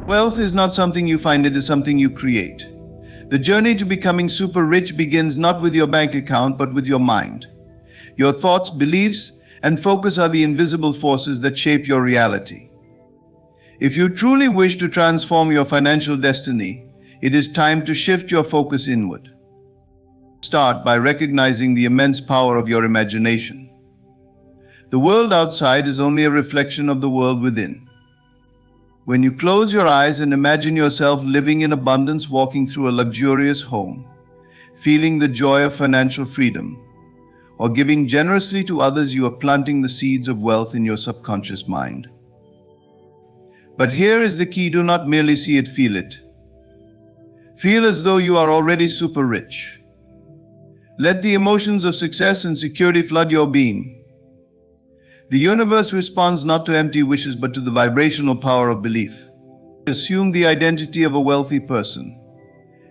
Wealth is not something you find, it is something you create. The journey to becoming super rich begins not with your bank account, but with your mind. Your thoughts, beliefs, and focus are the invisible forces that shape your reality. If you truly wish to transform your financial destiny, it is time to shift your focus inward. Start by recognizing the immense power of your imagination. The world outside is only a reflection of the world within. When you close your eyes and imagine yourself living in abundance, walking through a luxurious home, feeling the joy of financial freedom, or giving generously to others, you are planting the seeds of wealth in your subconscious mind. But here is the key: do not merely see it, feel it. Feel as though you are already super rich. Let the emotions of success and security flood your being. The universe responds not to empty wishes, but to the vibrational power of belief. Assume the identity of a wealthy person,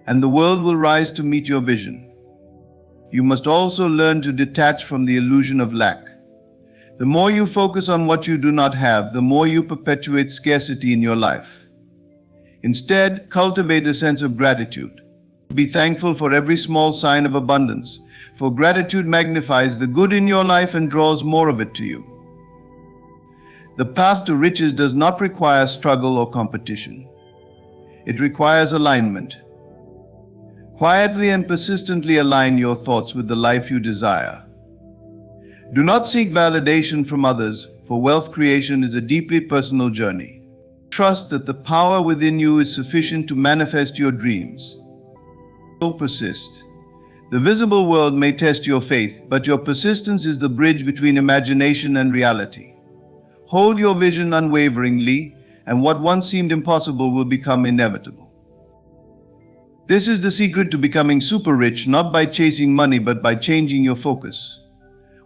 and the world will rise to meet your vision. You must also learn to detach from the illusion of lack. The more you focus on what you do not have, the more you perpetuate scarcity in your life. Instead, cultivate a sense of gratitude. Be thankful for every small sign of abundance, for gratitude magnifies the good in your life and draws more of it to you. The path to riches does not require struggle or competition. It requires alignment. Quietly and persistently align your thoughts with the life you desire. Do not seek validation from others, for wealth creation is a deeply personal journey. Trust that the power within you is sufficient to manifest your dreams. So persist. The visible world may test your faith, but your persistence is the bridge between imagination and reality. Hold your vision unwaveringly, and what once seemed impossible will become inevitable. This is the secret to becoming super rich, not by chasing money, but by changing your focus.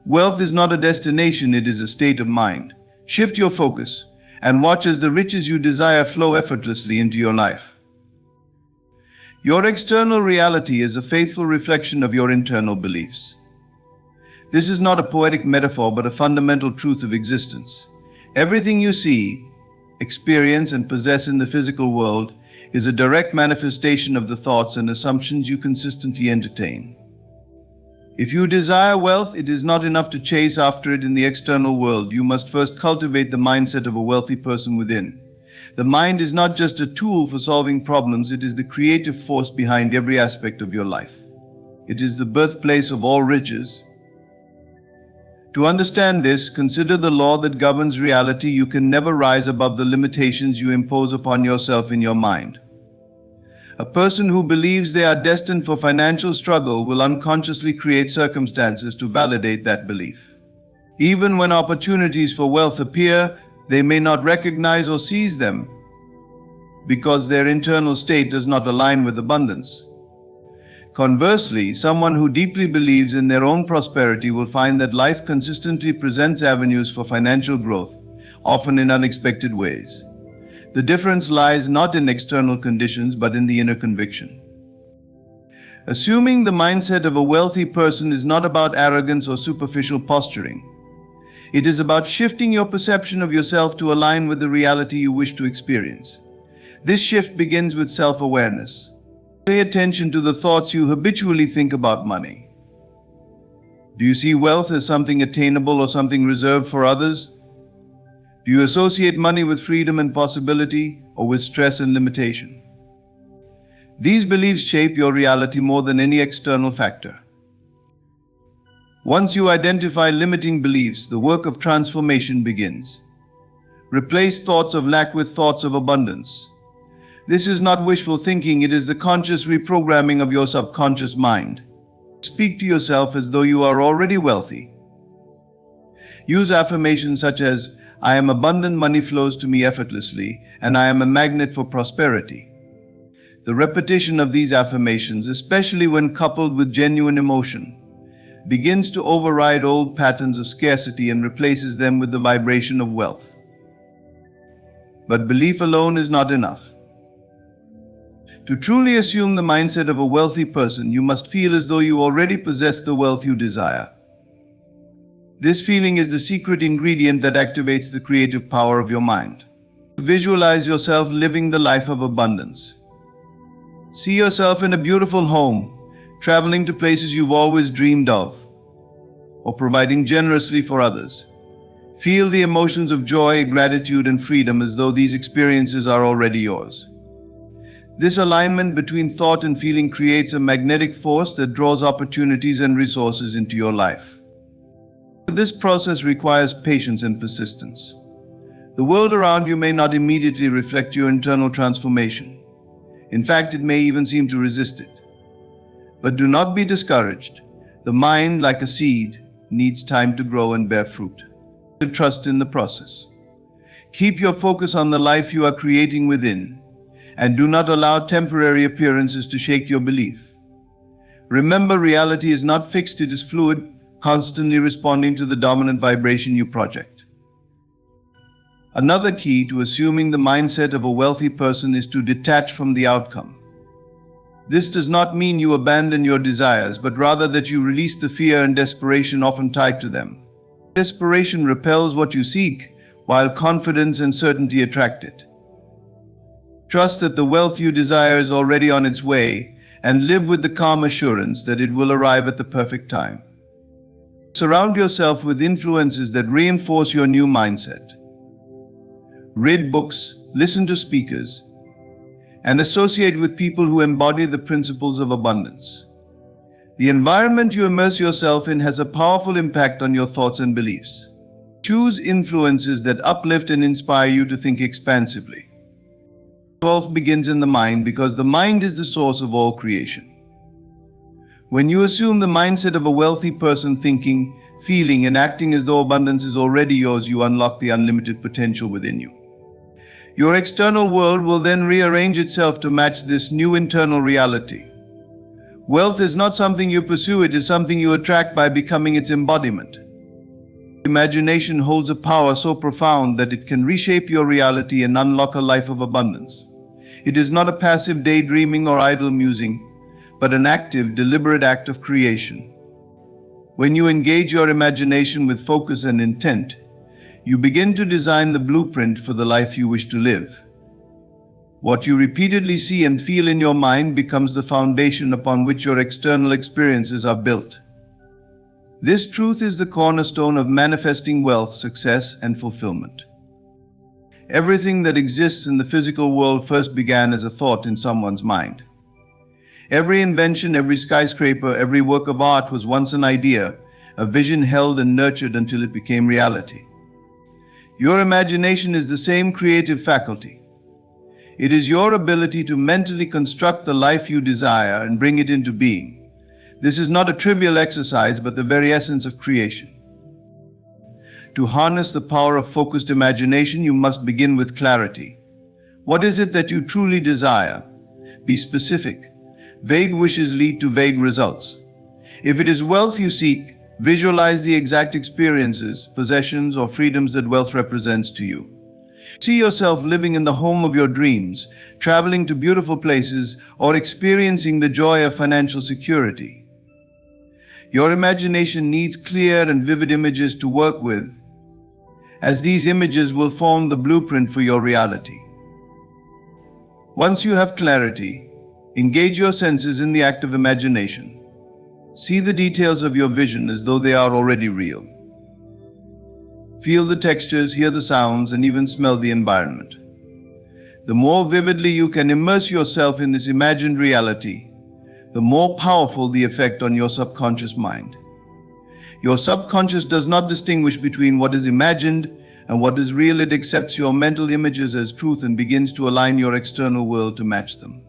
Wealth is not a destination, it is a state of mind. Shift your focus and watch as the riches you desire flow effortlessly into your life. Your external reality is a faithful reflection of your internal beliefs. This is not a poetic metaphor, but a fundamental truth of existence. Everything you see, experience, and possess in the physical world is a direct manifestation of the thoughts and assumptions you consistently entertain. If you desire wealth, it is not enough to chase after it in the external world. You must first cultivate the mindset of a wealthy person within. The mind is not just a tool for solving problems, it is the creative force behind every aspect of your life. It is the birthplace of all riches. To understand this, consider the law that governs reality. You can never rise above the limitations you impose upon yourself in your mind. A person who believes they are destined for financial struggle will unconsciously create circumstances to validate that belief. Even when opportunities for wealth appear, they may not recognize or seize them because their internal state does not align with abundance. Conversely, someone who deeply believes in their own prosperity will find that life consistently presents avenues for financial growth, often in unexpected ways. The difference lies not in external conditions, but in the inner conviction. Assuming the mindset of a wealthy person is not about arrogance or superficial posturing. It is about shifting your perception of yourself to align with the reality you wish to experience. This shift begins with self-awareness. Pay attention to the thoughts you habitually think about money. Do you see wealth as something attainable or something reserved for others? Do you associate money with freedom and possibility, or with stress and limitation? These beliefs shape your reality more than any external factor. Once you identify limiting beliefs, the work of transformation begins. Replace thoughts of lack with thoughts of abundance. This is not wishful thinking, it is the conscious reprogramming of your subconscious mind. Speak to yourself as though you are already wealthy. Use affirmations such as, "I am abundant, money flows to me effortlessly, and I am a magnet for prosperity." The repetition of these affirmations, especially when coupled with genuine emotion, begins to override old patterns of scarcity and replaces them with the vibration of wealth. But belief alone is not enough. To truly assume the mindset of a wealthy person, you must feel as though you already possess the wealth you desire. This feeling is the secret ingredient that activates the creative power of your mind. Visualize yourself living the life of abundance. See yourself in a beautiful home, traveling to places you've always dreamed of, or providing generously for others. Feel the emotions of joy, gratitude, and freedom as though these experiences are already yours. This alignment between thought and feeling creates a magnetic force that draws opportunities and resources into your life. This process requires patience and persistence. The world around you may not immediately reflect your internal transformation. In fact, it may even seem to resist it. But do not be discouraged. The mind, like a seed, needs time to grow and bear fruit. Trust in the process. Keep your focus on the life you are creating within, and do not allow temporary appearances to shake your belief. Remember, reality is not fixed, it is fluid, constantly responding to the dominant vibration you project. Another key to assuming the mindset of a wealthy person is to detach from the outcome. This does not mean you abandon your desires, but rather that you release the fear and desperation often tied to them. Desperation repels what you seek, while confidence and certainty attract it. Trust that the wealth you desire is already on its way, and live with the calm assurance that it will arrive at the perfect time. Surround yourself with influences that reinforce your new mindset. Read books, listen to speakers, and associate with people who embody the principles of abundance. The environment you immerse yourself in has a powerful impact on your thoughts and beliefs. Choose influences that uplift and inspire you to think expansively. Wealth begins in the mind because the mind is the source of all creation. When you assume the mindset of a wealthy person, thinking, feeling, and acting as though abundance is already yours, you unlock the unlimited potential within you. Your external world will then rearrange itself to match this new internal reality. Wealth is not something you pursue, it is something you attract by becoming its embodiment. Imagination holds a power so profound that it can reshape your reality and unlock a life of abundance. It is not a passive daydreaming or idle musing, but an active, deliberate act of creation. When you engage your imagination with focus and intent, you begin to design the blueprint for the life you wish to live. What you repeatedly see and feel in your mind becomes the foundation upon which your external experiences are built. This truth is the cornerstone of manifesting wealth, success, and fulfillment. Everything that exists in the physical world first began as a thought in someone's mind. Every invention, every skyscraper, every work of art was once an idea, a vision held and nurtured until it became reality. Your imagination is the same creative faculty. It is your ability to mentally construct the life you desire and bring it into being. This is not a trivial exercise, but the very essence of creation. To harness the power of focused imagination, you must begin with clarity. What is it that you truly desire? Be specific. Vague wishes lead to vague results. If it is wealth you seek, visualize the exact experiences, possessions, or freedoms that wealth represents to you. See yourself living in the home of your dreams, traveling to beautiful places, or experiencing the joy of financial security. Your imagination needs clear and vivid images to work with, as these images will form the blueprint for your reality. Once you have clarity, engage your senses in the act of imagination. See the details of your vision as though they are already real. Feel the textures, hear the sounds, and even smell the environment. The more vividly you can immerse yourself in this imagined reality, the more powerful the effect on your subconscious mind. Your subconscious does not distinguish between what is imagined and what is real. It accepts your mental images as truth and begins to align your external world to match them.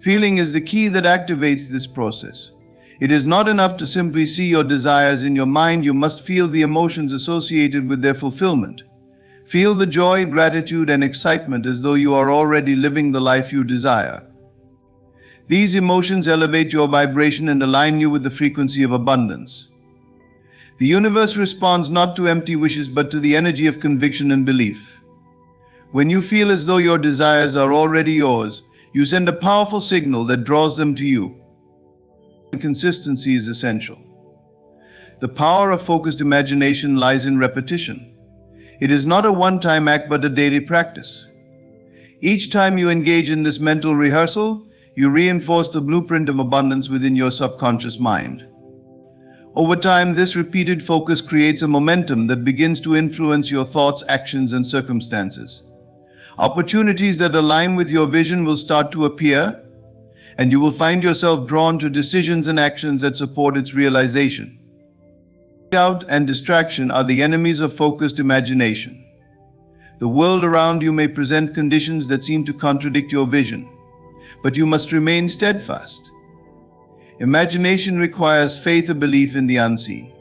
Feeling is the key that activates this process. It is not enough to simply see your desires in your mind, you must feel the emotions associated with their fulfillment. Feel the joy, gratitude, and excitement as though you are already living the life you desire. These emotions elevate your vibration and align you with the frequency of abundance. The universe responds not to empty wishes but to the energy of conviction and belief. When you feel as though your desires are already yours, you send a powerful signal that draws them to you. Consistency is essential. The power of focused imagination lies in repetition. It is not a one-time act but a daily practice. Each time you engage in this mental rehearsal, you reinforce the blueprint of abundance within your subconscious mind. Over time, this repeated focus creates a momentum that begins to influence your thoughts, actions, and circumstances. Opportunities that align with your vision will start to appear, and you will find yourself drawn to decisions and actions that support its realization. Doubt and distraction are the enemies of focused imagination. The world around you may present conditions that seem to contradict your vision, but you must remain steadfast. Imagination requires faith or belief in the unseen.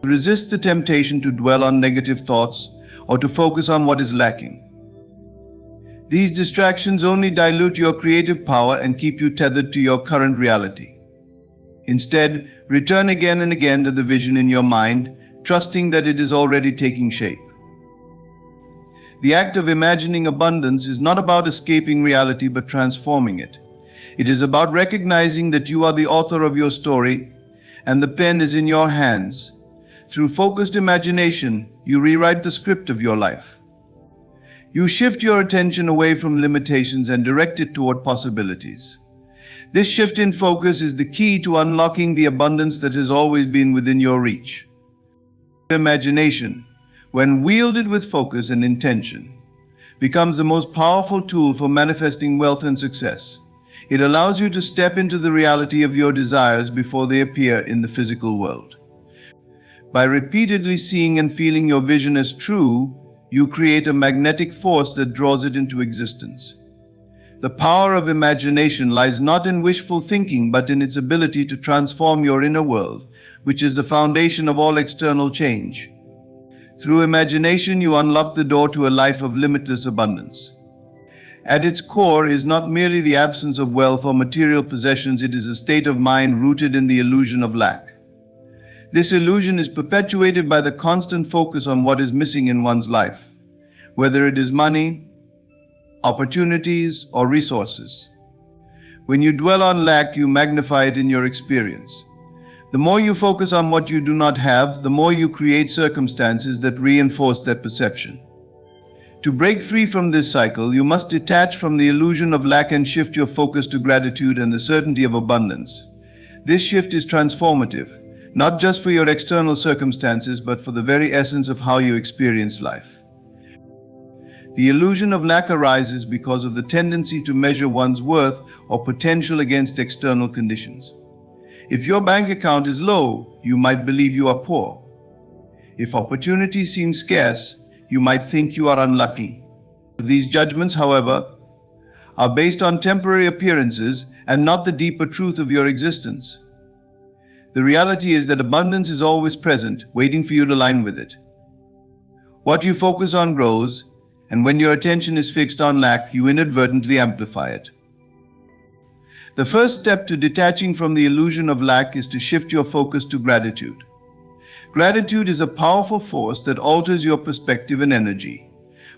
Resist the temptation to dwell on negative thoughts or to focus on what is lacking. These distractions only dilute your creative power and keep you tethered to your current reality. Instead, return again and again to the vision in your mind, trusting that it is already taking shape. The act of imagining abundance is not about escaping reality but transforming it. It is about recognizing that you are the author of your story and the pen is in your hands. Through focused imagination, you rewrite the script of your life. You shift your attention away from limitations and direct it toward possibilities. This shift in focus is the key to unlocking the abundance that has always been within your reach. Imagination, when wielded with focus and intention, becomes the most powerful tool for manifesting wealth and success. It allows you to step into the reality of your desires before they appear in the physical world. By repeatedly seeing and feeling your vision as true, you create a magnetic force that draws it into existence. The power of imagination lies not in wishful thinking, but in its ability to transform your inner world, which is the foundation of all external change. Through imagination, you unlock the door to a life of limitless abundance. At its core is not merely the absence of wealth or material possessions, it is a state of mind rooted in the illusion of lack. This illusion is perpetuated by the constant focus on what is missing in one's life, whether it is money, opportunities, or resources. When you dwell on lack, you magnify it in your experience. The more you focus on what you do not have, the more you create circumstances that reinforce that perception. To break free from this cycle, you must detach from the illusion of lack and shift your focus to gratitude and the certainty of abundance. This shift is transformative, not just for your external circumstances, but for the very essence of how you experience life. The illusion of lack arises because of the tendency to measure one's worth or potential against external conditions. If your bank account is low, you might believe you are poor. If opportunity seems scarce, you might think you are unlucky. These judgments, however, are based on temporary appearances and not the deeper truth of your existence. The reality is that abundance is always present, waiting for you to align with it. What you focus on grows, and when your attention is fixed on lack, you inadvertently amplify it. The first step to detaching from the illusion of lack is to shift your focus to gratitude. Gratitude is a powerful force that alters your perspective and energy.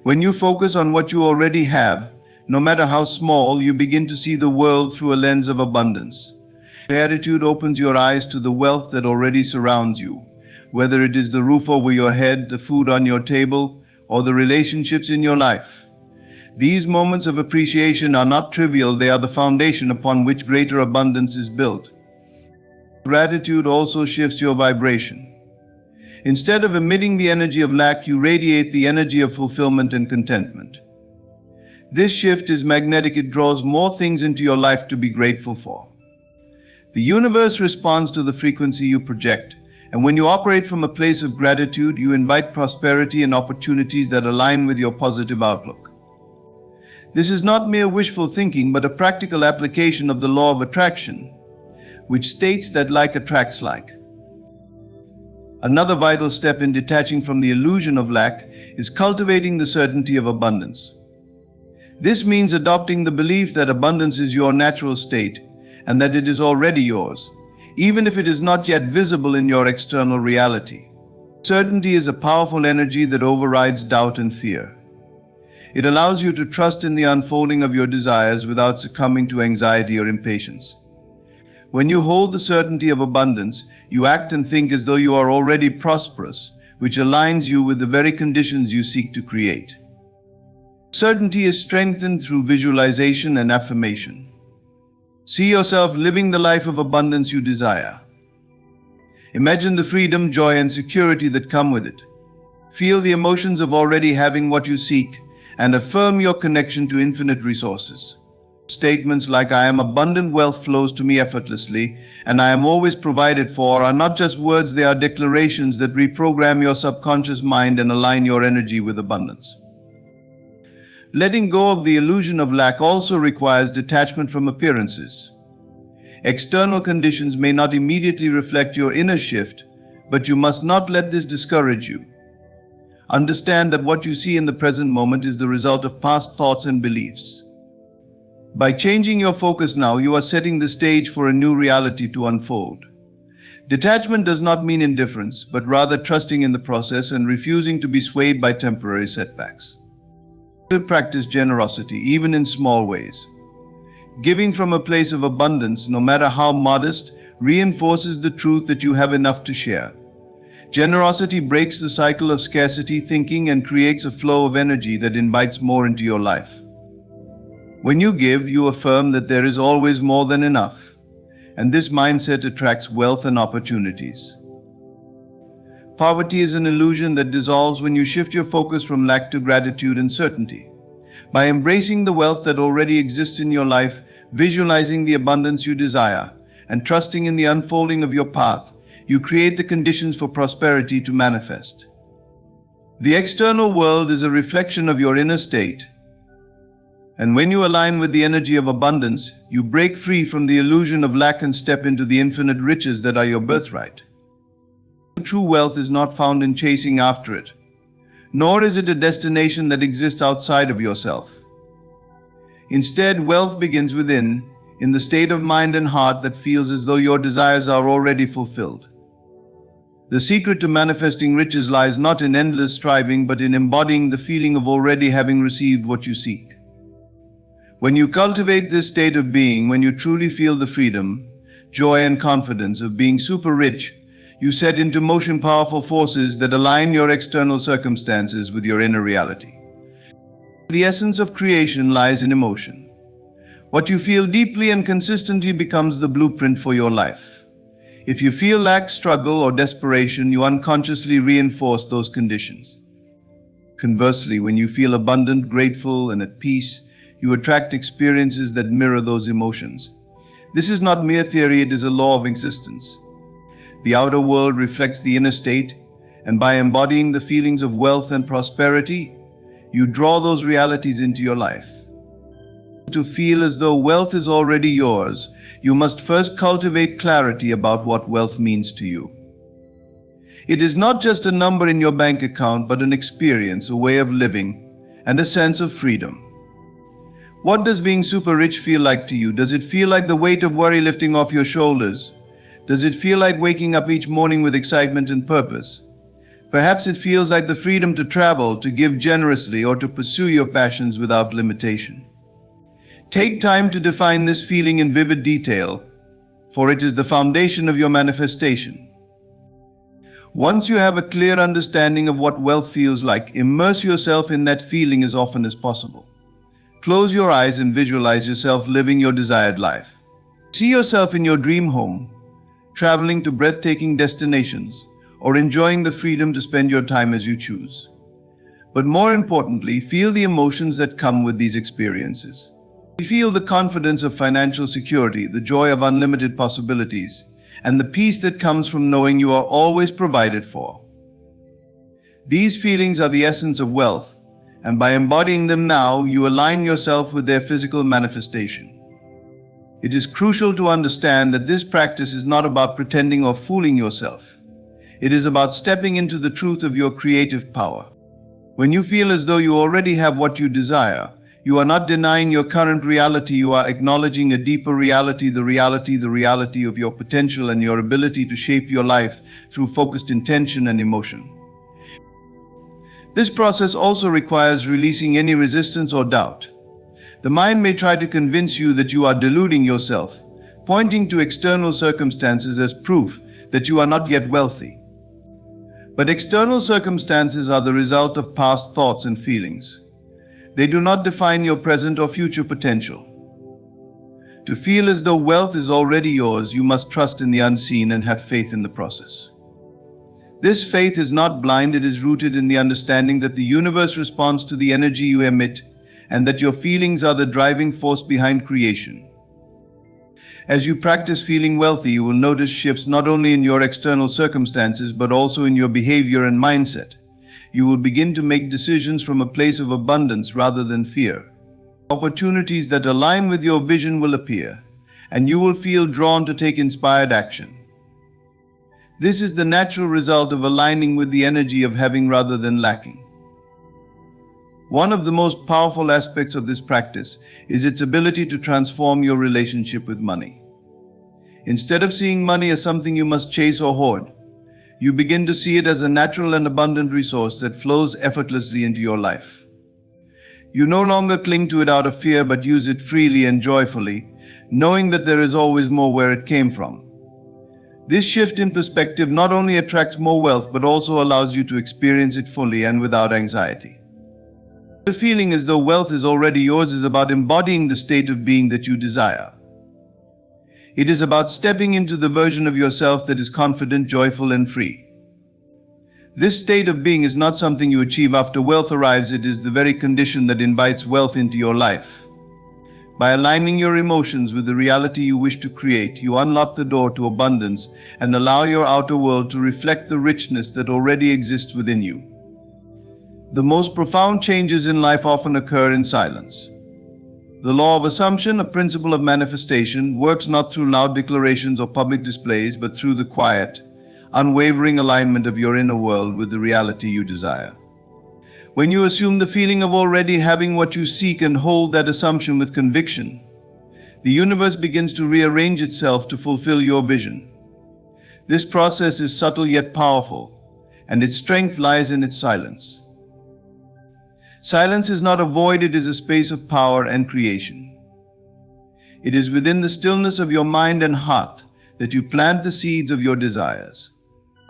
When you focus on what you already have, no matter how small, you begin to see the world through a lens of abundance. Gratitude opens your eyes to the wealth that already surrounds you, whether it is the roof over your head, the food on your table, or the relationships in your life. These moments of appreciation are not trivial, they are the foundation upon which greater abundance is built. Gratitude also shifts your vibration. Instead of emitting the energy of lack, you radiate the energy of fulfillment and contentment. This shift is magnetic, it draws more things into your life to be grateful for. The universe responds to the frequency you project, and when you operate from a place of gratitude, you invite prosperity and opportunities that align with your positive outlook. This is not mere wishful thinking, but a practical application of the law of attraction, which states that like attracts like. Another vital step in detaching from the illusion of lack is cultivating the certainty of abundance. This means adopting the belief that abundance is your natural state and that it is already yours, even if it is not yet visible in your external reality. Certainty is a powerful energy that overrides doubt and fear. It allows you to trust in the unfolding of your desires without succumbing to anxiety or impatience. When you hold the certainty of abundance, you act and think as though you are already prosperous, which aligns you with the very conditions you seek to create. Certainty is strengthened through visualization and affirmation. See yourself living the life of abundance you desire. Imagine the freedom, joy, and security that come with it. Feel the emotions of already having what you seek, and affirm your connection to infinite resources. Statements like "I am abundant, wealth flows to me effortlessly," and "I am always provided for" are not just words, they are declarations that reprogram your subconscious mind and align your energy with abundance. Letting go of the illusion of lack also requires detachment from appearances. External conditions may not immediately reflect your inner shift, but you must not let this discourage you. Understand that what you see in the present moment is the result of past thoughts and beliefs. By changing your focus now, you are setting the stage for a new reality to unfold. Detachment does not mean indifference, but rather trusting in the process and refusing to be swayed by temporary setbacks. Practice generosity, even in small ways. Giving from a place of abundance, no matter how modest, reinforces the truth that you have enough to share. Generosity breaks the cycle of scarcity thinking and creates a flow of energy that invites more into your life. When you give, you affirm that there is always more than enough, and this mindset attracts wealth and opportunities. Poverty is an illusion that dissolves when you shift your focus from lack to gratitude and certainty. By embracing the wealth that already exists in your life, visualizing the abundance you desire, and trusting in the unfolding of your path, you create the conditions for prosperity to manifest. The external world is a reflection of your inner state, and when you align with the energy of abundance, you break free from the illusion of lack and step into the infinite riches that are your birthright. True wealth is not found in chasing after it, nor is it a destination that exists outside of yourself. Instead, wealth begins within, in the state of mind and heart that feels as though your desires are already fulfilled. The secret to manifesting riches lies not in endless striving, but in embodying the feeling of already having received what you seek. When you cultivate this state of being, when you truly feel the freedom, joy, and confidence of being super rich, you set into motion powerful forces that align your external circumstances with your inner reality. The essence of creation lies in emotion. What you feel deeply and consistently becomes the blueprint for your life. If you feel lack, struggle, or desperation, you unconsciously reinforce those conditions. Conversely, when you feel abundant, grateful, and at peace, you attract experiences that mirror those emotions. This is not mere theory, it is a law of existence. The outer world reflects the inner state, and by embodying the feelings of wealth and prosperity, you draw those realities into your life. To feel as though wealth is already yours, you must first cultivate clarity about what wealth means to you. It is not just a number in your bank account, but an experience, a way of living, and a sense of freedom. What does being super rich feel like to you? Does it feel like the weight of worry lifting off your shoulders? Does it feel like waking up each morning with excitement and purpose? Perhaps it feels like the freedom to travel, to give generously, or to pursue your passions without limitation. Take time to define this feeling in vivid detail, for it is the foundation of your manifestation. Once you have a clear understanding of what wealth feels like, immerse yourself in that feeling as often as possible. Close your eyes and visualize yourself living your desired life. See yourself in your dream home, traveling to breathtaking destinations, or enjoying the freedom to spend your time as you choose. But more importantly, feel the emotions that come with these experiences. Feel the confidence of financial security, the joy of unlimited possibilities, and the peace that comes from knowing you are always provided for. These feelings are the essence of wealth, and by embodying them now, you align yourself with their physical manifestation. It is crucial to understand that this practice is not about pretending or fooling yourself. It is about stepping into the truth of your creative power. When you feel as though you already have what you desire, you are not denying your current reality, you are acknowledging a deeper reality, the reality of your potential and your ability to shape your life through focused intention and emotion. This process also requires releasing any resistance or doubt. The mind may try to convince you that you are deluding yourself, pointing to external circumstances as proof that you are not yet wealthy. But external circumstances are the result of past thoughts and feelings. They do not define your present or future potential. To feel as though wealth is already yours, you must trust in the unseen and have faith in the process. This faith is not blind, it is rooted in the understanding that the universe responds to the energy you emit and that your feelings are the driving force behind creation. As you practice feeling wealthy, you will notice shifts not only in your external circumstances but also in your behavior and mindset. You will begin to make decisions from a place of abundance rather than fear. Opportunities that align with your vision will appear, and you will feel drawn to take inspired action. This is the natural result of aligning with the energy of having rather than lacking. One of the most powerful aspects of this practice is its ability to transform your relationship with money. Instead of seeing money as something you must chase or hoard, you begin to see it as a natural and abundant resource that flows effortlessly into your life. You no longer cling to it out of fear but use it freely and joyfully, knowing that there is always more where it came from. This shift in perspective not only attracts more wealth but also allows you to experience it fully and without anxiety. The feeling as though wealth is already yours is about embodying the state of being that you desire. It is about stepping into the version of yourself that is confident, joyful, and free. This state of being is not something you achieve after wealth arrives, it is the very condition that invites wealth into your life. By aligning your emotions with the reality you wish to create, you unlock the door to abundance and allow your outer world to reflect the richness that already exists within you. The most profound changes in life often occur in silence. The law of assumption, a principle of manifestation, works not through loud declarations or public displays, but through the quiet, unwavering alignment of your inner world with the reality you desire. When you assume the feeling of already having what you seek and hold that assumption with conviction, the universe begins to rearrange itself to fulfill your vision. This process is subtle yet powerful, and its strength lies in its silence. Silence is not a void, it is a space of power and creation. It is within the stillness of your mind and heart that you plant the seeds of your desires.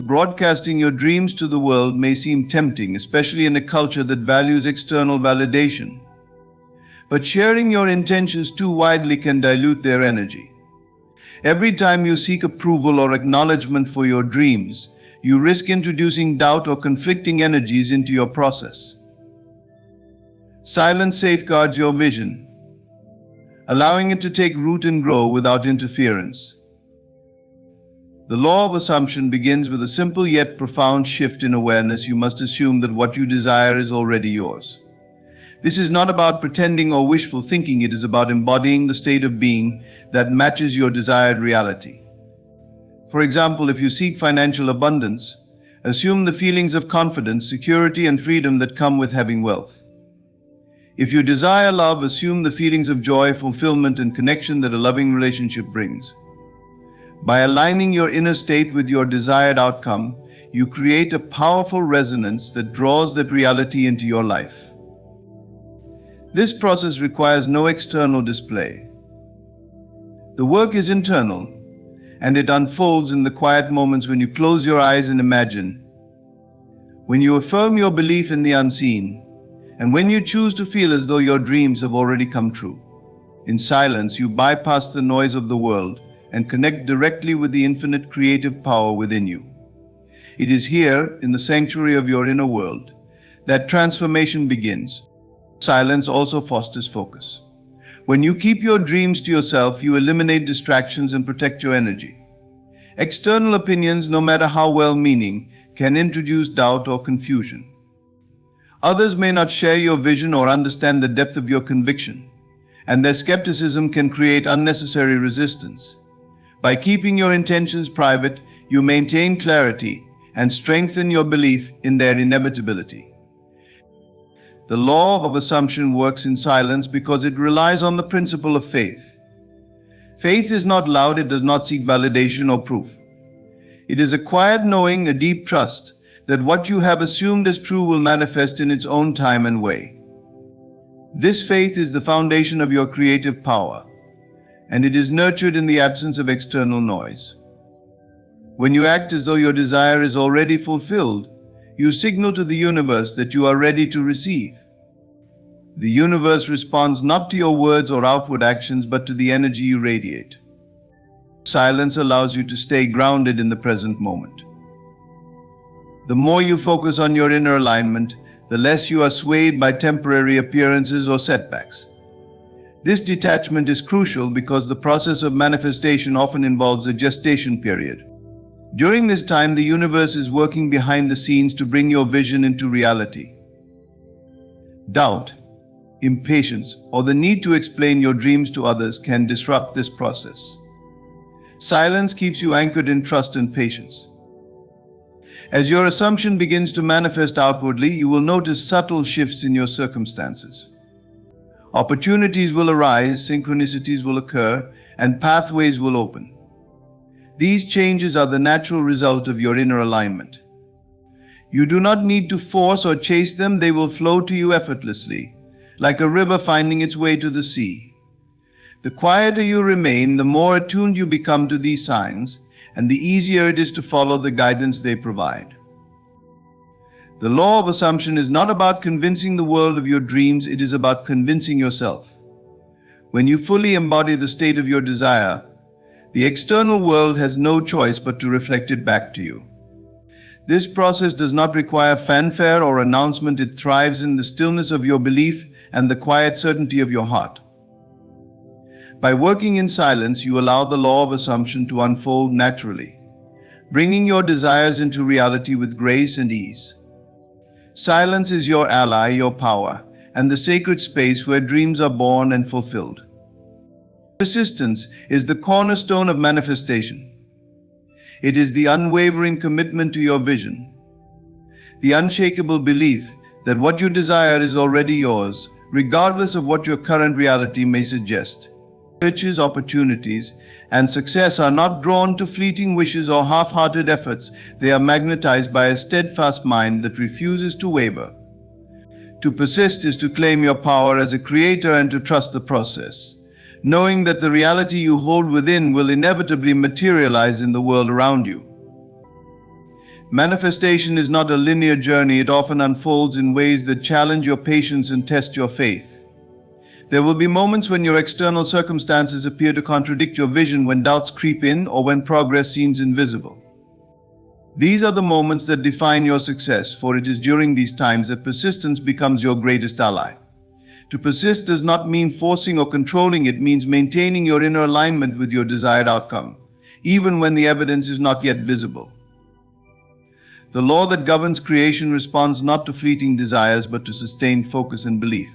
Broadcasting your dreams to the world may seem tempting, especially in a culture that values external validation. But sharing your intentions too widely can dilute their energy. Every time you seek approval or acknowledgement for your dreams, you risk introducing doubt or conflicting energies into your process. Silence safeguards your vision, allowing it to take root and grow without interference. The law of assumption begins with a simple yet profound shift in awareness. You must assume that what you desire is already yours. This is not about pretending or wishful thinking, it is about embodying the state of being that matches your desired reality. For example, if you seek financial abundance, assume the feelings of confidence, security, and freedom that come with having wealth. If you desire love, assume the feelings of joy, fulfillment, and connection that a loving relationship brings. By aligning your inner state with your desired outcome, you create a powerful resonance that draws that reality into your life. This process requires no external display. The work is internal, and it unfolds in the quiet moments when you close your eyes and imagine, when you affirm your belief in the unseen, and when you choose to feel as though your dreams have already come true. In silence, you bypass the noise of the world and connect directly with the infinite creative power within you. It is here, in the sanctuary of your inner world, that transformation begins. Silence also fosters focus. When you keep your dreams to yourself, you eliminate distractions and protect your energy. External opinions, no matter how well-meaning, can introduce doubt or confusion. Others may not share your vision or understand the depth of your conviction, and their skepticism can create unnecessary resistance. By keeping your intentions private, you maintain clarity and strengthen your belief in their inevitability. The law of assumption works in silence because it relies on the principle of faith. Faith is not loud, it does not seek validation or proof. It is a quiet knowing, a deep trust that what you have assumed as true will manifest in its own time and way. This faith is the foundation of your creative power, and it is nurtured in the absence of external noise. When you act as though your desire is already fulfilled, You signal to the universe that you are ready to receive. The universe responds not to your words or outward actions, but to the energy you radiate. Silence allows you to stay grounded in the present moment. The more you focus on your inner alignment, the less you are swayed by temporary appearances or setbacks. This detachment is crucial because the process of manifestation often involves a gestation period. During this time, the universe is working behind the scenes to bring your vision into reality. Doubt, impatience, or the need to explain your dreams to others can disrupt this process. Silence keeps you anchored in trust and patience. As your assumption begins to manifest outwardly, you will notice subtle shifts in your circumstances. Opportunities will arise, synchronicities will occur, and pathways will open. These changes are the natural result of your inner alignment. You do not need to force or chase them, they will flow to you effortlessly, like a river finding its way to the sea. The quieter you remain, the more attuned you become to these signs, and the easier it is to follow the guidance they provide. The law of assumption is not about convincing the world of your dreams, it is about convincing yourself. When you fully embody the state of your desire, the external world has no choice but to reflect it back to you. This process does not require fanfare or announcement, it thrives in the stillness of your belief and the quiet certainty of your heart. By working in silence, you allow the law of assumption to unfold naturally, bringing your desires into reality with grace and ease. Silence is your ally, your power, and the sacred space where dreams are born and fulfilled. Persistence is the cornerstone of manifestation. It is the unwavering commitment to your vision, the unshakable belief that what you desire is already yours, regardless of what your current reality may suggest. Riches, opportunities, and success are not drawn to fleeting wishes or half-hearted efforts. They are magnetized by a steadfast mind that refuses to waver. To persist is to claim your power as a creator and to trust the process, knowing that the reality you hold within will inevitably materialize in the world around you. Manifestation is not a linear journey. It often unfolds in ways that challenge your patience and test your faith. There will be moments when your external circumstances appear to contradict your vision, when doubts creep in, or when progress seems invisible. These are the moments that define your success, for it is during these times that persistence becomes your greatest ally. To persist does not mean forcing or controlling, it means maintaining your inner alignment with your desired outcome, even when the evidence is not yet visible. The law that governs creation responds not to fleeting desires, but to sustained focus and belief.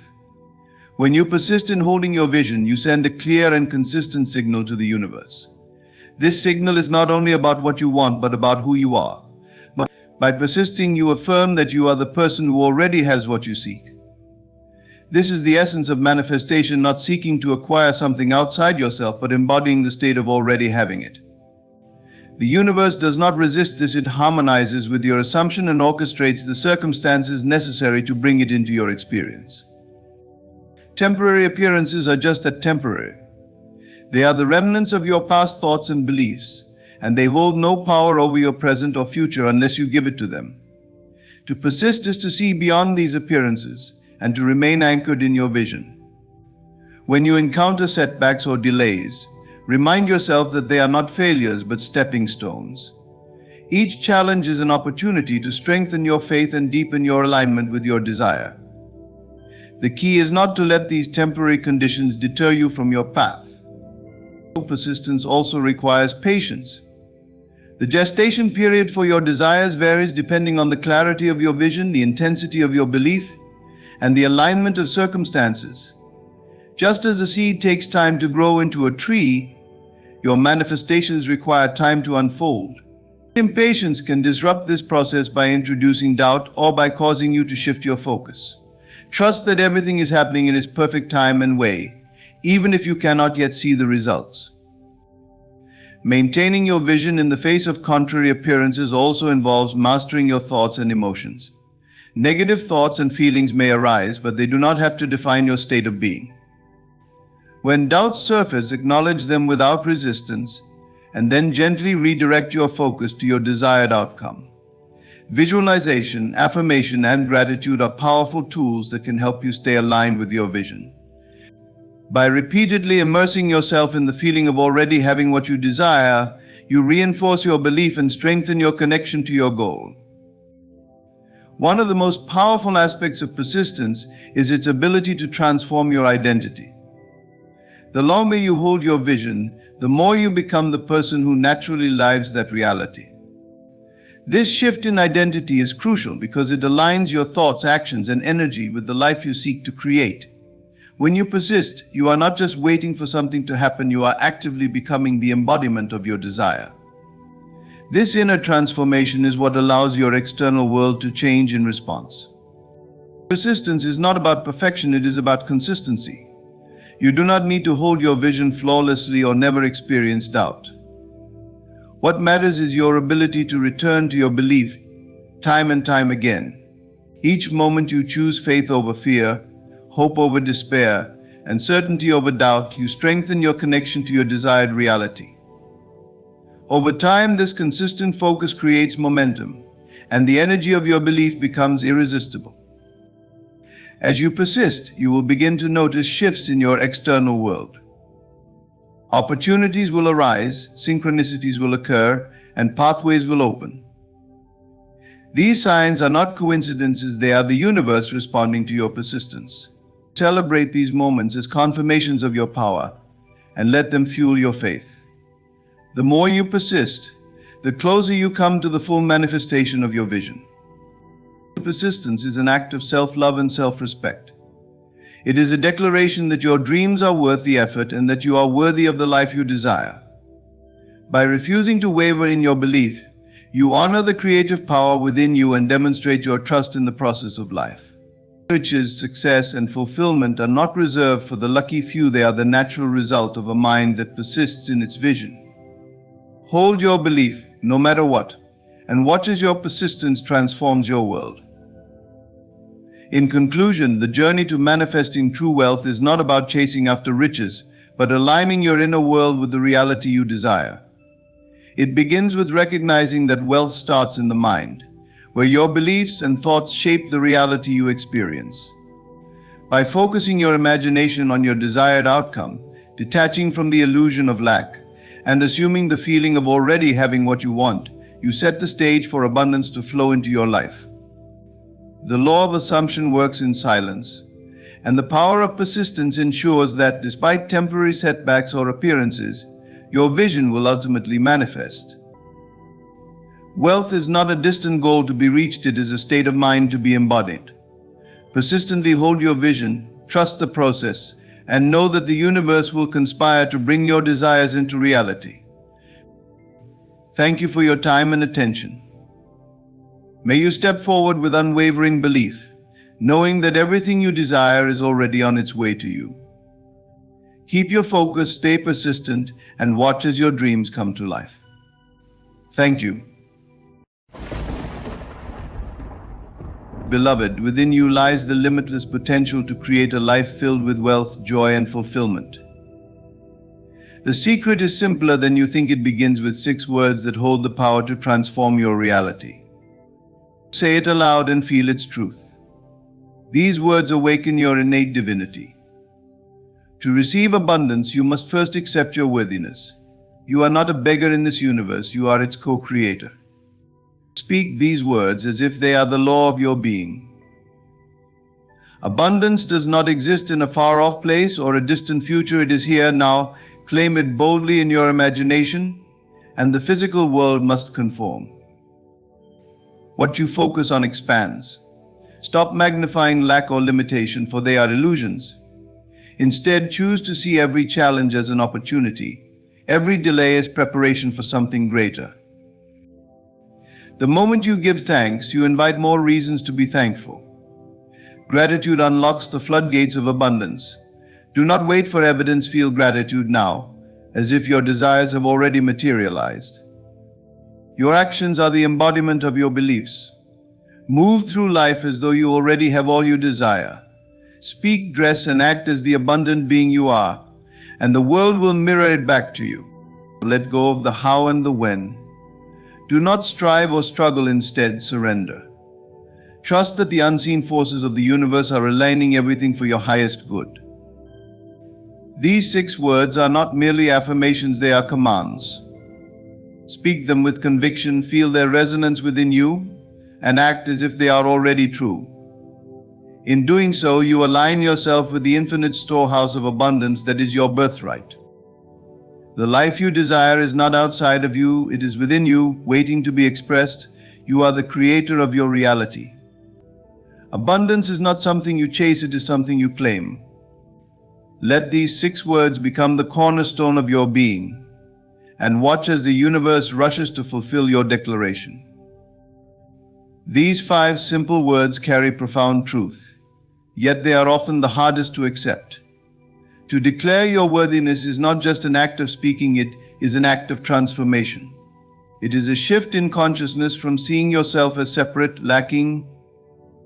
When you persist in holding your vision, you send a clear and consistent signal to the universe. This signal is not only about what you want, but about who you are. By persisting, you affirm that you are the person who already has what you seek. This is the essence of manifestation, not seeking to acquire something outside yourself, but embodying the state of already having it. The universe does not resist this, it harmonizes with your assumption and orchestrates the circumstances necessary to bring it into your experience. Temporary appearances are just that, temporary. They are the remnants of your past thoughts and beliefs, and they hold no power over your present or future unless you give it to them. To persist is to see beyond these appearances and to remain anchored in your vision. When you encounter setbacks or delays, remind yourself that they are not failures but stepping stones. Each challenge is an opportunity to strengthen your faith and deepen your alignment with your desire. The key is not to let these temporary conditions deter you from your path. Persistence also requires patience. The gestation period for your desires varies depending on the clarity of your vision, the intensity of your belief, and the alignment of circumstances. Just as a seed takes time to grow into a tree, your manifestations require time to unfold. Impatience can disrupt this process by introducing doubt or by causing you to shift your focus. Trust that everything is happening in its perfect time and way, even if you cannot yet see the results. Maintaining your vision in the face of contrary appearances also involves mastering your thoughts and emotions. Negative thoughts and feelings may arise, but they do not have to define your state of being. When doubts surface, acknowledge them without resistance, and then gently redirect your focus to your desired outcome. Visualization, affirmation, and gratitude are powerful tools that can help you stay aligned with your vision. By repeatedly immersing yourself in the feeling of already having what you desire, you reinforce your belief and strengthen your connection to your goal. One of the most powerful aspects of persistence is its ability to transform your identity. The longer you hold your vision, the more you become the person who naturally lives that reality. This shift in identity is crucial because it aligns your thoughts, actions, and energy with the life you seek to create. When you persist, you are not just waiting for something to happen, you are actively becoming the embodiment of your desire. This inner transformation is what allows your external world to change in response. Persistence is not about perfection, it is about consistency. You do not need to hold your vision flawlessly or never experience doubt. What matters is your ability to return to your belief time and time again. Each moment you choose faith over fear, hope over despair, and certainty over doubt, you strengthen your connection to your desired reality. Over time, this consistent focus creates momentum, and the energy of your belief becomes irresistible. As you persist, you will begin to notice shifts in your external world. Opportunities will arise, synchronicities will occur, and pathways will open. These signs are not coincidences, they are the universe responding to your persistence. Celebrate these moments as confirmations of your power, and let them fuel your faith. The more you persist, the closer you come to the full manifestation of your vision. Persistence is an act of self-love and self-respect. It is a declaration that your dreams are worth the effort and that you are worthy of the life you desire. By refusing to waver in your belief, you honor the creative power within you and demonstrate your trust in the process of life. Riches, success, and fulfillment are not reserved for the lucky few, they are the natural result of a mind that persists in its vision. Hold your belief, no matter what, and watch as your persistence transforms your world. In conclusion, the journey to manifesting true wealth is not about chasing after riches, but aligning your inner world with the reality you desire. It begins with recognizing that wealth starts in the mind, where your beliefs and thoughts shape the reality you experience. By focusing your imagination on your desired outcome, detaching from the illusion of lack, and assuming the feeling of already having what you want, you set the stage for abundance to flow into your life. The law of assumption works in silence, and the power of persistence ensures that despite temporary setbacks or appearances, your vision will ultimately manifest. Wealth is not a distant goal to be reached, it is a state of mind to be embodied. Persistently hold your vision, trust the process, and know that the universe will conspire to bring your desires into reality. Thank you for your time and attention. May you step forward with unwavering belief, knowing that everything you desire is already on its way to you. Keep your focus, stay persistent, and watch as your dreams come to life. Thank you. Beloved, within you lies the limitless potential to create a life filled with wealth, joy, and fulfillment. The secret is simpler than you think. It begins with 6 words that hold the power to transform your reality. Say it aloud and feel its truth. These words awaken your innate divinity. To receive abundance, you must first accept your worthiness. You are not a beggar in this universe, you are its co-creator. Speak these words as if they are the law of your being. Abundance does not exist in a far-off place or a distant future, it is here now. Claim it boldly in your imagination, and the physical world must conform. What you focus on expands. Stop magnifying lack or limitation, for they are illusions. Instead, choose to see every challenge as an opportunity. Every delay is preparation for something greater. The moment you give thanks, you invite more reasons to be thankful. Gratitude unlocks the floodgates of abundance. Do not wait for evidence, feel gratitude now, as if your desires have already materialized. Your actions are the embodiment of your beliefs. Move through life as though you already have all you desire. Speak, dress, and act as the abundant being you are, and the world will mirror it back to you. Let go of the how and the when. Do not strive or struggle, instead surrender. Trust that the unseen forces of the universe are aligning everything for your highest good. These 6 words are not merely affirmations, they are commands. Speak them with conviction, feel their resonance within you, and act as if they are already true. In doing so, you align yourself with the infinite storehouse of abundance that is your birthright. The life you desire is not outside of you, it is within you, waiting to be expressed. You are the creator of your reality. Abundance is not something you chase, it is something you claim. Let these 6 words become the cornerstone of your being, and watch as the universe rushes to fulfill your declaration. These 5 simple words carry profound truth, yet they are often the hardest to accept. To declare your worthiness is not just an act of speaking, it is an act of transformation. It is a shift in consciousness from seeing yourself as separate, lacking,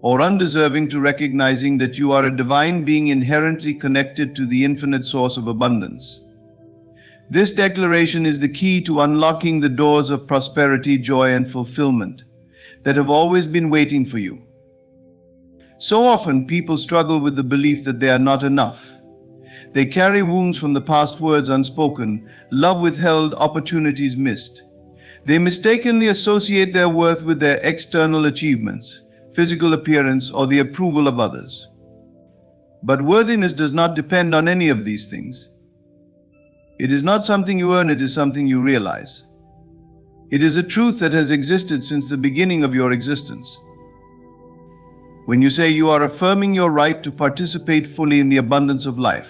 or undeserving to recognizing that you are a divine being inherently connected to the infinite source of abundance. This declaration is the key to unlocking the doors of prosperity, joy, and fulfillment that have always been waiting for you. So often people struggle with the belief that they are not enough. They carry wounds from the past, words unspoken, love withheld, opportunities missed. They mistakenly associate their worth with their external achievements, physical appearance, or the approval of others. But worthiness does not depend on any of these things. It is not something you earn, it is something you realize. It is a truth that has existed since the beginning of your existence. When you say you are affirming your right to participate fully in the abundance of life,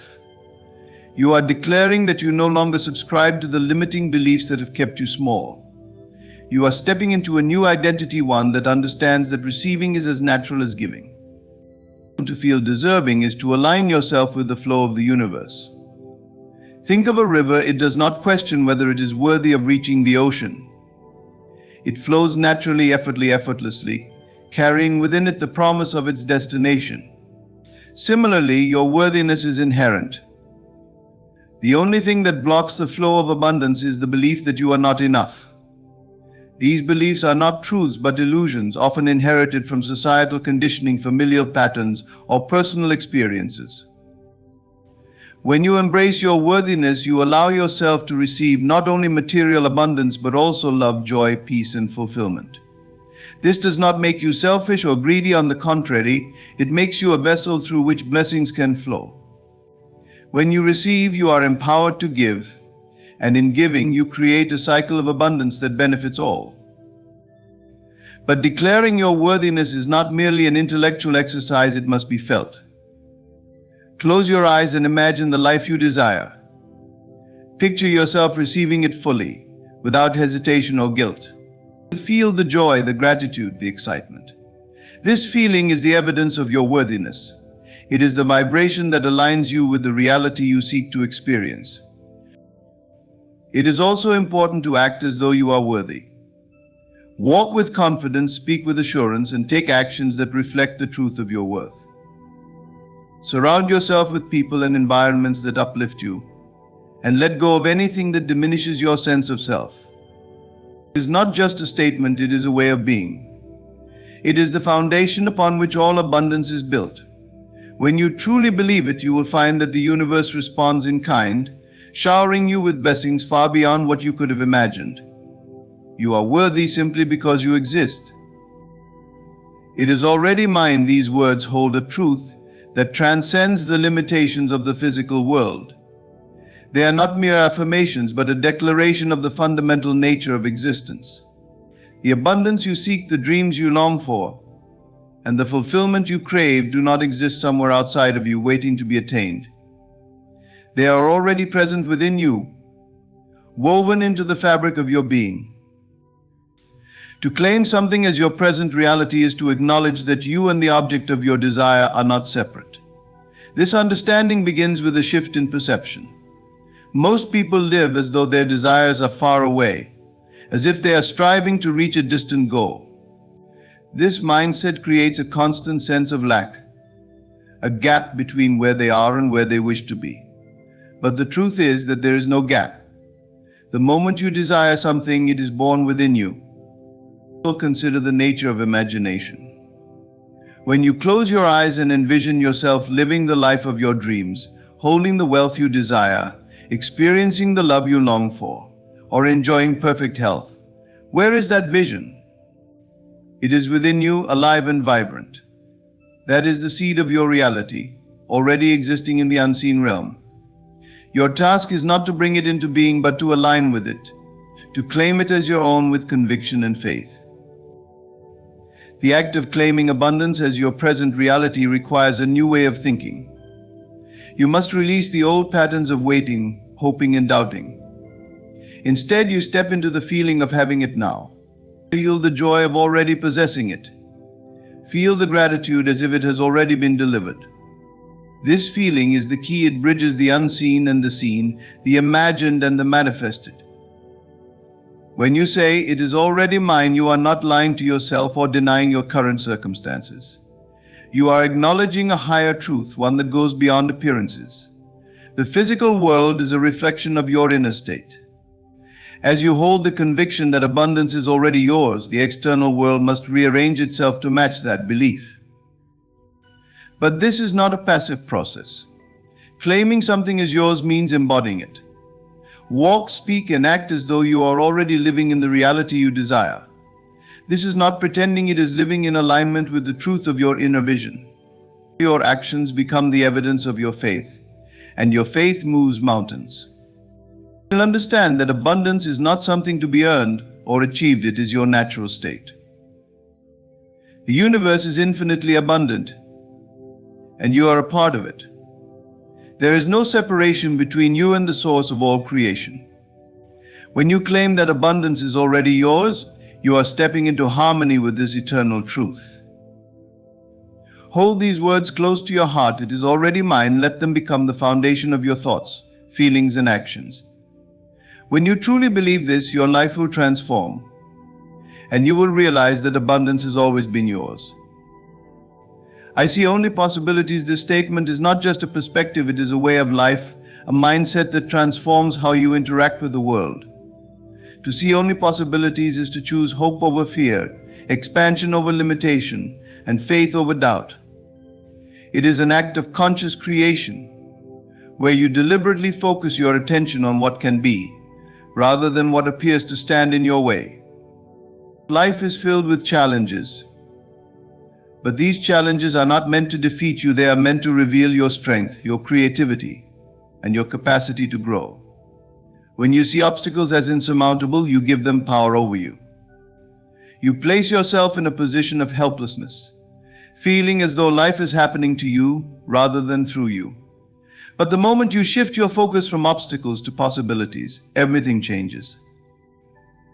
you are declaring that you no longer subscribe to the limiting beliefs that have kept you small. You are stepping into a new identity, one that understands that receiving is as natural as giving. To feel deserving is to align yourself with the flow of the universe. Think of a river, it does not question whether it is worthy of reaching the ocean. It flows naturally, effortlessly, carrying within it the promise of its destination. Similarly, your worthiness is inherent. The only thing that blocks the flow of abundance is the belief that you are not enough. These beliefs are not truths but illusions, often inherited from societal conditioning, familial patterns, or personal experiences. When you embrace your worthiness, you allow yourself to receive not only material abundance but also love, joy, peace, and fulfillment. This does not make you selfish or greedy. On the contrary, it makes you a vessel through which blessings can flow. When you receive, you are empowered to give, and in giving, you create a cycle of abundance that benefits all. But declaring your worthiness is not merely an intellectual exercise, it must be felt. Close your eyes and imagine the life you desire. Picture yourself receiving it fully, without hesitation or guilt. Feel the joy, the gratitude, the excitement. This feeling is the evidence of your worthiness. It is the vibration that aligns you with the reality you seek to experience. It is also important to act as though you are worthy. Walk with confidence, speak with assurance, and take actions that reflect the truth of your worth. Surround yourself with people and environments that uplift you, and let go of anything that diminishes your sense of self. It is not just a statement, it is a way of being. It is the foundation upon which all abundance is built. When you truly believe it, you will find that the universe responds in kind, showering you with blessings far beyond what you could have imagined. You are worthy simply because you exist. It is already mine. These words hold a truth that transcends the limitations of the physical world. They are not mere affirmations, but a declaration of the fundamental nature of existence. The abundance you seek, the dreams you long for, and the fulfillment you crave do not exist somewhere outside of you waiting to be attained. They are already present within you, woven into the fabric of your being. To claim something as your present reality is to acknowledge that you and the object of your desire are not separate. This understanding begins with a shift in perception. Most people live as though their desires are far away, as if they are striving to reach a distant goal. This mindset creates a constant sense of lack, a gap between where they are and where they wish to be. But the truth is that there is no gap. The moment you desire something, it is born within you. Consider the nature of imagination. When you close your eyes and envision yourself living the life of your dreams, holding the wealth you desire, experiencing the love you long for, or enjoying perfect health, where is that vision? It is within you, alive and vibrant. That is the seed of your reality, already existing in the unseen realm. Your task is not to bring it into being, but to align with it, to claim it as your own with conviction and faith. The act of claiming abundance as your present reality requires a new way of thinking. You must release the old patterns of waiting, hoping, and doubting. Instead, you step into the feeling of having it now. Feel the joy of already possessing it. Feel the gratitude as if it has already been delivered. This feeling is the key. It bridges the unseen and the seen, the imagined and the manifested. When you say, "It is already mine," you are not lying to yourself or denying your current circumstances. You are acknowledging a higher truth, one that goes beyond appearances. The physical world is a reflection of your inner state. As you hold the conviction that abundance is already yours, the external world must rearrange itself to match that belief. But this is not a passive process. Claiming something as yours means embodying it. Walk, speak, and act as though you are already living in the reality you desire. This is not pretending, it is living in alignment with the truth of your inner vision. Your actions become the evidence of your faith, and your faith moves mountains. You'll understand that abundance is not something to be earned or achieved, it is your natural state. The universe is infinitely abundant, and you are a part of it. There is no separation between you and the source of all creation. When you claim that abundance is already yours, you are stepping into harmony with this eternal truth. Hold these words close to your heart. It is already mine. Let them become the foundation of your thoughts, feelings, and actions. When you truly believe this, your life will transform, and you will realize that abundance has always been yours. I see only possibilities. This statement is not just a perspective, it is a way of life, a mindset that transforms how you interact with the world. To see only possibilities is to choose hope over fear, expansion over limitation, and faith over doubt. It is an act of conscious creation, where you deliberately focus your attention on what can be, rather than what appears to stand in your way. Life is filled with challenges, but these challenges are not meant to defeat you. They are meant to reveal your strength, your creativity, and your capacity to grow. When you see obstacles as insurmountable, you give them power over you. You place yourself in a position of helplessness, feeling as though life is happening to you rather than through you. But the moment you shift your focus from obstacles to possibilities, everything changes.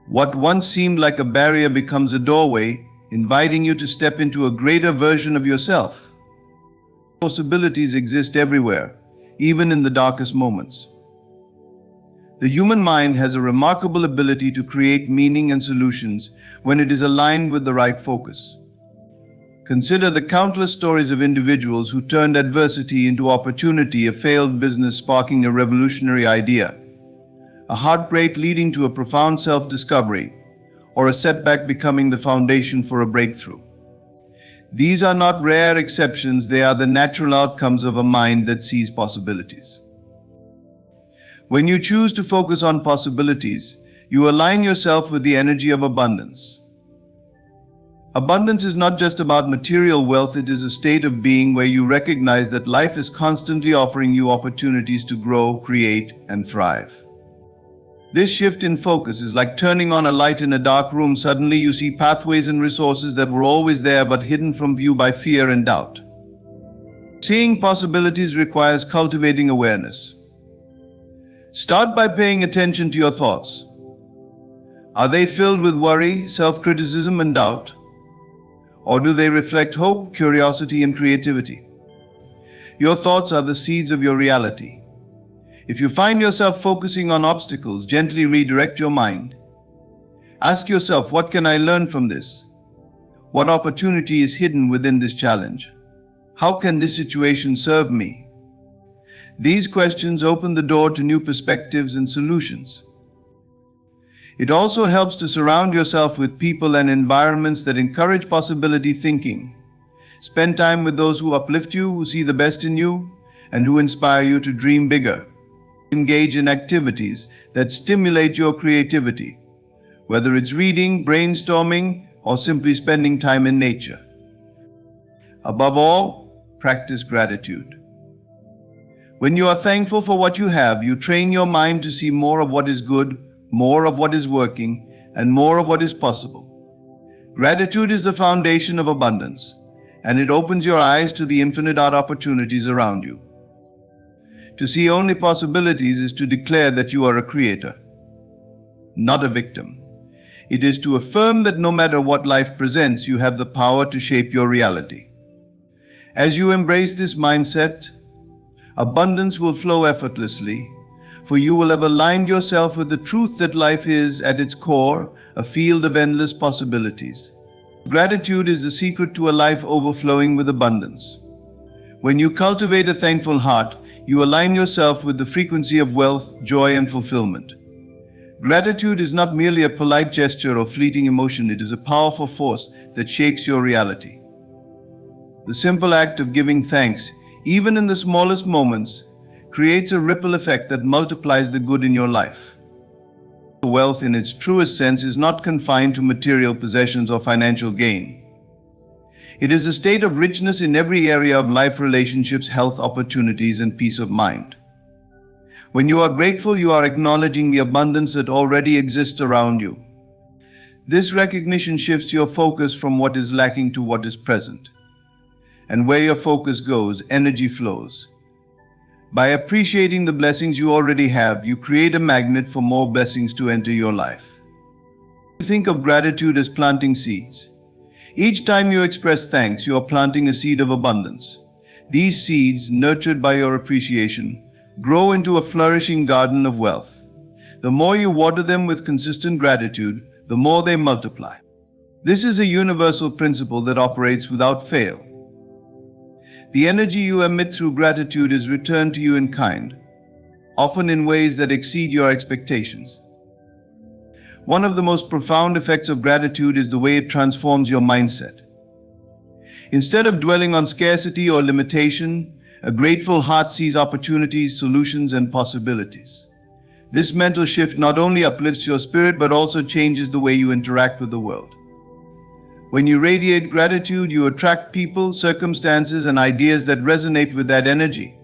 What once seemed like a barrier becomes a doorway, inviting you to step into a greater version of yourself. Possibilities exist everywhere, even in the darkest moments. The human mind has a remarkable ability to create meaning and solutions when it is aligned with the right focus. Consider the countless stories of individuals who turned adversity into opportunity, a failed business sparking a revolutionary idea, a heartbreak leading to a profound self-discovery, or a setback becoming the foundation for a breakthrough. These are not rare exceptions, they are the natural outcomes of a mind that sees possibilities. When you choose to focus on possibilities, you align yourself with the energy of abundance. Abundance is not just about material wealth, it is a state of being where you recognize that life is constantly offering you opportunities to grow, create, and thrive. This shift in focus is like turning on a light in a dark room. Suddenly you see pathways and resources that were always there but hidden from view by fear and doubt. Seeing possibilities requires cultivating awareness. Start by paying attention to your thoughts. Are they filled with worry, self-criticism, and doubt? Or do they reflect hope, curiosity, and creativity? Your thoughts are the seeds of your reality. If you find yourself focusing on obstacles, gently redirect your mind. Ask yourself, what can I learn from this? What opportunity is hidden within this challenge? How can this situation serve me? These questions open the door to new perspectives and solutions. It also helps to surround yourself with people and environments that encourage possibility thinking. Spend time with those who uplift you, who see the best in you, and who inspire you to dream bigger. Engage in activities that stimulate your creativity, whether it's reading, brainstorming, or simply spending time in nature. Above all, practice gratitude. When you are thankful for what you have, you train your mind to see more of what is good, more of what is working, and more of what is possible. Gratitude is the foundation of abundance, and it opens your eyes to the infinite opportunities around you. To see only possibilities is to declare that you are a creator, not a victim. It is to affirm that no matter what life presents, you have the power to shape your reality. As you embrace this mindset, abundance will flow effortlessly, for you will have aligned yourself with the truth that life is, at its core, a field of endless possibilities. Gratitude is the secret to a life overflowing with abundance. When you cultivate a thankful heart, you align yourself with the frequency of wealth, joy, and fulfillment. Gratitude is not merely a polite gesture or fleeting emotion, it is a powerful force that shapes your reality. The simple act of giving thanks, even in the smallest moments, creates a ripple effect that multiplies the good in your life. Wealth in its truest sense is not confined to material possessions or financial gain. It is a state of richness in every area of life, relationships, health, opportunities, and peace of mind. When you are grateful, you are acknowledging the abundance that already exists around you. This recognition shifts your focus from what is lacking to what is present. And where your focus goes, energy flows. By appreciating the blessings you already have, you create a magnet for more blessings to enter your life. Think of gratitude as planting seeds. Each time you express thanks, you are planting a seed of abundance. These seeds, nurtured by your appreciation, grow into a flourishing garden of wealth. The more you water them with consistent gratitude, the more they multiply. This is a universal principle that operates without fail. The energy you emit through gratitude is returned to you in kind, often in ways that exceed your expectations. One of the most profound effects of gratitude is the way it transforms your mindset. Instead of dwelling on scarcity or limitation, a grateful heart sees opportunities, solutions, and possibilities. This mental shift not only uplifts your spirit but also changes the way you interact with the world. When you radiate gratitude, you attract people, circumstances, and ideas that resonate with that energy.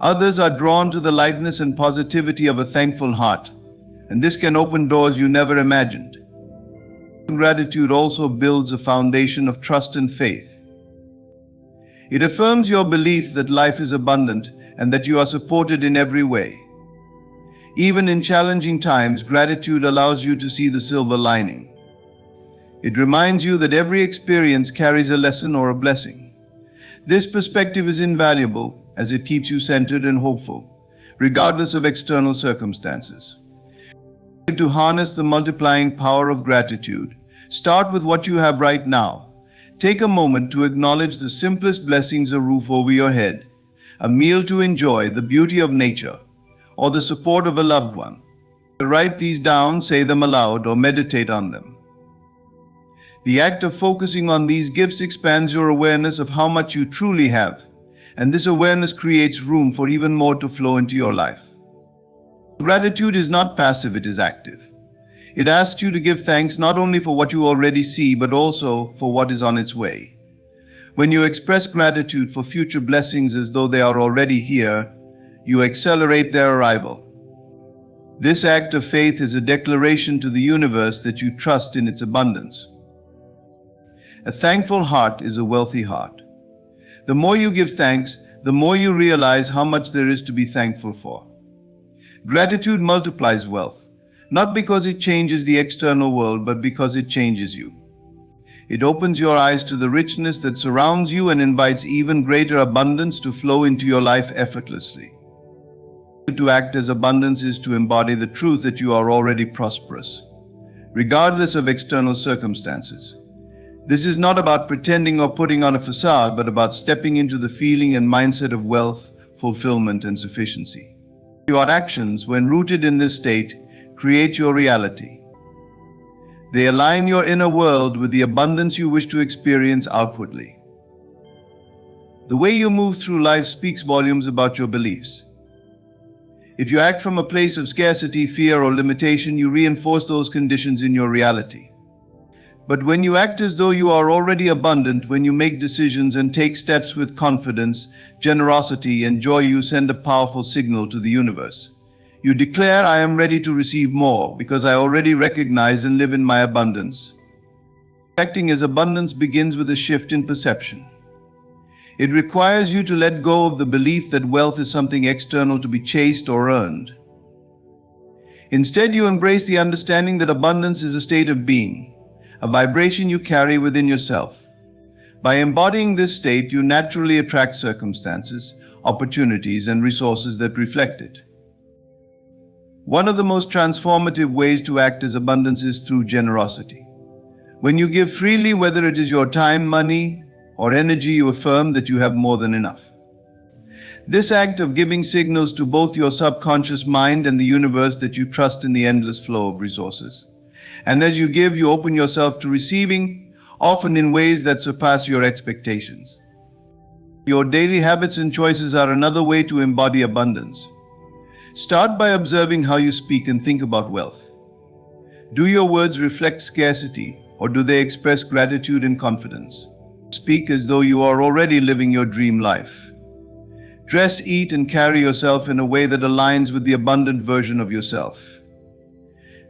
Others are drawn to the lightness and positivity of a thankful heart, and this can open doors you never imagined. Gratitude also builds a foundation of trust and faith. It affirms your belief that life is abundant and that you are supported in every way. Even in challenging times, gratitude allows you to see the silver lining. It reminds you that every experience carries a lesson or a blessing. This perspective is invaluable as it keeps you centered and hopeful, regardless of external circumstances. To harness the multiplying power of gratitude, start with what you have right now. Take a moment to acknowledge the simplest blessings: a roof over your head, a meal to enjoy, the beauty of nature, or the support of a loved one. Write these down, say them aloud, or meditate on them. The act of focusing on these gifts expands your awareness of how much you truly have, and this awareness creates room for even more to flow into your life. Gratitude is not passive, it is active. It asks you to give thanks not only for what you already see, but also for what is on its way. When you express gratitude for future blessings as though they are already here, you accelerate their arrival. This act of faith is a declaration to the universe that you trust in its abundance. A thankful heart is a wealthy heart. The more you give thanks, the more you realize how much there is to be thankful for. Gratitude multiplies wealth, not because it changes the external world, but because it changes you. It opens your eyes to the richness that surrounds you and invites even greater abundance to flow into your life effortlessly. To act as abundance is to embody the truth that you are already prosperous, regardless of external circumstances. This is not about pretending or putting on a facade, but about stepping into the feeling and mindset of wealth, fulfillment, and sufficiency. Your actions, when rooted in this state, create your reality. They align your inner world with the abundance you wish to experience outwardly. The way you move through life speaks volumes about your beliefs. If you act from a place of scarcity, fear, or limitation, you reinforce those conditions in your reality. But when you act as though you are already abundant, when you make decisions and take steps with confidence, generosity, and joy, you send a powerful signal to the universe. You declare, I am ready to receive more because I already recognize and live in my abundance. Acting as abundance begins with a shift in perception. It requires you to let go of the belief that wealth is something external to be chased or earned. Instead, you embrace the understanding that abundance is a state of being, a vibration you carry within yourself. By embodying this state, you naturally attract circumstances, opportunities, and resources that reflect it. One of the most transformative ways to act as abundance is through generosity. When you give freely, whether it is your time, money, or energy, you affirm that you have more than enough. This act of giving signals to both your subconscious mind and the universe that you trust in the endless flow of resources. And as you give, you open yourself to receiving, often in ways that surpass your expectations. Your daily habits and choices are another way to embody abundance. Start by observing how you speak and think about wealth. Do your words reflect scarcity, or do they express gratitude and confidence? Speak as though you are already living your dream life. Dress, eat, and carry yourself in a way that aligns with the abundant version of yourself.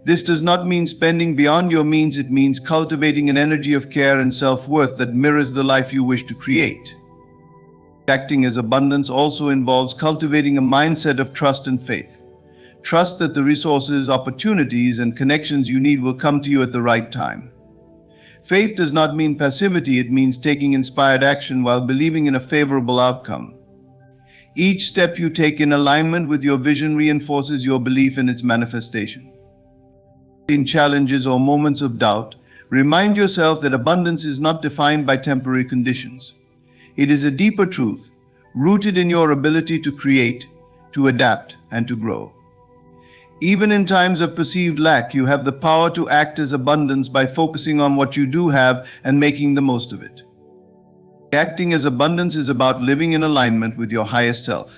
This does not mean spending beyond your means, it means cultivating an energy of care and self-worth that mirrors the life you wish to create. Acting as abundance also involves cultivating a mindset of trust and faith. Trust that the resources, opportunities, and connections you need will come to you at the right time. Faith does not mean passivity, it means taking inspired action while believing in a favorable outcome. Each step you take in alignment with your vision reinforces your belief in its manifestation. In challenges or moments of doubt, remind yourself that abundance is not defined by temporary conditions. It is a deeper truth, rooted in your ability to create, to adapt, and to grow. Even in times of perceived lack, you have the power to act as abundance by focusing on what you do have and making the most of it. Acting as abundance is about living in alignment with your highest self.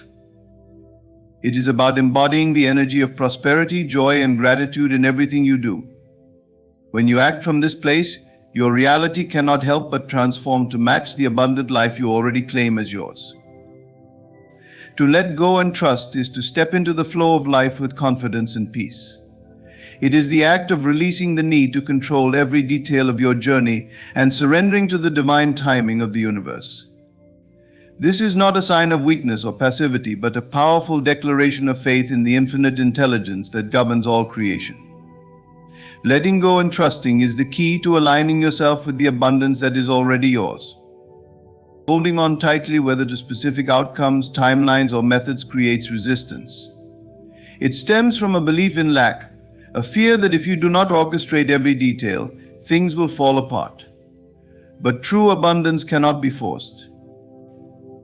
It is about embodying the energy of prosperity, joy, and gratitude in everything you do. When you act from this place, your reality cannot help but transform to match the abundant life you already claim as yours. To let go and trust is to step into the flow of life with confidence and peace. It is the act of releasing the need to control every detail of your journey and surrendering to the divine timing of the universe. This is not a sign of weakness or passivity, but a powerful declaration of faith in the infinite intelligence that governs all creation. Letting go and trusting is the key to aligning yourself with the abundance that is already yours. Holding on tightly, whether to specific outcomes, timelines, or methods, creates resistance. It stems from a belief in lack, a fear that if you do not orchestrate every detail, things will fall apart. But true abundance cannot be forced.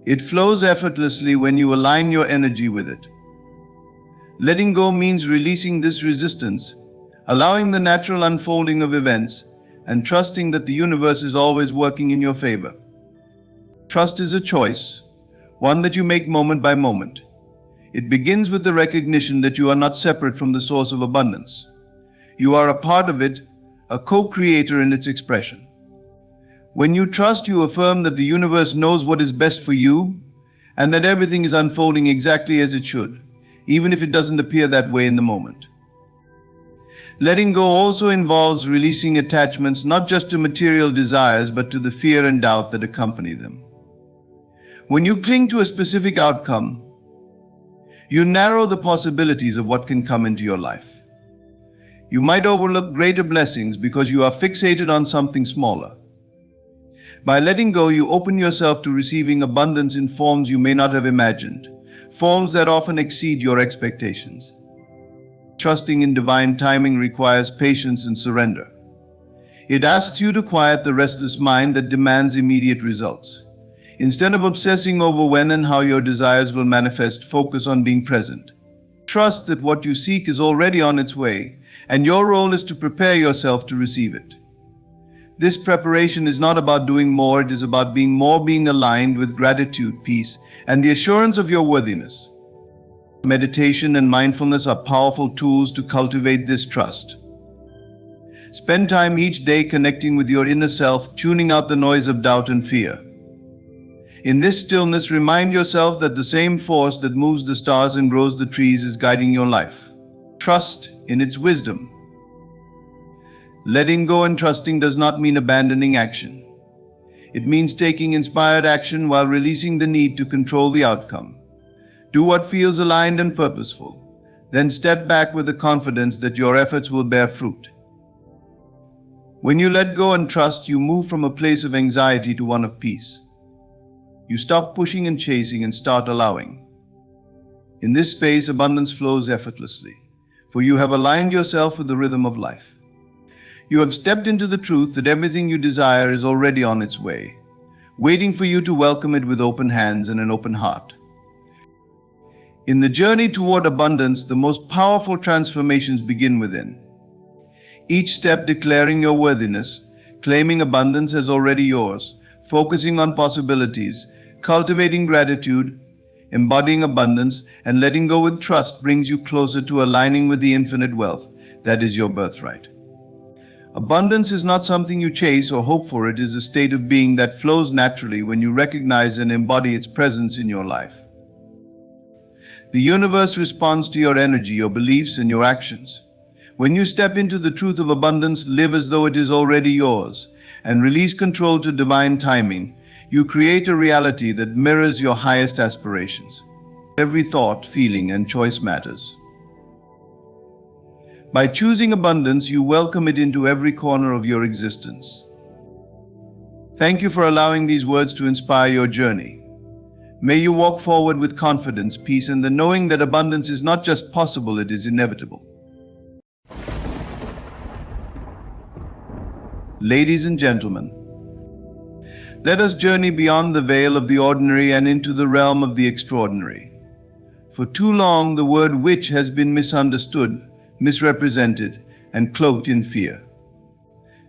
It flows effortlessly when you align your energy with it. Letting go means releasing this resistance, allowing the natural unfolding of events, and trusting that the universe is always working in your favor. Trust is a choice, one that you make moment by moment. It begins with the recognition that you are not separate from the source of abundance. You are a part of it, a co-creator in its expression. When you trust, you affirm that the universe knows what is best for you, and that everything is unfolding exactly as it should, even if it doesn't appear that way in the moment. Letting go also involves releasing attachments not just to material desires, but to the fear and doubt that accompany them. When you cling to a specific outcome, you narrow the possibilities of what can come into your life. You might overlook greater blessings because you are fixated on something smaller. By letting go, you open yourself to receiving abundance in forms you may not have imagined, forms that often exceed your expectations. Trusting in divine timing requires patience and surrender. It asks you to quiet the restless mind that demands immediate results. Instead of obsessing over when and how your desires will manifest, focus on being present. trust that what you seek is already on its way, and your role is to prepare yourself to receive it. This preparation is not about doing more, it is about being aligned with gratitude, peace, and the assurance of your worthiness. Meditation and mindfulness are powerful tools to cultivate this trust. Spend time each day connecting with your inner self, tuning out the noise of doubt and fear. In this stillness, remind yourself that the same force that moves the stars and grows the trees is guiding your life. Trust in its wisdom. Letting go and trusting does not mean abandoning action. It means taking inspired action while releasing the need to control the outcome. Do what feels aligned and purposeful. Then step back with the confidence that your efforts will bear fruit. When you let go and trust, you move from a place of anxiety to one of peace. You stop pushing and chasing and start allowing. In this space, abundance flows effortlessly, for you have aligned yourself with the rhythm of life. You have stepped into the truth that everything you desire is already on its way, waiting for you to welcome it with open hands and an open heart. In the journey toward abundance, the most powerful transformations begin within. Each step declaring your worthiness, claiming abundance as already yours, focusing on possibilities, cultivating gratitude, embodying abundance, and letting go with trust brings you closer to aligning with the infinite wealth that is your birthright. Abundance is not something you chase or hope for, it is a state of being that flows naturally when you recognize and embody its presence in your life. The universe responds to your energy, your beliefs, and your actions. When you step into the truth of abundance, live as though it is already yours, and release control to divine timing, you create a reality that mirrors your highest aspirations. Every thought, feeling, and choice matters. By choosing abundance, you welcome it into every corner of your existence. Thank you for allowing these words to inspire your journey. May you walk forward with confidence, peace, and the knowing that abundance is not just possible, it is inevitable. Ladies and gentlemen, let us journey beyond the veil of the ordinary and into the realm of the extraordinary. For too long, the word witch has been misunderstood, misrepresented, and cloaked in fear.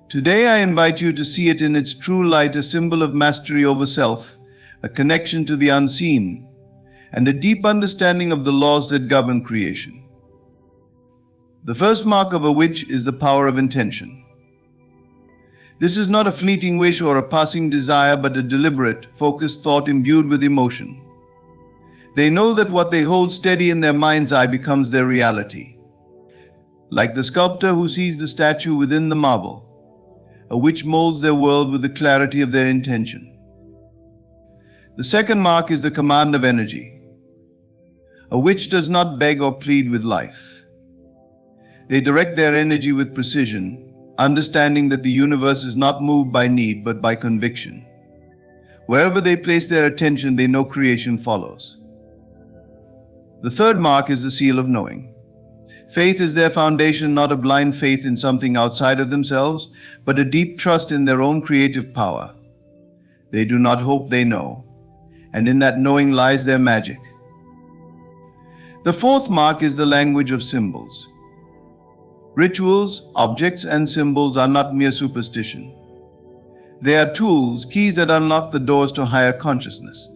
Today I invite you to see it in its true light, a symbol of mastery over self, a connection to the unseen, and a deep understanding of the laws that govern creation. The first mark of a witch is the power of intention. This is not a fleeting wish or a passing desire, but a deliberate, focused thought imbued with emotion. They know that what they hold steady in their mind's eye becomes their reality. Like the sculptor who sees the statue within the marble, a witch molds their world with the clarity of their intention. The second mark is the command of energy. A witch does not beg or plead with life. They direct their energy with precision, understanding that the universe is not moved by need but by conviction. Wherever they place their attention, they know creation follows. The third mark is the seal of knowing. Faith is their foundation, not a blind faith in something outside of themselves, but a deep trust in their own creative power. They do not hope, they know, and in that knowing lies their magic. The fourth mark is the language of symbols. Rituals, objects, and symbols are not mere superstition. They are tools, keys that unlock the doors to higher consciousness.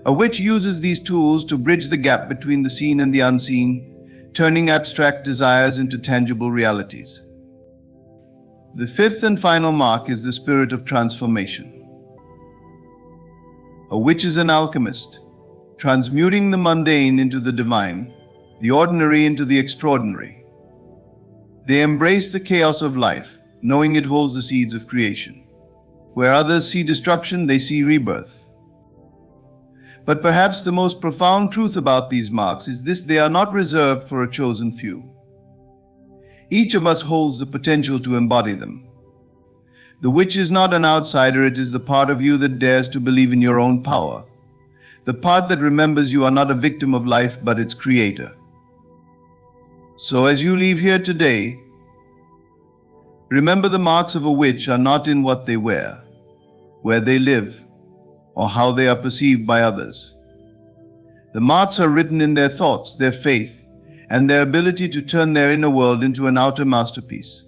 A witch uses these tools to bridge the gap between the seen and the unseen, turning abstract desires into tangible realities. The fifth and final mark is the spirit of transformation. A witch is an alchemist, transmuting the mundane into the divine, the ordinary into the extraordinary. They embrace the chaos of life, knowing it holds the seeds of creation. Where others see destruction, they see rebirth. But perhaps the most profound truth about these marks is this: they are not reserved for a chosen few. Each of us holds the potential to embody them. The witch is not an outsider, it is the part of you that dares to believe in your own power. The part that remembers you are not a victim of life, but its creator. So as you leave here today, remember the marks of a witch are not in what they wear, where they live, or how they are perceived by others. The marks are written in their thoughts, their faith, and their ability to turn their inner world into an outer masterpiece.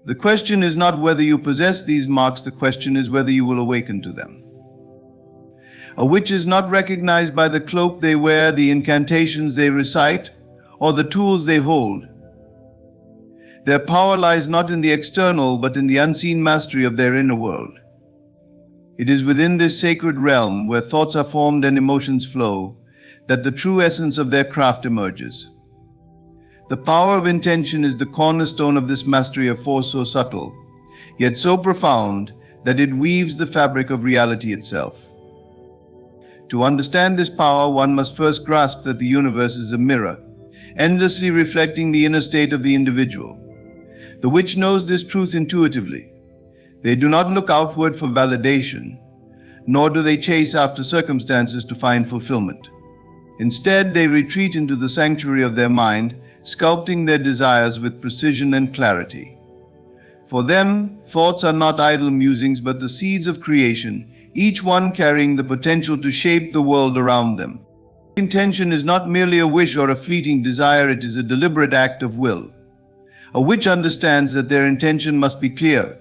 The question is not whether you possess these marks, the question is whether you will awaken to them. A witch is not recognized by the cloak they wear, the incantations they recite, or the tools they hold. Their power lies not in the external, but in the unseen mastery of their inner world. It is within this sacred realm, where thoughts are formed and emotions flow, that the true essence of their craft emerges. The power of intention is the cornerstone of this mastery of force, so subtle, yet so profound that it weaves the fabric of reality itself. To understand this power, one must first grasp that the universe is a mirror, endlessly reflecting the inner state of the individual. The witch knows this truth intuitively. They do not look outward for validation, nor do they chase after circumstances to find fulfillment. Instead, they retreat into the sanctuary of their mind, sculpting their desires with precision and clarity. For them, thoughts are not idle musings, but the seeds of creation, each one carrying the potential to shape the world around them. Intention is not merely a wish or a fleeting desire, it is a deliberate act of will. A witch understands that their intention must be clear,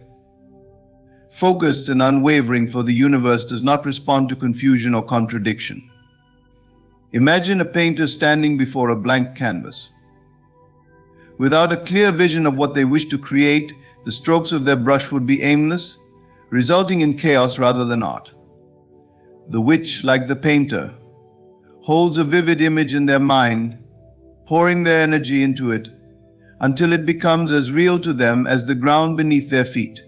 focused and unwavering, for the universe does not respond to confusion or contradiction. Imagine a painter standing before a blank canvas. Without a clear vision of what they wish to create, the strokes of their brush would be aimless, resulting in chaos rather than art. The witch, like the painter, holds a vivid image in their mind, pouring their energy into it until it becomes as real to them as the ground beneath their feet.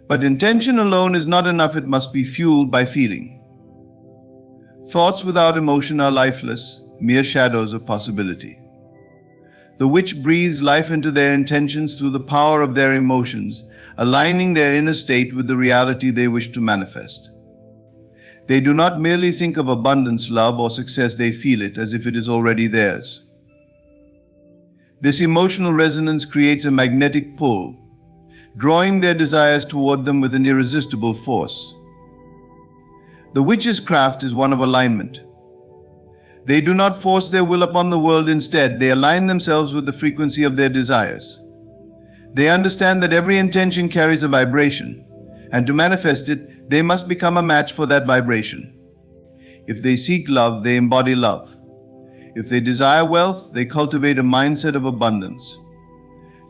But intention alone is not enough, it must be fueled by feeling. Thoughts without emotion are lifeless, mere shadows of possibility. The witch breathes life into their intentions through the power of their emotions, aligning their inner state with the reality they wish to manifest. They do not merely think of abundance, love, or success, they feel it as if it is already theirs. This emotional resonance creates a magnetic pull, drawing their desires toward them with an irresistible force. The witch's craft is one of alignment. They do not force their will upon the world, instead, they align themselves with the frequency of their desires. They understand that every intention carries a vibration, and to manifest it, they must become a match for that vibration. If they seek love, they embody love. If they desire wealth, they cultivate a mindset of abundance.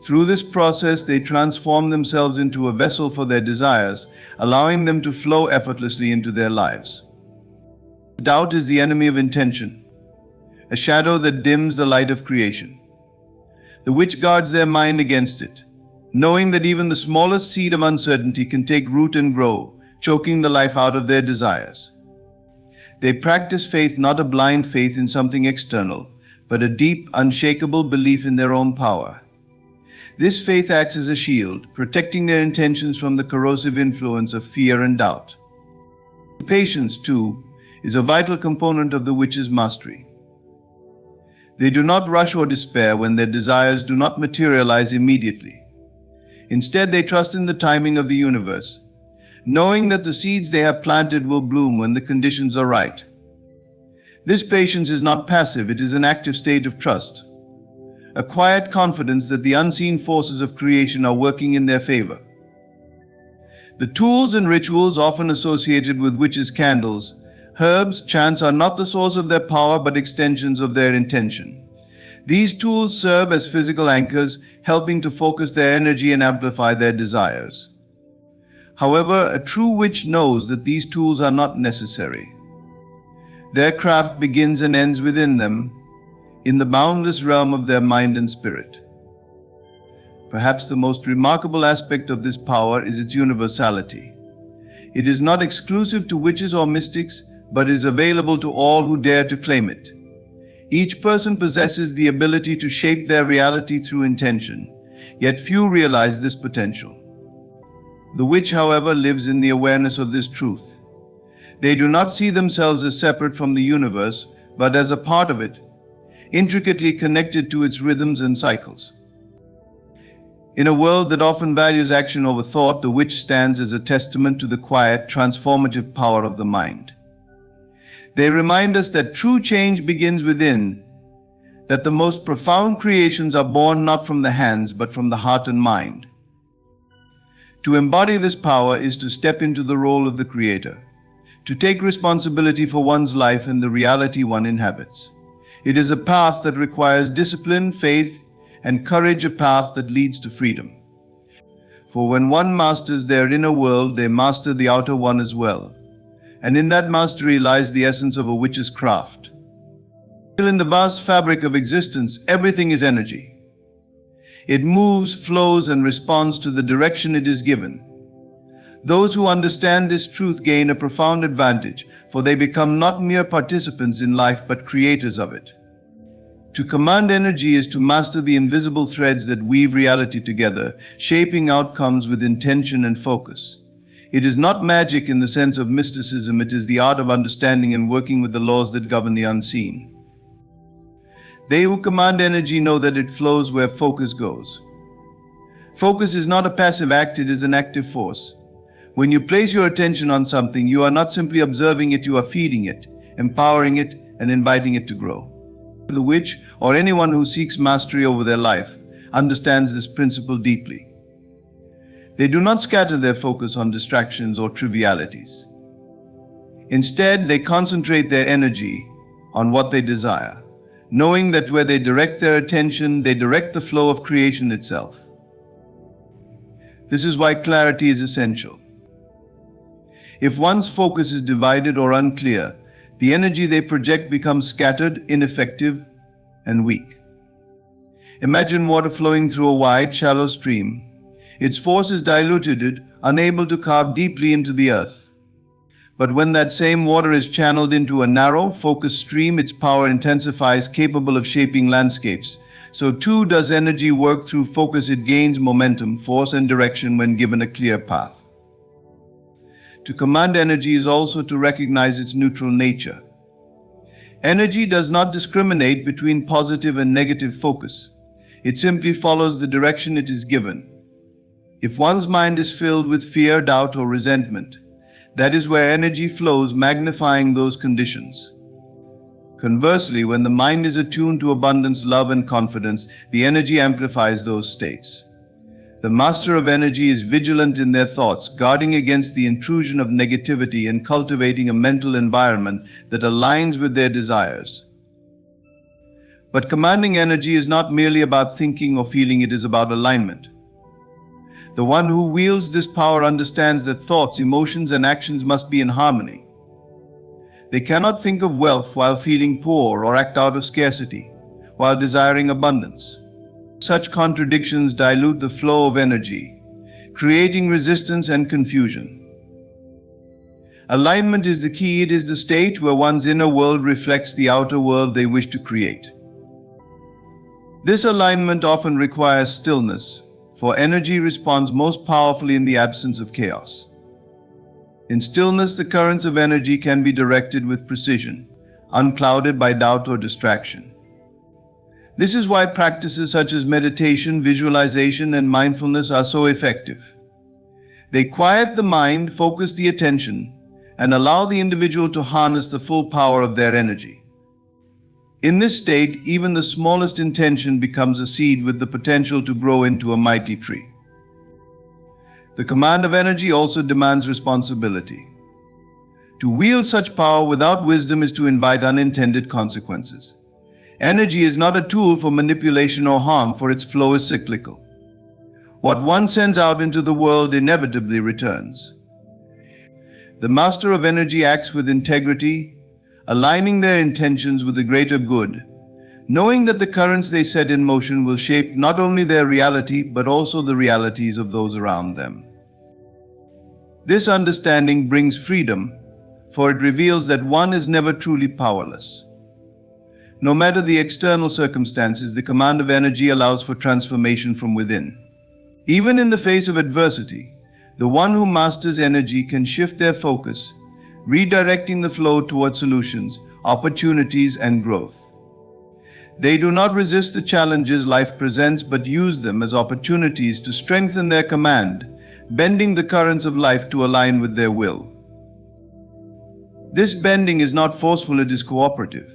Through this process, they transform themselves into a vessel for their desires, allowing them to flow effortlessly into their lives. Doubt is the enemy of intention, a shadow that dims the light of creation. The witch guards their mind against it, knowing that even the smallest seed of uncertainty can take root and grow, choking the life out of their desires. They practice faith, not a blind faith in something external, but a deep, unshakable belief in their own power. This faith acts as a shield, protecting their intentions from the corrosive influence of fear and doubt. Patience, too, is a vital component of the witch's mastery. They do not rush or despair when their desires do not materialize immediately. Instead, they trust in the timing of the universe, knowing that the seeds they have planted will bloom when the conditions are right. This patience is not passive, it is an active state of trust, a quiet confidence that the unseen forces of creation are working in their favor. The tools and rituals often associated with witches' candles, herbs, chants are not the source of their power but extensions of their intention. These tools serve as physical anchors, helping to focus their energy and amplify their desires. However, a true witch knows that these tools are not necessary. Their craft begins and ends within them, in the boundless realm of their mind and spirit. Perhaps the most remarkable aspect of this power is its universality. It is not exclusive to witches or mystics, but is available to all who dare to claim it. Each person possesses the ability to shape their reality through intention, yet few realize this potential. The witch, however, lives in the awareness of this truth. They do not see themselves as separate from the universe, but as a part of it, intricately connected to its rhythms and cycles. In a world that often values action over thought, the witch stands as a testament to the quiet, transformative power of the mind. They remind us that true change begins within, that the most profound creations are born not from the hands but from the heart and mind. To embody this power is to step into the role of the creator, to take responsibility for one's life and the reality one inhabits. It is a path that requires discipline, faith, and courage, a path that leads to freedom. For when one masters their inner world, they master the outer one as well. And in that mastery lies the essence of a witch's craft. In the vast fabric of existence, everything is energy. It moves, flows, and responds to the direction it is given. Those who understand this truth gain a profound advantage, for they become not mere participants in life but creators of it. To command energy is to master the invisible threads that weave reality together, shaping outcomes with intention and focus. It is not magic in the sense of mysticism, it is the art of understanding and working with the laws that govern the unseen. They who command energy know that it flows where focus goes. Focus is not a passive act, it is an active force. When you place your attention on something, you are not simply observing it, you are feeding it, empowering it, and inviting it to grow. The witch, or anyone who seeks mastery over their life, understands this principle deeply. They do not scatter their focus on distractions or trivialities. Instead, they concentrate their energy on what they desire, knowing that where they direct their attention, they direct the flow of creation itself. This is why clarity is essential. If one's focus is divided or unclear, the energy they project becomes scattered, ineffective, and weak. Imagine water flowing through a wide, shallow stream. Its force is diluted, unable to carve deeply into the earth. But when that same water is channeled into a narrow, focused stream, its power intensifies, capable of shaping landscapes. So too does energy work through focus. It gains momentum, force, and direction when given a clear path. To command energy is also to recognize its neutral nature. Energy does not discriminate between positive and negative focus. It simply follows the direction it is given. If one's mind is filled with fear, doubt, or resentment, that is where energy flows, magnifying those conditions. Conversely, when the mind is attuned to abundance, love, and confidence, the energy amplifies those states. The master of energy is vigilant in their thoughts, guarding against the intrusion of negativity and cultivating a mental environment that aligns with their desires. But commanding energy is not merely about thinking or feeling, it is about alignment. The one who wields this power understands that thoughts, emotions, and actions must be in harmony. They cannot think of wealth while feeling poor or act out of scarcity while desiring abundance. Such contradictions dilute the flow of energy, creating resistance and confusion. Alignment is the key. It is the state where one's inner world reflects the outer world they wish to create. This alignment often requires stillness, for energy responds most powerfully in the absence of chaos. In stillness, the currents of energy can be directed with precision, unclouded by doubt or distraction. This is why practices such as meditation, visualization, and mindfulness are so effective. They quiet the mind, focus the attention, and allow the individual to harness the full power of their energy. In this state, even the smallest intention becomes a seed with the potential to grow into a mighty tree. The command of energy also demands responsibility. To wield such power without wisdom is to invite unintended consequences. Energy is not a tool for manipulation or harm, for its flow is cyclical. What one sends out into the world inevitably returns. The master of energy acts with integrity, aligning their intentions with the greater good, knowing that the currents they set in motion will shape not only their reality but also the realities of those around them. This understanding brings freedom, for it reveals that one is never truly powerless. No matter the external circumstances, the command of energy allows for transformation from within. Even in the face of adversity, the one who masters energy can shift their focus, redirecting the flow toward solutions, opportunities, and growth. They do not resist the challenges life presents, but use them as opportunities to strengthen their command, bending the currents of life to align with their will. This bending is not forceful, it is cooperative.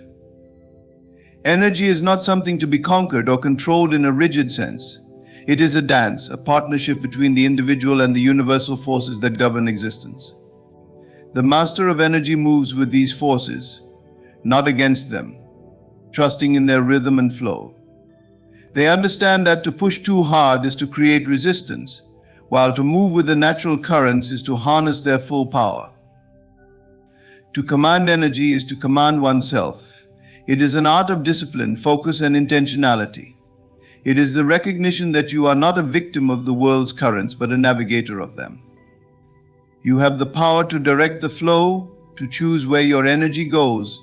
Energy is not something to be conquered or controlled in a rigid sense. It is a dance, a partnership between the individual and the universal forces that govern existence. The master of energy moves with these forces, not against them, trusting in their rhythm and flow. They understand that to push too hard is to create resistance, while to move with the natural currents is to harness their full power. To command energy is to command oneself. It is an art of discipline, focus, and intentionality. It is the recognition that you are not a victim of the world's currents, but a navigator of them. You have the power to direct the flow, to choose where your energy goes,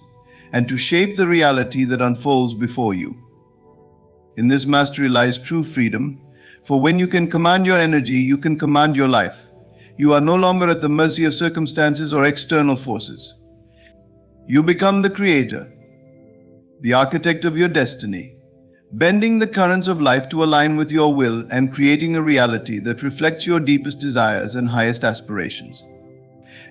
and to shape the reality that unfolds before you. In this mastery lies true freedom, for when you can command your energy, you can command your life. You are no longer at the mercy of circumstances or external forces. You become the creator, the architect of your destiny, bending the currents of life to align with your will and creating a reality that reflects your deepest desires and highest aspirations.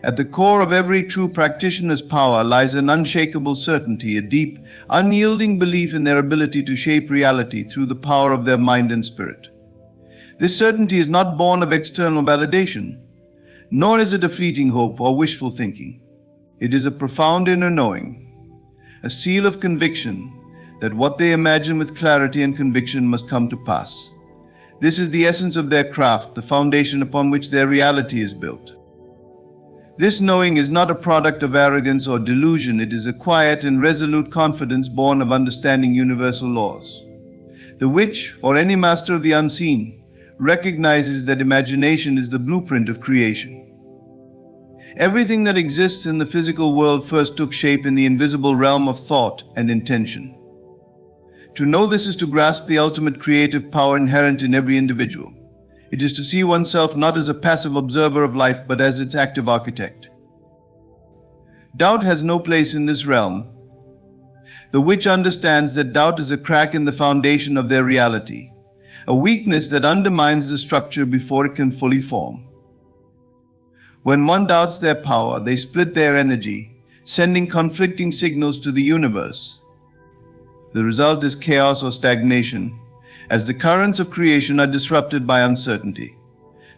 At the core of every true practitioner's power lies an unshakable certainty, a deep, unyielding belief in their ability to shape reality through the power of their mind and spirit. This certainty is not born of external validation, nor is it a fleeting hope or wishful thinking. It is a profound inner knowing, a seal of conviction that what they imagine with clarity and conviction must come to pass. This is the essence of their craft, the foundation upon which their reality is built. This knowing is not a product of arrogance or delusion. It is a quiet and resolute confidence born of understanding universal laws. The witch, or any master of the unseen, recognizes that imagination is the blueprint of creation. Everything that exists in the physical world first took shape in the invisible realm of thought and intention. To know this is to grasp the ultimate creative power inherent in every individual. It is to see oneself not as a passive observer of life, but as its active architect. Doubt has no place in this realm. The witch understands that doubt is a crack in the foundation of their reality, a weakness that undermines the structure before it can fully form. When one doubts their power, they split their energy, sending conflicting signals to the universe. The result is chaos or stagnation, as the currents of creation are disrupted by uncertainty.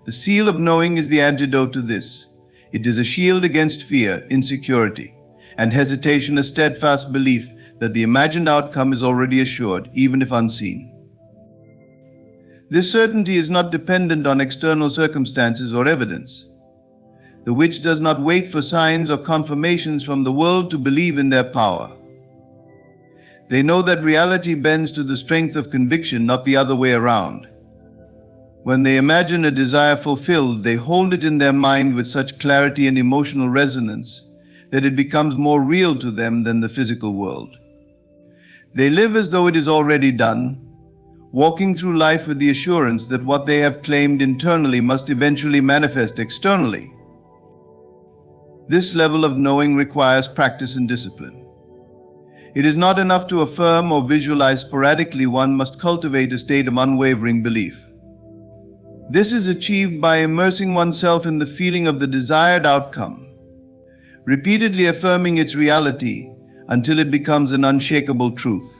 The seal of knowing is the antidote to this. It is a shield against fear, insecurity, and hesitation, a steadfast belief that the imagined outcome is already assured, even if unseen. This certainty is not dependent on external circumstances or evidence. The witch does not wait for signs or confirmations from the world to believe in their power. They know that reality bends to the strength of conviction, not the other way around. When they imagine a desire fulfilled, they hold it in their mind with such clarity and emotional resonance that it becomes more real to them than the physical world. They live as though it is already done, walking through life with the assurance that what they have claimed internally must eventually manifest externally. This level of knowing requires practice and discipline. It is not enough to affirm or visualize sporadically. One must cultivate a state of unwavering belief. This is achieved by immersing oneself in the feeling of the desired outcome, repeatedly affirming its reality until it becomes an unshakable truth.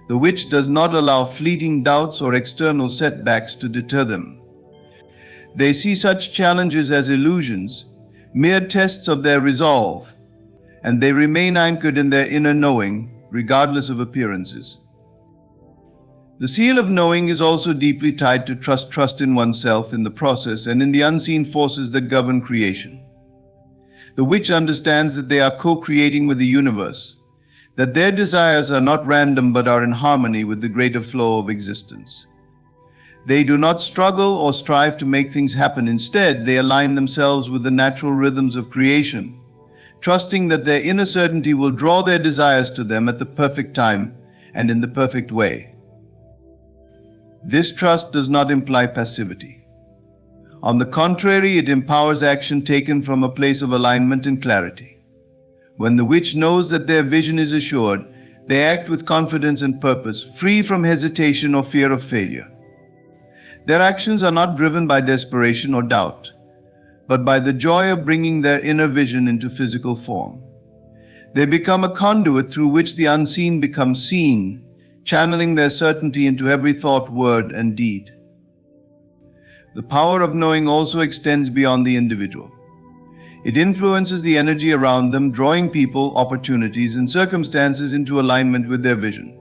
The witch does not allow fleeting doubts or external setbacks to deter them. They see such challenges as illusions, mere tests of their resolve, and they remain anchored in their inner knowing, regardless of appearances. The seal of knowing is also deeply tied to trust in oneself, in the process, and in the unseen forces that govern creation. The witch understands that they are co-creating with the universe, that their desires are not random but are in harmony with the greater flow of existence. They do not struggle or strive to make things happen. Instead, they align themselves with the natural rhythms of creation, trusting that their inner certainty will draw their desires to them at the perfect time and in the perfect way. This trust does not imply passivity. On the contrary, it empowers action taken from a place of alignment and clarity. When the witch knows that their vision is assured, they act with confidence and purpose, free from hesitation or fear of failure. Their actions are not driven by desperation or doubt, but by the joy of bringing their inner vision into physical form. They become a conduit through which the unseen becomes seen, channeling their certainty into every thought, word, and deed. The power of knowing also extends beyond the individual. It influences the energy around them, drawing people, opportunities, and circumstances into alignment with their vision.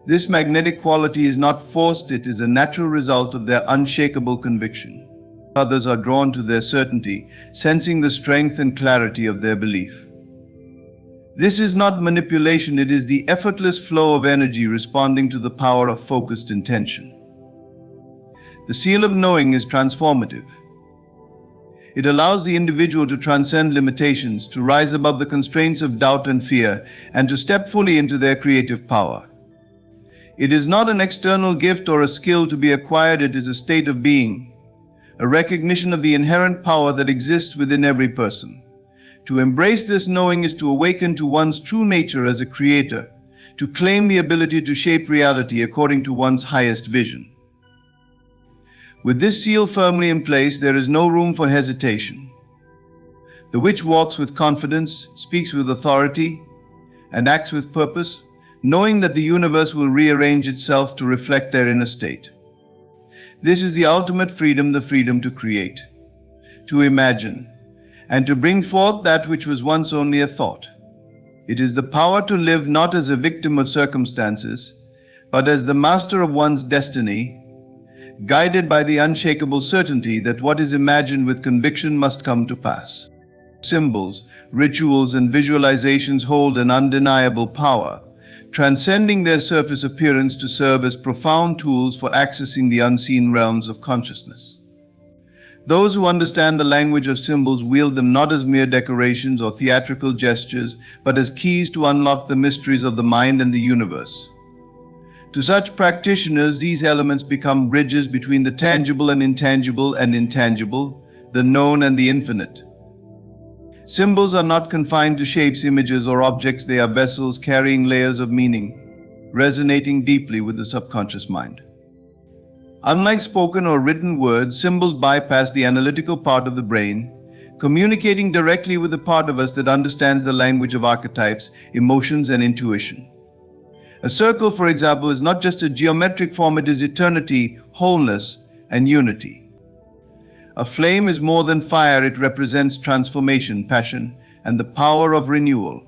This magnetic quality is not forced, it is a natural result of their unshakable conviction. Others are drawn to their certainty, sensing the strength and clarity of their belief. This is not manipulation, it is the effortless flow of energy responding to the power of focused intention. The seal of knowing is transformative. It allows the individual to transcend limitations, to rise above the constraints of doubt and fear, and to step fully into their creative power. It is not an external gift or a skill to be acquired, it is a state of being, a recognition of the inherent power that exists within every person. To embrace this knowing is to awaken to one's true nature as a creator, to claim the ability to shape reality according to one's highest vision. With this seal firmly in place, there is no room for hesitation. The witch walks with confidence, speaks with authority, and acts with purpose, knowing that the universe will rearrange itself to reflect their inner state. This is the ultimate freedom, the freedom to create, to imagine, and to bring forth that which was once only a thought. It is the power to live not as a victim of circumstances, but as the master of one's destiny, guided by the unshakable certainty that what is imagined with conviction must come to pass. Symbols, rituals, and visualizations hold an undeniable power, transcending their surface appearance to serve as profound tools for accessing the unseen realms of consciousness. Those who understand the language of symbols wield them not as mere decorations or theatrical gestures, but as keys to unlock the mysteries of the mind and the universe. To such practitioners, these elements become bridges between the tangible and intangible, the known and the infinite. Symbols are not confined to shapes, images, or objects. They are vessels carrying layers of meaning, resonating deeply with the subconscious mind. Unlike spoken or written words, symbols bypass the analytical part of the brain, communicating directly with the part of us that understands the language of archetypes, emotions, and intuition. A circle, for example, is not just a geometric form, it is eternity, wholeness, and unity. A flame is more than fire, it represents transformation, passion, and the power of renewal.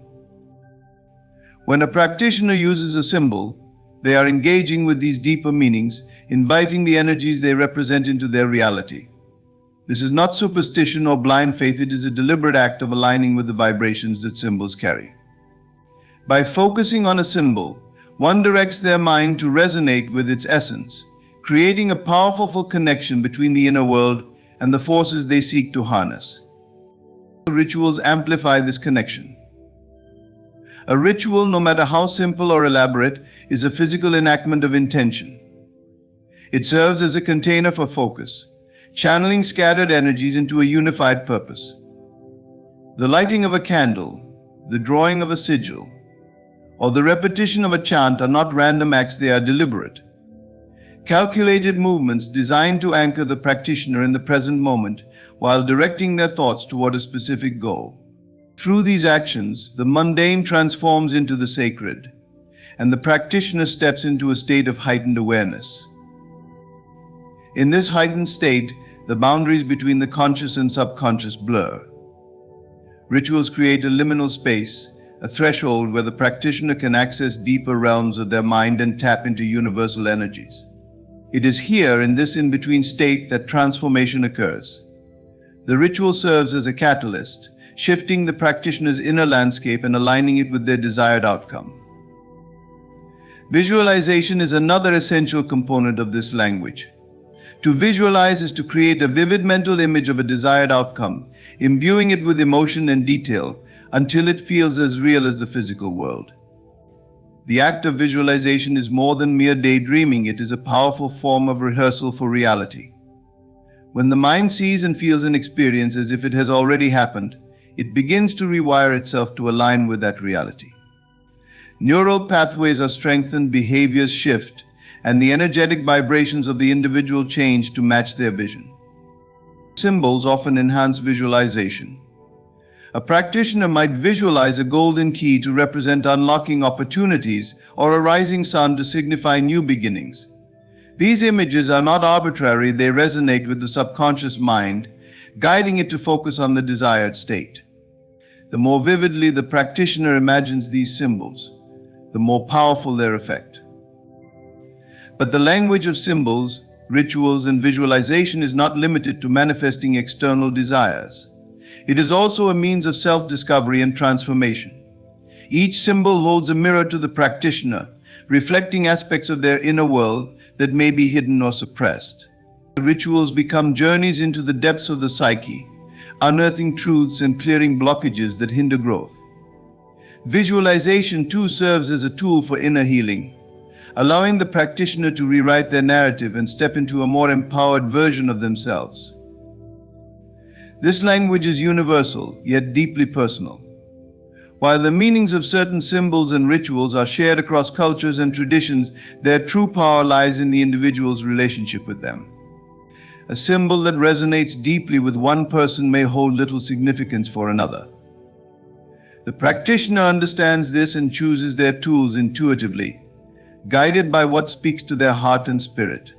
When a practitioner uses a symbol, they are engaging with these deeper meanings, inviting the energies they represent into their reality. This is not superstition or blind faith, it is a deliberate act of aligning with the vibrations that symbols carry. By focusing on a symbol, one directs their mind to resonate with its essence, creating a powerful connection between the inner world and the forces they seek to harness. Rituals amplify this connection. A ritual, no matter how simple or elaborate, is a physical enactment of intention. It serves as a container for focus, channeling scattered energies into a unified purpose. The lighting of a candle, the drawing of a sigil, or the repetition of a chant are not random acts, they are deliberate, calculated movements designed to anchor the practitioner in the present moment while directing their thoughts toward a specific goal. Through these actions, the mundane transforms into the sacred, and the practitioner steps into a state of heightened awareness. In this heightened state, the boundaries between the conscious and subconscious blur. Rituals create a liminal space, a threshold where the practitioner can access deeper realms of their mind and tap into universal energies. It is here, in this in-between state, that transformation occurs. The ritual serves as a catalyst, shifting the practitioner's inner landscape and aligning it with their desired outcome. Visualization is another essential component of this language. To visualize is to create a vivid mental image of a desired outcome, imbuing it with emotion and detail, until it feels as real as the physical world. The act of visualization is more than mere daydreaming, it is a powerful form of rehearsal for reality. When the mind sees and feels an experience as if it has already happened, it begins to rewire itself to align with that reality. Neural pathways are strengthened, behaviors shift, and the energetic vibrations of the individual change to match their vision. Symbols often enhance visualization. A practitioner might visualize a golden key to represent unlocking opportunities or a rising sun to signify new beginnings. These images are not arbitrary, they resonate with the subconscious mind, guiding it to focus on the desired state. The more vividly the practitioner imagines these symbols, the more powerful their effect. But the language of symbols, rituals, and visualization is not limited to manifesting external desires. It is also a means of self-discovery and transformation. Each symbol holds a mirror to the practitioner, reflecting aspects of their inner world that may be hidden or suppressed. The rituals become journeys into the depths of the psyche, unearthing truths and clearing blockages that hinder growth. Visualization too serves as a tool for inner healing, allowing the practitioner to rewrite their narrative and step into a more empowered version of themselves. This language is universal, yet deeply personal. While the meanings of certain symbols and rituals are shared across cultures and traditions, their true power lies in the individual's relationship with them. A symbol that resonates deeply with one person may hold little significance for another. The practitioner understands this and chooses their tools intuitively, guided by what speaks to their heart and spirit.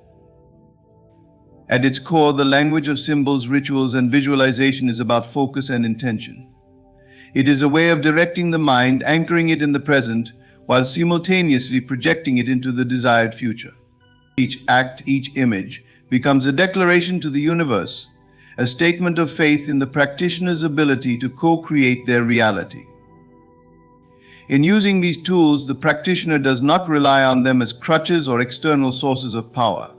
At its core, the language of symbols, rituals, and visualization is about focus and intention. It is a way of directing the mind, anchoring it in the present, while simultaneously projecting it into the desired future. Each act, each image, becomes a declaration to the universe, a statement of faith in the practitioner's ability to co-create their reality. In using these tools, the practitioner does not rely on them as crutches or external sources of power.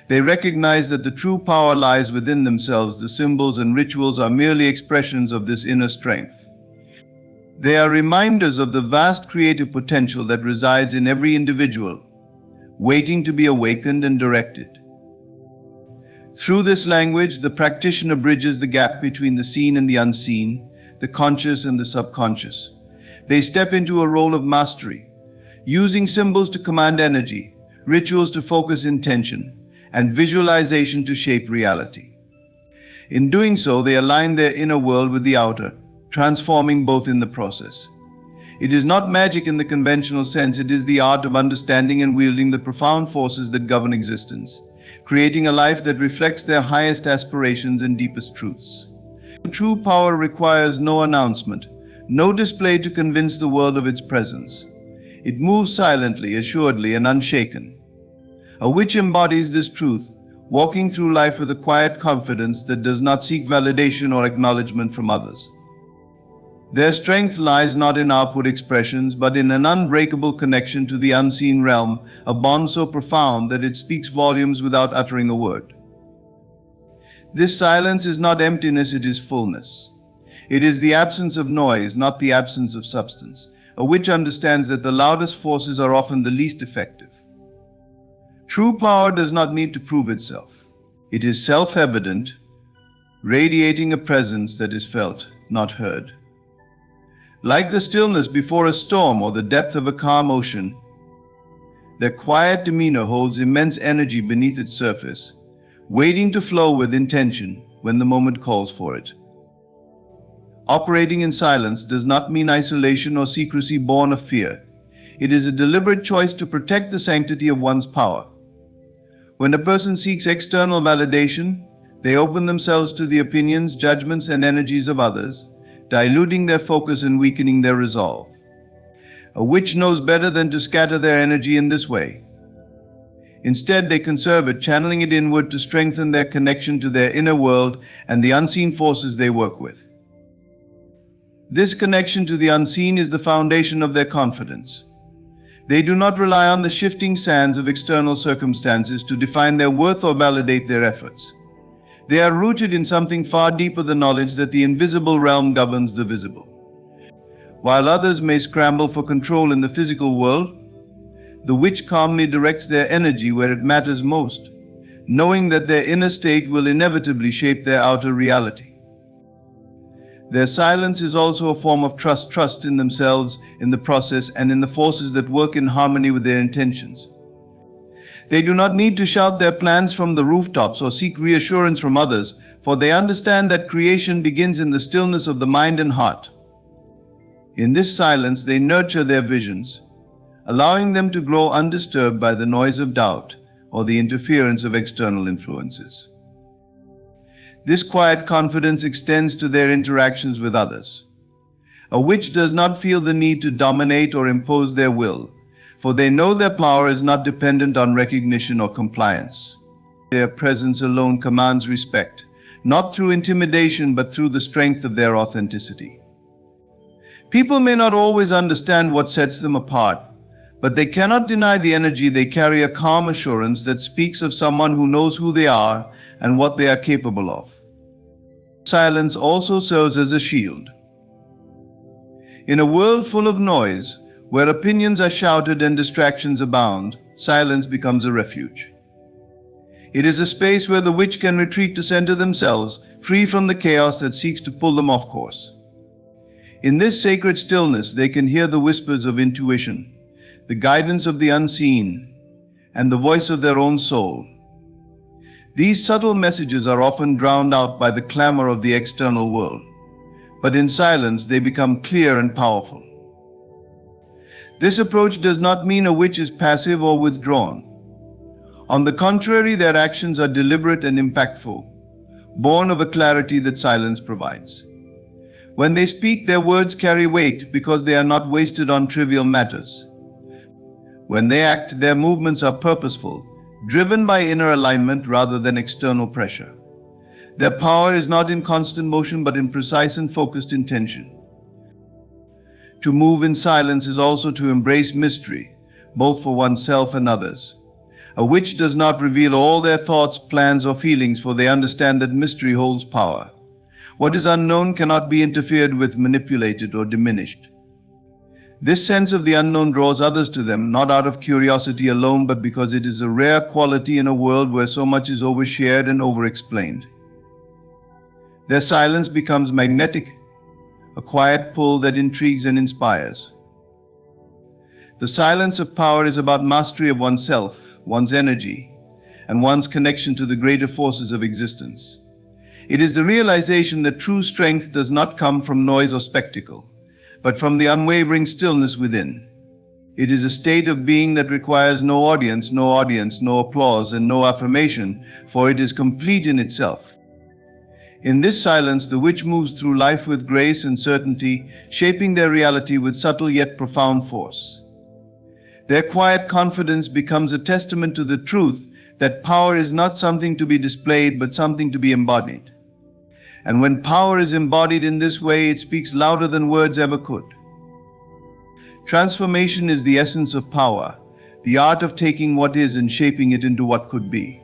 They recognize that the true power lies within themselves. The symbols and rituals are merely expressions of this inner strength. They are reminders of the vast creative potential that resides in every individual, waiting to be awakened and directed. Through this language, the practitioner bridges the gap between the seen and the unseen, the conscious and the subconscious. They step into a role of mastery, using symbols to command energy, rituals to focus intention, and visualization to shape reality. In doing so, they align their inner world with the outer, transforming both in the process. It is not magic in the conventional sense, it is the art of understanding and wielding the profound forces that govern existence, creating a life that reflects their highest aspirations and deepest truths. True power requires no announcement, no display to convince the world of its presence. It moves silently, assuredly, and unshaken. A witch embodies this truth, walking through life with a quiet confidence that does not seek validation or acknowledgement from others. Their strength lies not in outward expressions, but in an unbreakable connection to the unseen realm, a bond so profound that it speaks volumes without uttering a word. This silence is not emptiness, it is fullness. It is the absence of noise, not the absence of substance. A witch understands that the loudest forces are often the least effective. True power does not need to prove itself. It is self-evident, radiating a presence that is felt, not heard. Like the stillness before a storm or the depth of a calm ocean, their quiet demeanor holds immense energy beneath its surface, waiting to flow with intention when the moment calls for it. Operating in silence does not mean isolation or secrecy born of fear. It is a deliberate choice to protect the sanctity of one's power. When a person seeks external validation, they open themselves to the opinions, judgments, and energies of others, diluting their focus and weakening their resolve. A witch knows better than to scatter their energy in this way. Instead, they conserve it, channeling it inward to strengthen their connection to their inner world and the unseen forces they work with. This connection to the unseen is the foundation of their confidence. They do not rely on the shifting sands of external circumstances to define their worth or validate their efforts. They are rooted in something far deeper, the knowledge that the invisible realm governs the visible. While others may scramble for control in the physical world, the witch calmly directs their energy where it matters most, knowing that their inner state will inevitably shape their outer reality. Their silence is also a form of trust in themselves, in the process, and in the forces that work in harmony with their intentions. They do not need to shout their plans from the rooftops or seek reassurance from others, for they understand that creation begins in the stillness of the mind and heart. In this silence, they nurture their visions, allowing them to grow undisturbed by the noise of doubt or the interference of external influences. This quiet confidence extends to their interactions with others. A witch does not feel the need to dominate or impose their will, for they know their power is not dependent on recognition or compliance. Their presence alone commands respect, not through intimidation but through the strength of their authenticity. People may not always understand what sets them apart, but they cannot deny the energy they carry, a calm assurance that speaks of someone who knows who they are and what they are capable of. Silence also serves as a shield. In a world full of noise, where opinions are shouted and distractions abound, silence becomes a refuge. It is a space where the witch can retreat to center themselves, free from the chaos that seeks to pull them off course. In this sacred stillness, they can hear the whispers of intuition, the guidance of the unseen, and the voice of their own soul. These subtle messages are often drowned out by the clamor of the external world, but in silence they become clear and powerful. This approach does not mean a witch is passive or withdrawn. On the contrary, their actions are deliberate and impactful, born of a clarity that silence provides. When they speak, their words carry weight because they are not wasted on trivial matters. When they act, their movements are purposeful, driven by inner alignment rather than external pressure. Their power is not in constant motion but in precise and focused intention. To move in silence is also to embrace mystery, both for oneself and others. A witch does not reveal all their thoughts, plans, or feelings, for they understand that mystery holds power. What is unknown cannot be interfered with, manipulated, or diminished. This sense of the unknown draws others to them, not out of curiosity alone, but because it is a rare quality in a world where so much is overshared and overexplained. Their silence becomes magnetic, a quiet pull that intrigues and inspires. The silence of power is about mastery of oneself, one's energy, and one's connection to the greater forces of existence. It is the realization that true strength does not come from noise or spectacle, but from the unwavering stillness within. It is a state of being that requires no audience, no applause, and no affirmation, for it is complete in itself. In this silence, the witch moves through life with grace and certainty, shaping their reality with subtle yet profound force. Their quiet confidence becomes a testament to the truth that power is not something to be displayed, but something to be embodied. And when power is embodied in this way, it speaks louder than words ever could. Transformation is the essence of power, the art of taking what is and shaping it into what could be.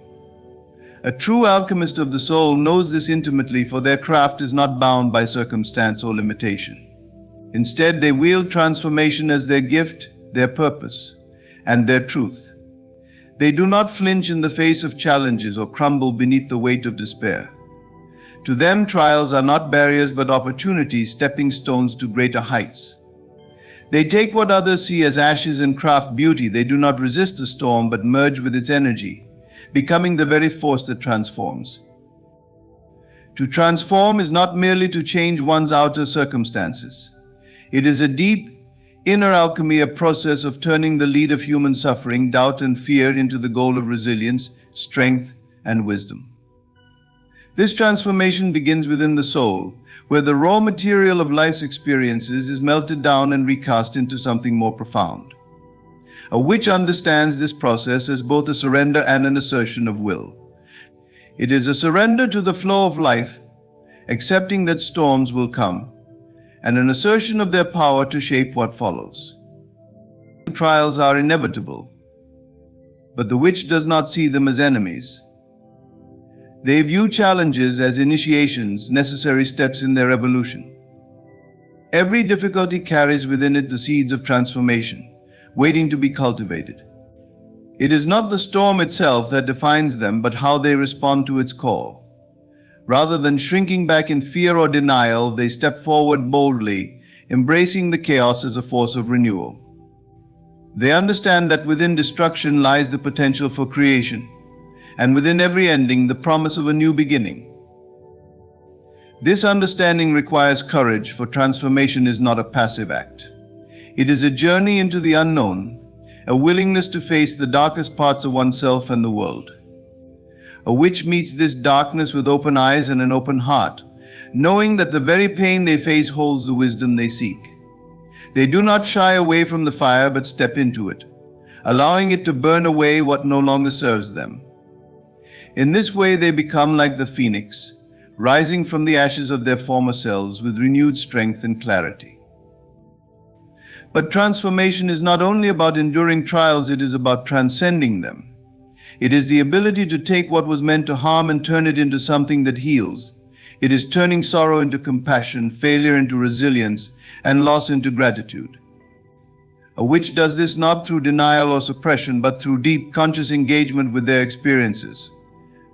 A true alchemist of the soul knows this intimately, for their craft is not bound by circumstance or limitation. Instead, they wield transformation as their gift, their purpose, and their truth. They do not flinch in the face of challenges or crumble beneath the weight of despair. To them, trials are not barriers but opportunities, stepping stones to greater heights. They take what others see as ashes and craft beauty. They do not resist the storm but merge with its energy, becoming the very force that transforms. To transform is not merely to change one's outer circumstances. It is a deep, inner alchemy, a process of turning the lead of human suffering, doubt, and fear into the goal of resilience, strength, and wisdom. This transformation begins within the soul, where the raw material of life's experiences is melted down and recast into something more profound. A witch understands this process as both a surrender and an assertion of will. It is a surrender to the flow of life, accepting that storms will come, and an assertion of their power to shape what follows. Trials are inevitable, but the witch does not see them as enemies. They view challenges as initiations, necessary steps in their evolution. Every difficulty carries within it the seeds of transformation, waiting to be cultivated. It is not the storm itself that defines them, but how they respond to its call. Rather than shrinking back in fear or denial, they step forward boldly, embracing the chaos as a force of renewal. They understand that within destruction lies the potential for creation, and within every ending the promise of a new beginning. This understanding requires courage, for transformation is not a passive act. It is a journey into the unknown, a willingness to face the darkest parts of oneself and the world. A witch meets this darkness with open eyes and an open heart, knowing that the very pain they face holds the wisdom they seek. They do not shy away from the fire but step into it, allowing it to burn away what no longer serves them. In this way they become like the phoenix, rising from the ashes of their former selves with renewed strength and clarity. But transformation is not only about enduring trials, it is about transcending them. It is the ability to take what was meant to harm and turn it into something that heals. It is turning sorrow into compassion, failure into resilience, and loss into gratitude. A witch does this not through denial or suppression, but through deep, conscious engagement with their experiences.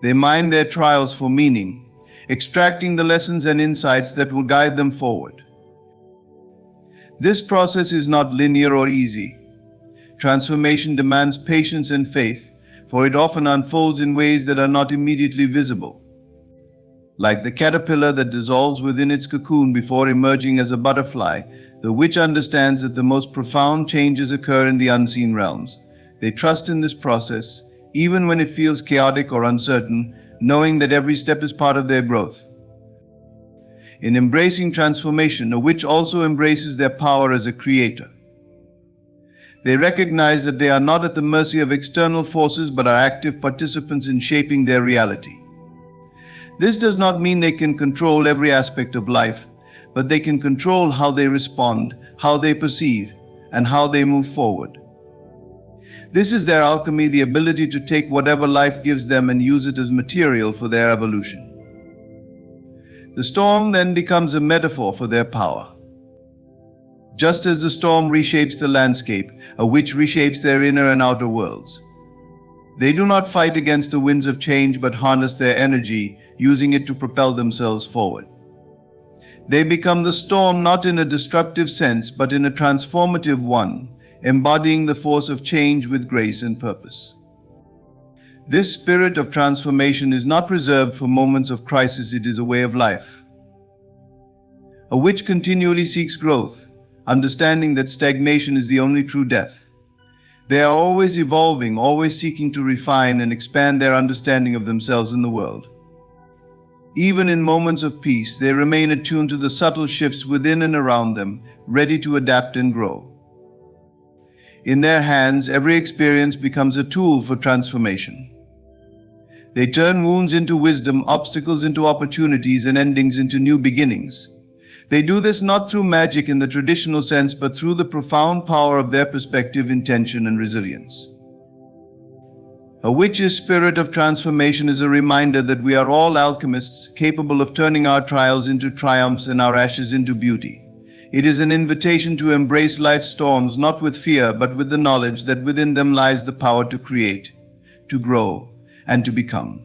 They mine their trials for meaning, extracting the lessons and insights that will guide them forward. This process is not linear or easy. Transformation demands patience and faith, for it often unfolds in ways that are not immediately visible. Like the caterpillar that dissolves within its cocoon before emerging as a butterfly, the witch understands that the most profound changes occur in the unseen realms. They trust in this process, even when it feels chaotic or uncertain, knowing that every step is part of their growth. In embracing transformation, a witch also embraces their power as a creator. They recognize that they are not at the mercy of external forces but are active participants in shaping their reality. This does not mean they can control every aspect of life, but they can control how they respond, how they perceive, and how they move forward. This is their alchemy, the ability to take whatever life gives them and use it as material for their evolution. The storm then becomes a metaphor for their power. Just as the storm reshapes the landscape, a witch reshapes their inner and outer worlds. They do not fight against the winds of change but harness their energy, using it to propel themselves forward. They become the storm not in a destructive sense but in a transformative one, embodying the force of change with grace and purpose. This spirit of transformation is not reserved for moments of crisis, it is a way of life. A witch continually seeks growth, understanding that stagnation is the only true death. They are always evolving, always seeking to refine and expand their understanding of themselves and the world. Even in moments of peace, they remain attuned to the subtle shifts within and around them, ready to adapt and grow. In their hands, every experience becomes a tool for transformation. They turn wounds into wisdom, obstacles into opportunities, and endings into new beginnings. They do this not through magic in the traditional sense, but through the profound power of their perspective, intention, and resilience. A witch's spirit of transformation is a reminder that we are all alchemists, capable of turning our trials into triumphs and our ashes into beauty. It is an invitation to embrace life's storms, not with fear, but with the knowledge that within them lies the power to create, to grow, and to become.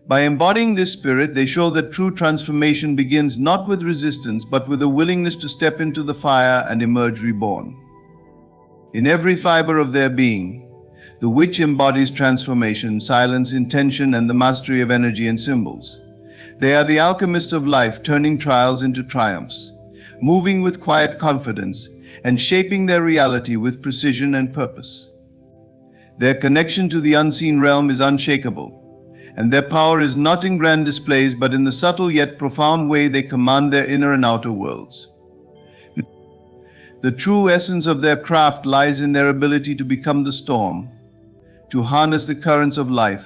By embodying this spirit, they show that true transformation begins not with resistance, but with a willingness to step into the fire and emerge reborn. In every fiber of their being, the witch embodies transformation, silence, intention, and the mastery of energy and symbols. They are the alchemists of life, turning trials into triumphs, moving with quiet confidence, and shaping their reality with precision and purpose. Their connection to the unseen realm is unshakable, and their power is not in grand displays, but in the subtle yet profound way they command their inner and outer worlds. The true essence of their craft lies in their ability to become the storm, to harness the currents of life,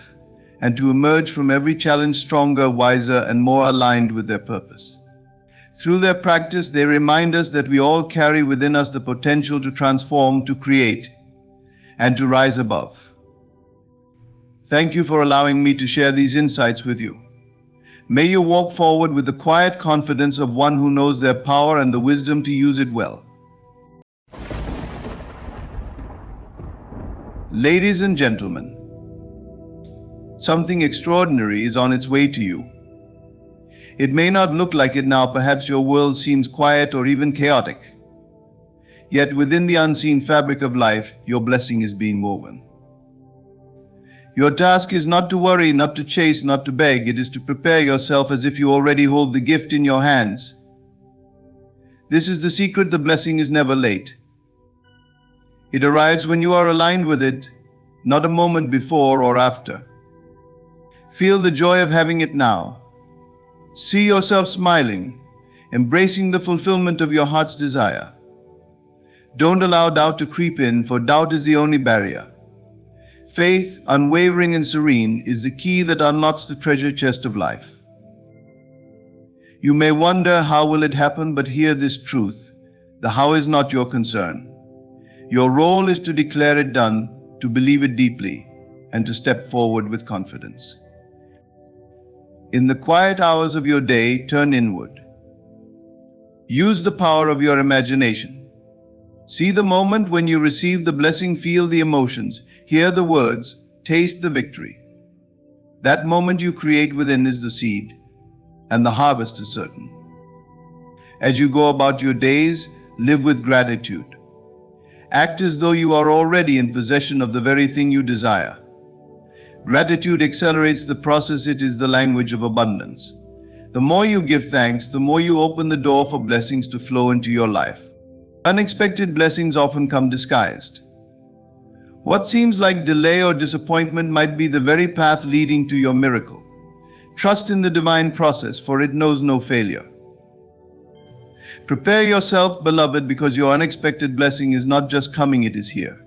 and to emerge from every challenge stronger, wiser, and more aligned with their purpose. Through their practice, they remind us that we all carry within us the potential to transform, to create, and to rise above. Thank you for allowing me to share these insights with you. May you walk forward with the quiet confidence of one who knows their power and the wisdom to use it well. Ladies and gentlemen, something extraordinary is on its way to you. It may not look like it now, perhaps your world seems quiet or even chaotic. Yet within the unseen fabric of life, your blessing is being woven. Your task is not to worry, not to chase, not to beg. It is to prepare yourself as if you already hold the gift in your hands. This is the secret: the blessing is never late. It arrives when you are aligned with it, not a moment before or after. Feel the joy of having it now. See yourself smiling, embracing the fulfillment of your heart's desire. Don't allow doubt to creep in, for doubt is the only barrier. Faith, unwavering and serene, is the key that unlocks the treasure chest of life. You may wonder, how will it happen? But hear this truth: the how is not your concern. Your role is to declare it done, to believe it deeply, and to step forward with confidence. In the quiet hours of your day, turn inward. Use the power of your imagination. See the moment when you receive the blessing, feel the emotions, hear the words, taste the victory. That moment you create within is the seed, and the harvest is certain. As you go about your days, live with gratitude. Act as though you are already in possession of the very thing you desire. Gratitude accelerates the process. It is the language of abundance. The more you give thanks, the more you open the door for blessings to flow into your life. Unexpected blessings often come disguised. What seems like delay or disappointment might be the very path leading to your miracle. Trust in the divine process, for it knows no failure. Prepare yourself, beloved, because your unexpected blessing is not just coming, it is here.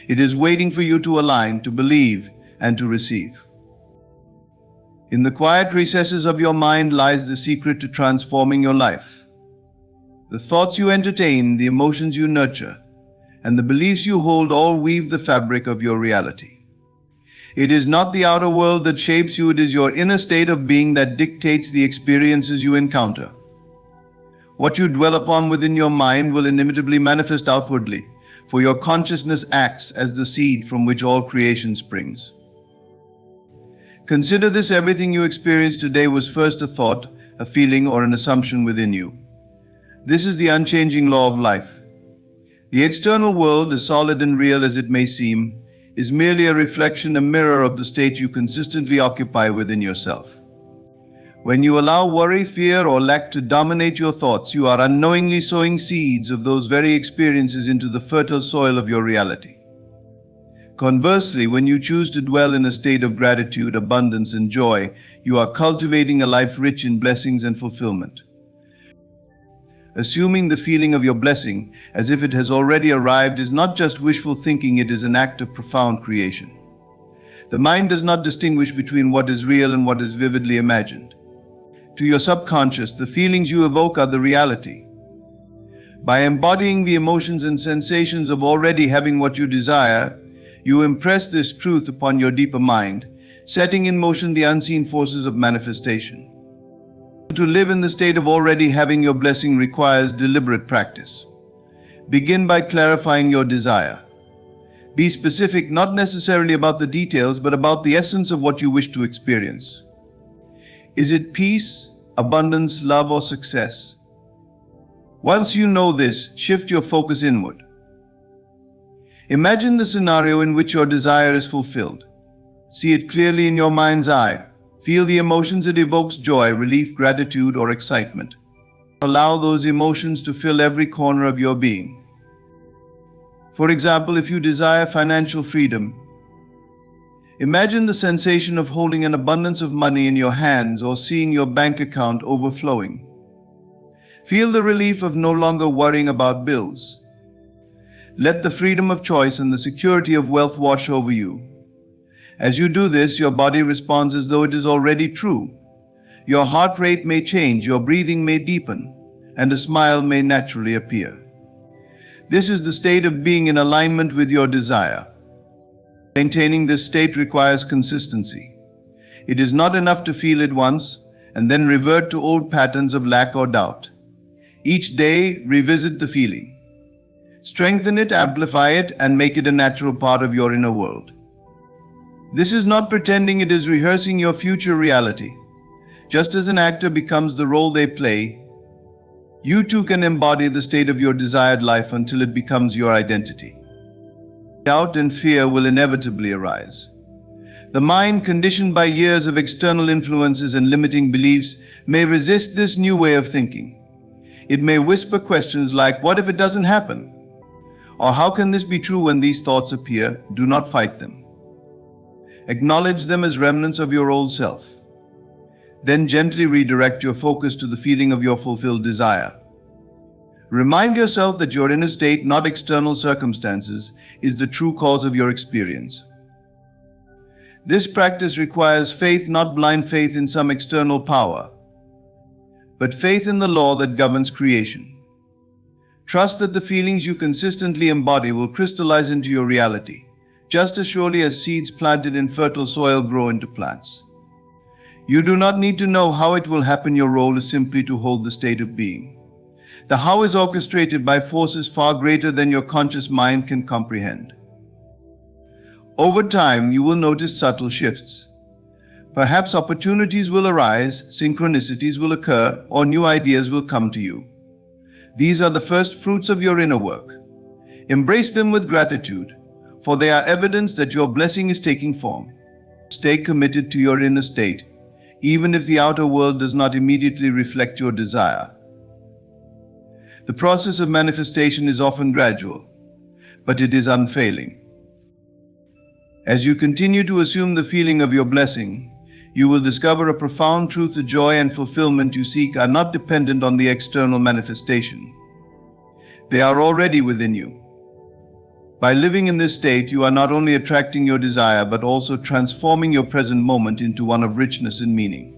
It is waiting for you to align, to believe, and to receive. In the quiet recesses of your mind lies the secret to transforming your life. The thoughts you entertain, the emotions you nurture, and the beliefs you hold all weave the fabric of your reality. It is not the outer world that shapes you, it is your inner state of being that dictates the experiences you encounter. What you dwell upon within your mind will inevitably manifest outwardly, for your consciousness acts as the seed from which all creation springs. Consider this: everything you experience today was first a thought, a feeling, or an assumption within you. This is the unchanging law of life. The external world, as solid and real as it may seem, is merely a reflection, a mirror of the state you consistently occupy within yourself. When you allow worry, fear, or lack to dominate your thoughts, you are unknowingly sowing seeds of those very experiences into the fertile soil of your reality. Conversely, when you choose to dwell in a state of gratitude, abundance, and joy, you are cultivating a life rich in blessings and fulfillment. Assuming the feeling of your blessing as if it has already arrived is not just wishful thinking, it is an act of profound creation. The mind does not distinguish between what is real and what is vividly imagined. To your subconscious, the feelings you evoke are the reality. By embodying the emotions and sensations of already having what you desire, you impress this truth upon your deeper mind, setting in motion the unseen forces of manifestation. To live in the state of already having your blessing requires deliberate practice. Begin by clarifying your desire. Be specific, not necessarily about the details, but about the essence of what you wish to experience. Is it peace, abundance, love, or success? Once you know this, shift your focus inward. Imagine the scenario in which your desire is fulfilled. See it clearly in your mind's eye. Feel the emotions it evokes: joy, relief, gratitude, or excitement. Allow those emotions to fill every corner of your being. For example, if you desire financial freedom, imagine the sensation of holding an abundance of money in your hands or seeing your bank account overflowing. Feel the relief of no longer worrying about bills. Let the freedom of choice and the security of wealth wash over you. As you do this, your body responds as though it is already true. Your heart rate may change, your breathing may deepen, and a smile may naturally appear. This is the state of being in alignment with your desire. Maintaining this state requires consistency. It is not enough to feel it once and then revert to old patterns of lack or doubt. Each day, revisit the feeling. Strengthen it, amplify it, and make it a natural part of your inner world. This is not pretending, it is rehearsing your future reality. Just as an actor becomes the role they play, you too can embody the state of your desired life until it becomes your identity. Doubt and fear will inevitably arise. The mind, conditioned by years of external influences and limiting beliefs, may resist this new way of thinking. It may whisper questions like, "What if it doesn't happen?" Or "How can this be true?" When these thoughts appear, do not fight them. Acknowledge them as remnants of your old self. Then gently redirect your focus to the feeling of your fulfilled desire. Remind yourself that your inner state, not external circumstances, is the true cause of your experience. This practice requires faith, not blind faith in some external power, but faith in the law that governs creation. Trust that the feelings you consistently embody will crystallize into your reality, just as surely as seeds planted in fertile soil grow into plants. You do not need to know how it will happen. Your role is simply to hold the state of being. The how is orchestrated by forces far greater than your conscious mind can comprehend. Over time, you will notice subtle shifts. Perhaps opportunities will arise, synchronicities will occur, or new ideas will come to you. These are the first fruits of your inner work. Embrace them with gratitude, for they are evidence that your blessing is taking form. Stay committed to your inner state, even if the outer world does not immediately reflect your desire. The process of manifestation is often gradual, but it is unfailing. As you continue to assume the feeling of your blessing, you will discover a profound truth. The joy and fulfillment you seek are not dependent on the external manifestation. They are already within you. By living in this state, you are not only attracting your desire, but also transforming your present moment into one of richness and meaning.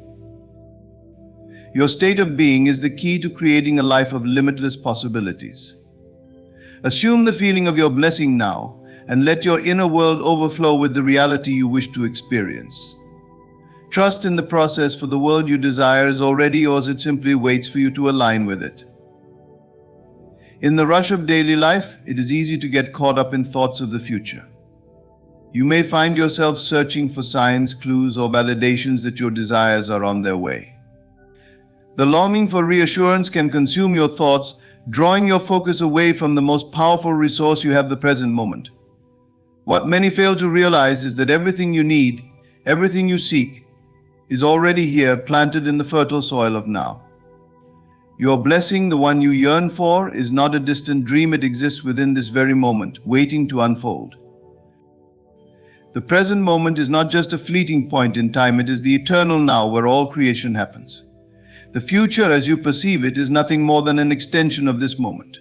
Your state of being is the key to creating a life of limitless possibilities. Assume the feeling of your blessing now, and let your inner world overflow with the reality you wish to experience. Trust in the process, for the world you desire is already yours. It simply waits for you to align with it. In the rush of daily life, it is easy to get caught up in thoughts of the future. You may find yourself searching for signs, clues, or validations that your desires are on their way. The longing for reassurance can consume your thoughts, drawing your focus away from the most powerful resource you have, the present moment. What many fail to realize is that everything you need, everything you seek, is already here, planted in the fertile soil of now. Your blessing, the one you yearn for, is not a distant dream. It exists within this very moment, waiting to unfold. The present moment is not just a fleeting point in time, it is the eternal now where all creation happens. The future, as you perceive it, is nothing more than an extension of this moment.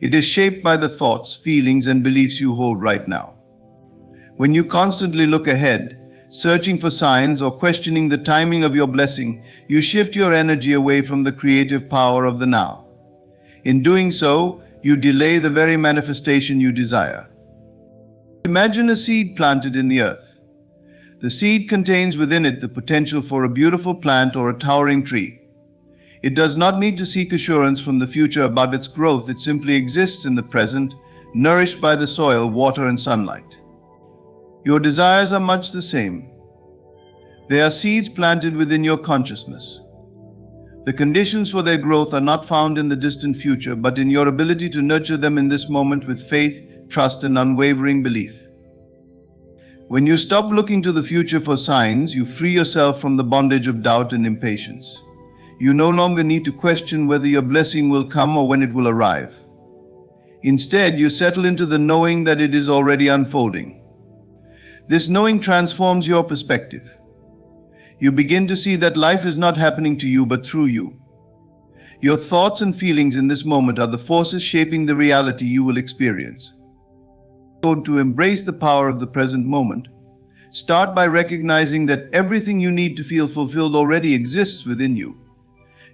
It is shaped by the thoughts, feelings, and beliefs you hold right now. When you constantly look ahead, searching for signs or questioning the timing of your blessing, you shift your energy away from the creative power of the now. In doing so, you delay the very manifestation you desire. Imagine a seed planted in the earth. The seed contains within it the potential for a beautiful plant or a towering tree. It does not need to seek assurance from the future about its growth. It simply exists in the present, nourished by the soil, water, and sunlight. Your desires are much the same. They are seeds planted within your consciousness. The conditions for their growth are not found in the distant future, but in your ability to nurture them in this moment with faith, trust, and unwavering belief. When you stop looking to the future for signs, you free yourself from the bondage of doubt and impatience. You no longer need to question whether your blessing will come or when it will arrive. Instead, you settle into the knowing that it is already unfolding. This knowing transforms your perspective. You begin to see that life is not happening to you, but through you. Your thoughts and feelings in this moment are the forces shaping the reality you will experience. So, to embrace the power of the present moment, start by recognizing that everything you need to feel fulfilled already exists within you.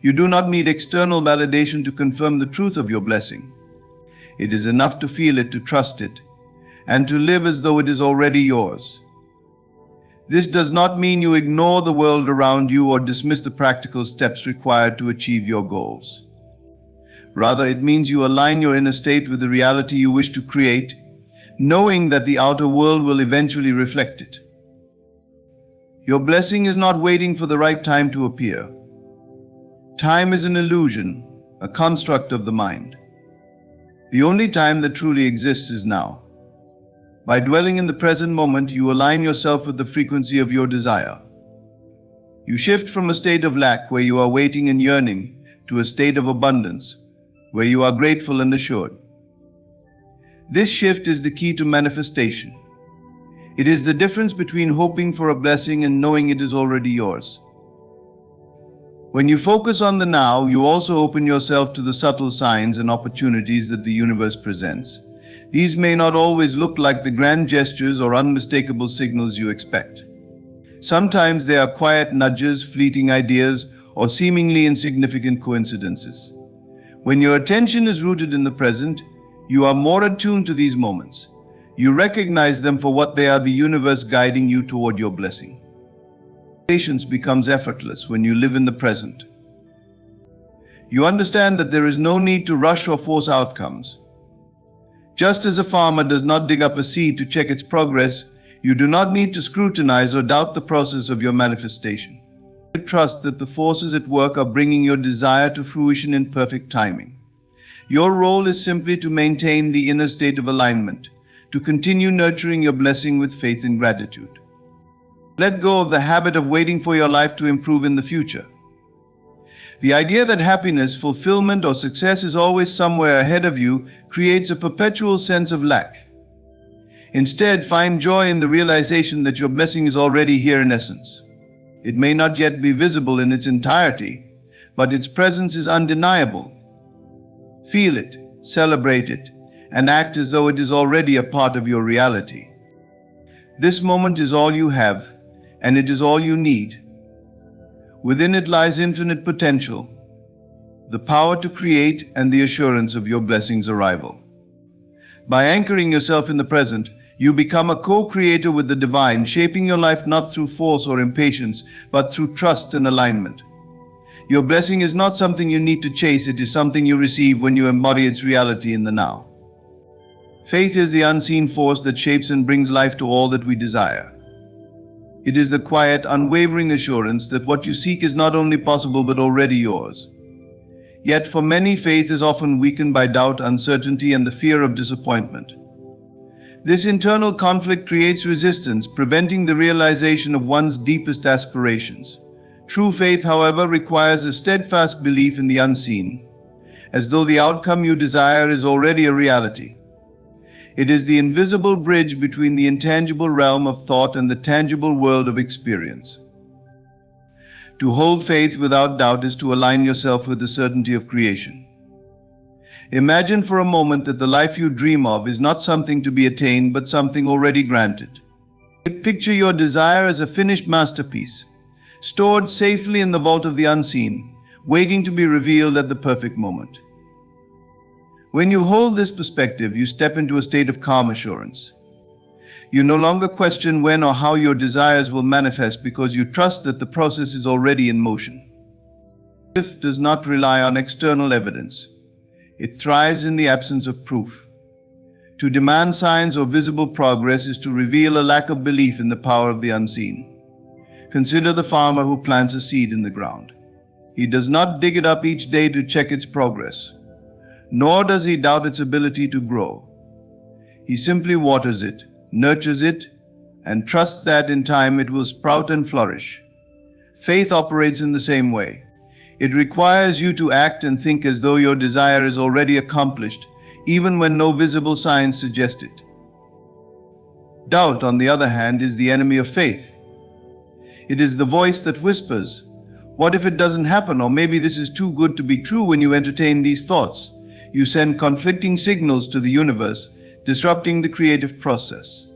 You do not need external validation to confirm the truth of your blessing. It is enough to feel it, to trust it, and to live as though it is already yours. This does not mean you ignore the world around you or dismiss the practical steps required to achieve your goals. Rather, it means you align your inner state with the reality you wish to create, knowing that the outer world will eventually reflect it. Your blessing is not waiting for the right time to appear. Time is an illusion, a construct of the mind. The only time that truly exists is now. By dwelling in the present moment, you align yourself with the frequency of your desire. You shift from a state of lack, where you are waiting and yearning, to a state of abundance, where you are grateful and assured. This shift is the key to manifestation. It is the difference between hoping for a blessing and knowing it is already yours. When you focus on the now, you also open yourself to the subtle signs and opportunities that the universe presents. These may not always look like the grand gestures or unmistakable signals you expect. Sometimes they are quiet nudges, fleeting ideas, or seemingly insignificant coincidences. When your attention is rooted in the present, you are more attuned to these moments. You recognize them for what they are: the universe guiding you toward your blessing. Patience becomes effortless when you live in the present. You understand that there is no need to rush or force outcomes. Just as a farmer does not dig up a seed to check its progress, you do not need to scrutinize or doubt the process of your manifestation. Trust that the forces at work are bringing your desire to fruition in perfect timing. Your role is simply to maintain the inner state of alignment, to continue nurturing your blessing with faith and gratitude. Let go of the habit of waiting for your life to improve in the future. The idea that happiness, fulfillment, or success is always somewhere ahead of you creates a perpetual sense of lack. Instead, find joy in the realization that your blessing is already here in essence. It may not yet be visible in its entirety, but its presence is undeniable. Feel it, celebrate it, and act as though it is already a part of your reality. This moment is all you have, and it is all you need. Within it lies infinite potential, the power to create, and the assurance of your blessing's arrival. By anchoring yourself in the present, you become a co-creator with the divine, shaping your life not through force or impatience, but through trust and alignment. Your blessing is not something you need to chase, it is something you receive when you embody its reality in the now. Faith is the unseen force that shapes and brings life to all that we desire. It is the quiet, unwavering assurance that what you seek is not only possible but already yours. Yet for many, faith is often weakened by doubt, uncertainty, and the fear of disappointment. This internal conflict creates resistance, preventing the realization of one's deepest aspirations. True faith, however, requires a steadfast belief in the unseen, as though the outcome you desire is already a reality. It is the invisible bridge between the intangible realm of thought and the tangible world of experience. To hold faith without doubt is to align yourself with the certainty of creation. Imagine for a moment that the life you dream of is not something to be attained, but something already granted. Picture your desire as a finished masterpiece, stored safely in the vault of the unseen, waiting to be revealed at the perfect moment. When you hold this perspective, you step into a state of calm assurance. You no longer question when or how your desires will manifest, because you trust that the process is already in motion. Faith does not rely on external evidence. It thrives in the absence of proof. To demand signs or visible progress is to reveal a lack of belief in the power of the unseen. Consider the farmer who plants a seed in the ground. He does not dig it up each day to check its progress, nor does he doubt its ability to grow. He simply waters it, nurtures it, and trusts that in time it will sprout and flourish. Faith operates in the same way. It requires you to act and think as though your desire is already accomplished, even when no visible signs suggest it. Doubt, on the other hand, is the enemy of faith. It is the voice that whispers, "What if it doesn't happen?" Or "Maybe this is too good to be true." When you entertain these thoughts, you send conflicting signals to the universe, disrupting the creative process.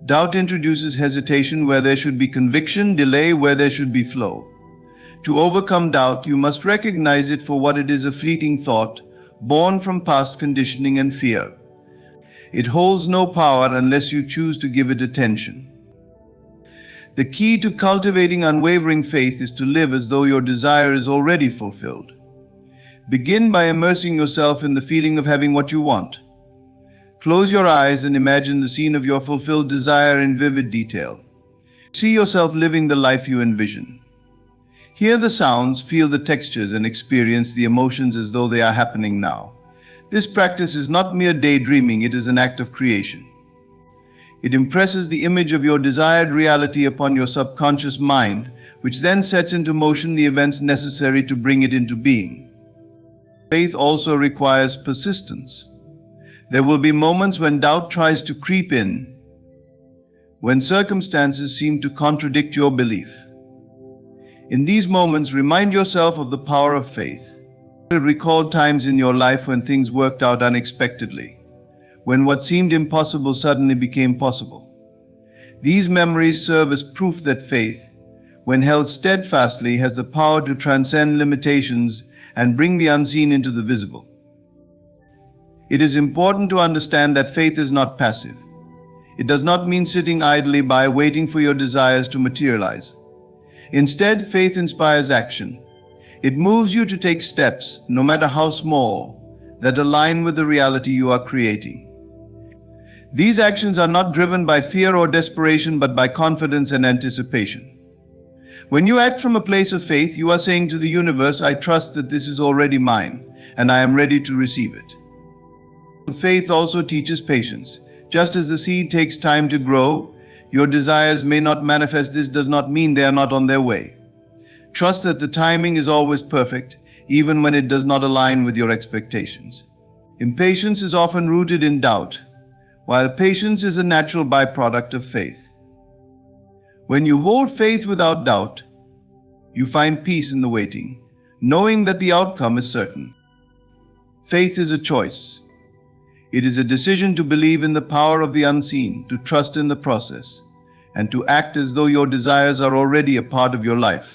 Doubt introduces hesitation where there should be conviction, delay where there should be flow. To overcome doubt, you must recognize it for what it is: a fleeting thought, born from past conditioning and fear. It holds no power unless you choose to give it attention. The key to cultivating unwavering faith is to live as though your desire is already fulfilled. Begin by immersing yourself in the feeling of having what you want. Close your eyes and imagine the scene of your fulfilled desire in vivid detail. See yourself living the life you envision. Hear the sounds, feel the textures, and experience the emotions as though they are happening now. This practice is not mere daydreaming, it is an act of creation. It impresses the image of your desired reality upon your subconscious mind, which then sets into motion the events necessary to bring it into being. Faith also requires persistence. There will be moments when doubt tries to creep in, when circumstances seem to contradict your belief. In these moments, remind yourself of the power of faith. Recall times in your life when things worked out unexpectedly, when what seemed impossible suddenly became possible. These memories serve as proof that faith, when held steadfastly, has the power to transcend limitations and bring the unseen into the visible. It is important to understand that faith is not passive. It does not mean sitting idly by waiting for your desires to materialize. Instead, faith inspires action. It moves you to take steps, no matter how small, that align with the reality you are creating. These actions are not driven by fear or desperation, but by confidence and anticipation. When you act from a place of faith, you are saying to the universe, I trust that this is already mine, and I am ready to receive it. Faith also teaches patience. Just as the seed takes time to grow, your desires may not manifest. This does not mean they are not on their way. Trust that the timing is always perfect, even when it does not align with your expectations. Impatience is often rooted in doubt, while patience is a natural byproduct of faith. When you hold faith without doubt, you find peace in the waiting, knowing that the outcome is certain. Faith is a choice. It is a decision to believe in the power of the unseen, to trust in the process, and to act as though your desires are already a part of your life.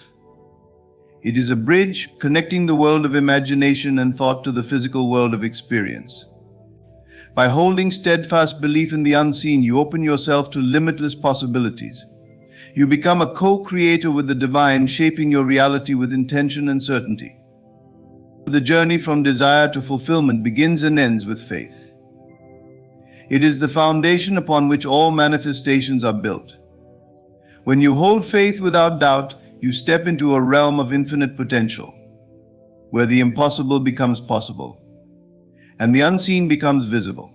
It is a bridge connecting the world of imagination and thought to the physical world of experience. By holding steadfast belief in the unseen, you open yourself to limitless possibilities. You become a co-creator with the divine, shaping your reality with intention and certainty. The journey from desire to fulfillment begins and ends with faith. It is the foundation upon which all manifestations are built. When you hold faith without doubt, you step into a realm of infinite potential, where the impossible becomes possible, and the unseen becomes visible.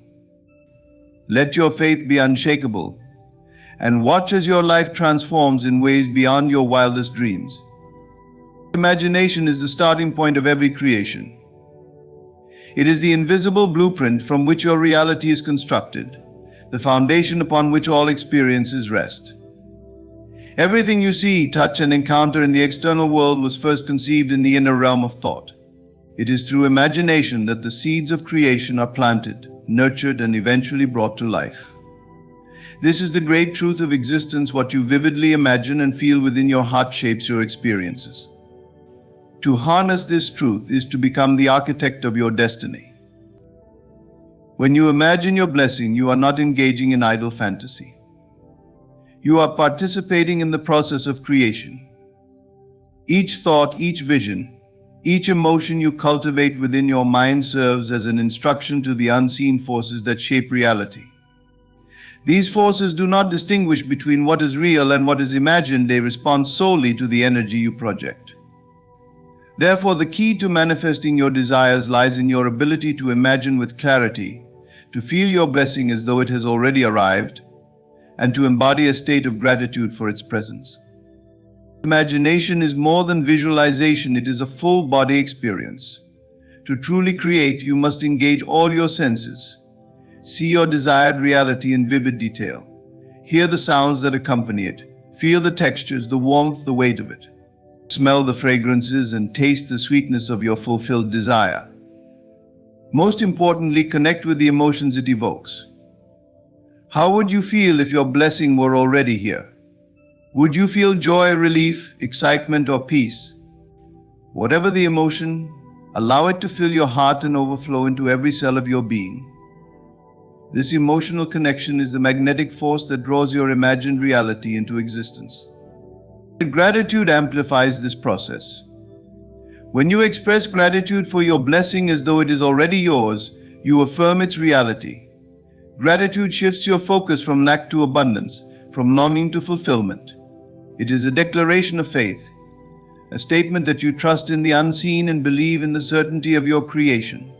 Let your faith be unshakable, and watch as your life transforms in ways beyond your wildest dreams. Imagination is the starting point of every creation. It is the invisible blueprint from which your reality is constructed, the foundation upon which all experiences rest. Everything you see, touch, and encounter in the external world was first conceived in the inner realm of thought. It is through imagination that the seeds of creation are planted, nurtured, and eventually brought to life. This is the great truth of existence. What you vividly imagine and feel within your heart shapes your experiences. To harness this truth is to become the architect of your destiny. When you imagine your blessing, you are not engaging in idle fantasy. You are participating in the process of creation. Each thought, each vision, each emotion you cultivate within your mind serves as an instruction to the unseen forces that shape reality. These forces do not distinguish between what is real and what is imagined. They respond solely to the energy you project. Therefore, the key to manifesting your desires lies in your ability to imagine with clarity, to feel your blessing as though it has already arrived, and to embody a state of gratitude for its presence. Imagination is more than visualization, it is a full body experience. To truly create, you must engage all your senses. See your desired reality in vivid detail. Hear the sounds that accompany it. Feel the textures, the warmth, the weight of it. Smell the fragrances and taste the sweetness of your fulfilled desire. Most importantly, connect with the emotions it evokes. How would you feel if your blessing were already here? Would you feel joy, relief, excitement, or peace? Whatever the emotion, allow it to fill your heart and overflow into every cell of your being. This emotional connection is the magnetic force that draws your imagined reality into existence. Gratitude amplifies this process. When you express gratitude for your blessing as though it is already yours, you affirm its reality. Gratitude shifts your focus from lack to abundance, from longing to fulfillment. It is a declaration of faith, a statement that you trust in the unseen and believe in the certainty of your creation.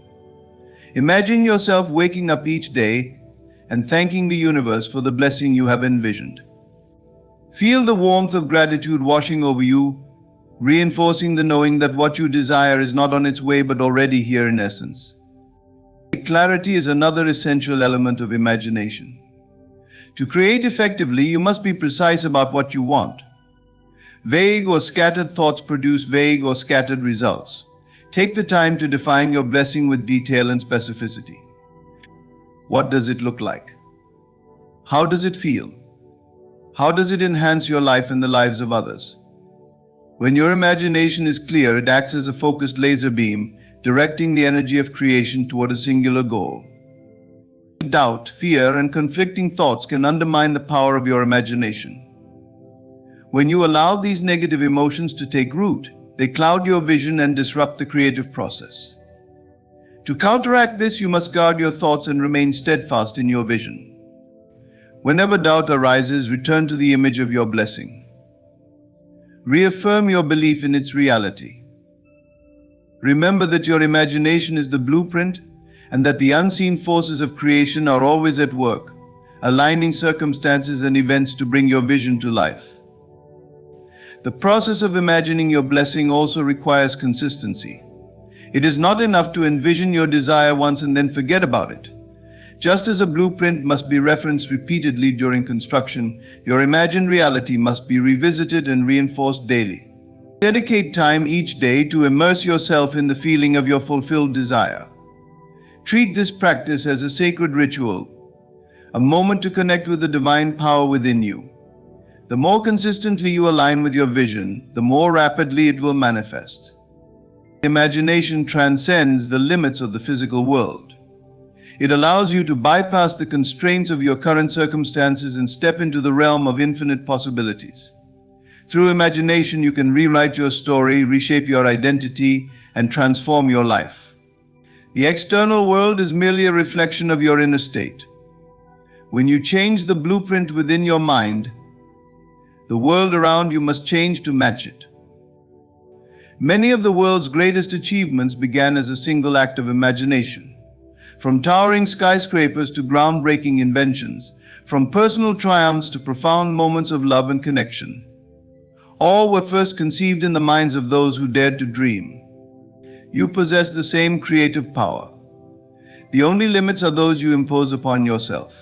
Imagine yourself waking up each day and thanking the universe for the blessing you have envisioned. Feel the warmth of gratitude washing over you, reinforcing the knowing that what you desire is not on its way but already here in essence. Clarity is another essential element of imagination. To create effectively, you must be precise about what you want. Vague or scattered thoughts produce vague or scattered results. Take the time to define your blessing with detail and specificity. What does it look like? How does it feel? How does it enhance your life and the lives of others? When your imagination is clear, it acts as a focused laser beam, directing the energy of creation toward a singular goal. Doubt, fear, and conflicting thoughts can undermine the power of your imagination. When you allow these negative emotions to take root, they cloud your vision and disrupt the creative process. To counteract this, you must guard your thoughts and remain steadfast in your vision. Whenever doubt arises, return to the image of your blessing. Reaffirm your belief in its reality. Remember that your imagination is the blueprint and that the unseen forces of creation are always at work, aligning circumstances and events to bring your vision to life. The process of imagining your blessing also requires consistency. It is not enough to envision your desire once and then forget about it. Just as a blueprint must be referenced repeatedly during construction, your imagined reality must be revisited and reinforced daily. Dedicate time each day to immerse yourself in the feeling of your fulfilled desire. Treat this practice as a sacred ritual, a moment to connect with the divine power within you. The more consistently you align with your vision, the more rapidly it will manifest. Imagination transcends the limits of the physical world. It allows you to bypass the constraints of your current circumstances and step into the realm of infinite possibilities. Through imagination, you can rewrite your story, reshape your identity, and transform your life. The external world is merely a reflection of your inner state. When you change the blueprint within your mind, the world around you must change to match it. Many of the world's greatest achievements began as a single act of imagination. From towering skyscrapers to groundbreaking inventions, from personal triumphs to profound moments of love and connection, all were first conceived in the minds of those who dared to dream. You possess the same creative power. The only limits are those you impose upon yourself.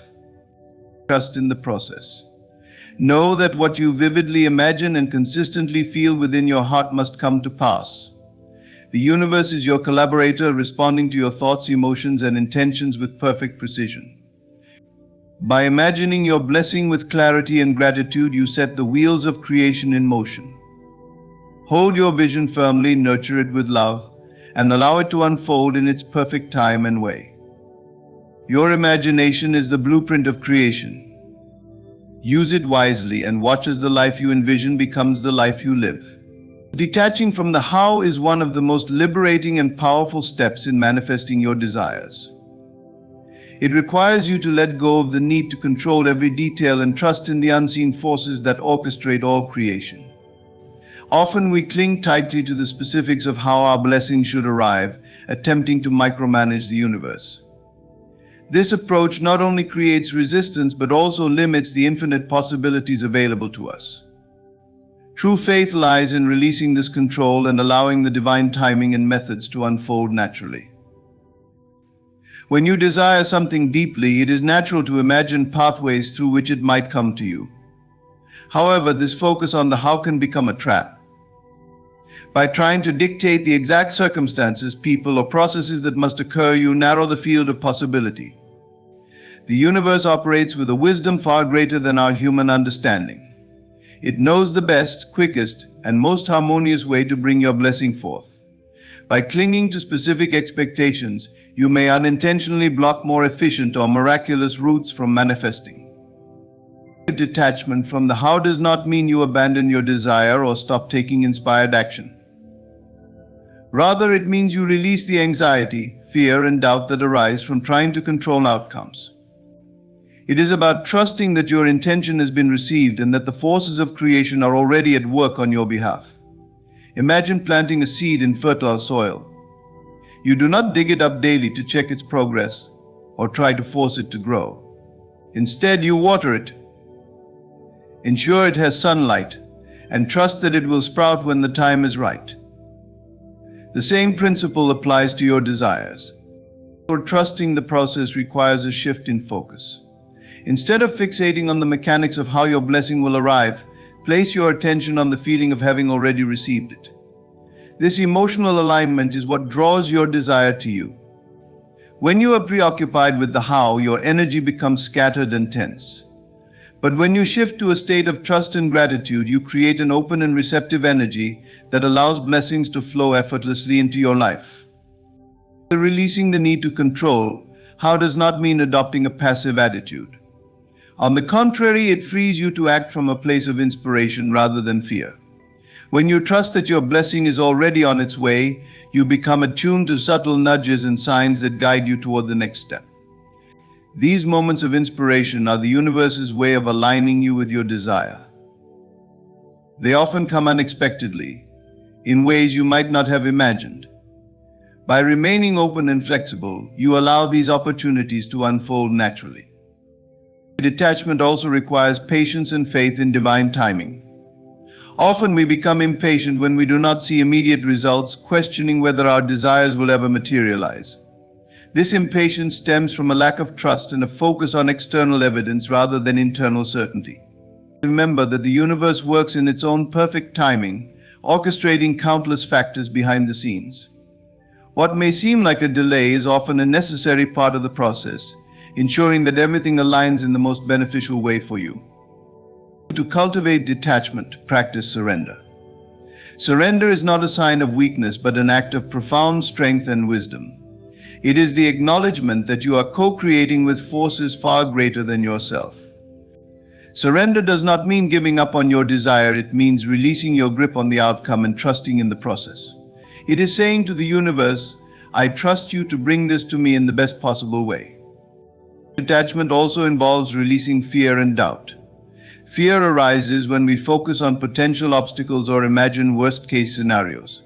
Trust in the process. Know that what you vividly imagine and consistently feel within your heart must come to pass. The universe is your collaborator, responding to your thoughts, emotions, and intentions with perfect precision. By imagining your blessing with clarity and gratitude, you set the wheels of creation in motion. Hold your vision firmly, nurture it with love, and allow it to unfold in its perfect time and way. Your imagination is the blueprint of creation. Use it wisely and watch as the life you envision becomes the life you live. Detaching from the how is one of the most liberating and powerful steps in manifesting your desires. It requires you to let go of the need to control every detail and trust in the unseen forces that orchestrate all creation. Often we cling tightly to the specifics of how our blessings should arrive, attempting to micromanage the universe. This approach not only creates resistance but also limits the infinite possibilities available to us. True faith lies in releasing this control and allowing the divine timing and methods to unfold naturally. When you desire something deeply, it is natural to imagine pathways through which it might come to you. However, this focus on the how can become a trap. By trying to dictate the exact circumstances, people, or processes that must occur, you narrow the field of possibility. The universe operates with a wisdom far greater than our human understanding. It knows the best, quickest, and most harmonious way to bring your blessing forth. By clinging to specific expectations, you may unintentionally block more efficient or miraculous routes from manifesting. Detachment from the how does not mean you abandon your desire or stop taking inspired action. Rather, it means you release the anxiety, fear, and doubt that arise from trying to control outcomes. It is about trusting that your intention has been received and that the forces of creation are already at work on your behalf. Imagine planting a seed in fertile soil. You do not dig it up daily to check its progress or try to force it to grow. Instead, you water it. Ensure it has sunlight, and trust that it will sprout when the time is right. The same principle applies to your desires. For trusting the process requires a shift in focus. Instead of fixating on the mechanics of how your blessing will arrive, place your attention on the feeling of having already received it. This emotional alignment is what draws your desire to you. When you are preoccupied with the how, your energy becomes scattered and tense. But when you shift to a state of trust and gratitude, you create an open and receptive energy that allows blessings to flow effortlessly into your life. Releasing the need to control, how does not mean adopting a passive attitude. On the contrary, it frees you to act from a place of inspiration rather than fear. When you trust that your blessing is already on its way, you become attuned to subtle nudges and signs that guide you toward the next step. These moments of inspiration are the universe's way of aligning you with your desire. They often come unexpectedly, in ways you might not have imagined. By remaining open and flexible, you allow these opportunities to unfold naturally. Detachment also requires patience and faith in divine timing. Often we become impatient when we do not see immediate results, questioning whether our desires will ever materialize. This impatience stems from a lack of trust and a focus on external evidence rather than internal certainty. Remember that the universe works in its own perfect timing, orchestrating countless factors behind the scenes. What may seem like a delay is often a necessary part of the process, ensuring that everything aligns in the most beneficial way for you. To cultivate detachment, practice surrender. Surrender is not a sign of weakness, but an act of profound strength and wisdom. It is the acknowledgement that you are co-creating with forces far greater than yourself. Surrender does not mean giving up on your desire, it means releasing your grip on the outcome and trusting in the process. It is saying to the universe, I trust you to bring this to me in the best possible way. Detachment also involves releasing fear and doubt. Fear arises when we focus on potential obstacles or imagine worst-case scenarios.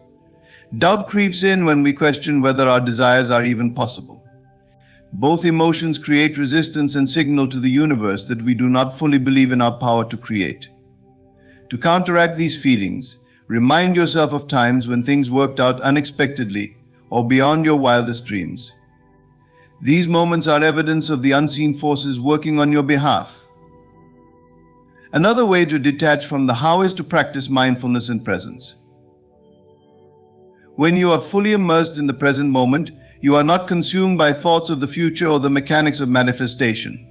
Doubt creeps in when we question whether our desires are even possible. Both emotions create resistance and signal to the universe that we do not fully believe in our power to create. To counteract these feelings, remind yourself of times when things worked out unexpectedly or beyond your wildest dreams. These moments are evidence of the unseen forces working on your behalf. Another way to detach from the how is to practice mindfulness and presence. When you are fully immersed in the present moment, you are not consumed by thoughts of the future or the mechanics of manifestation.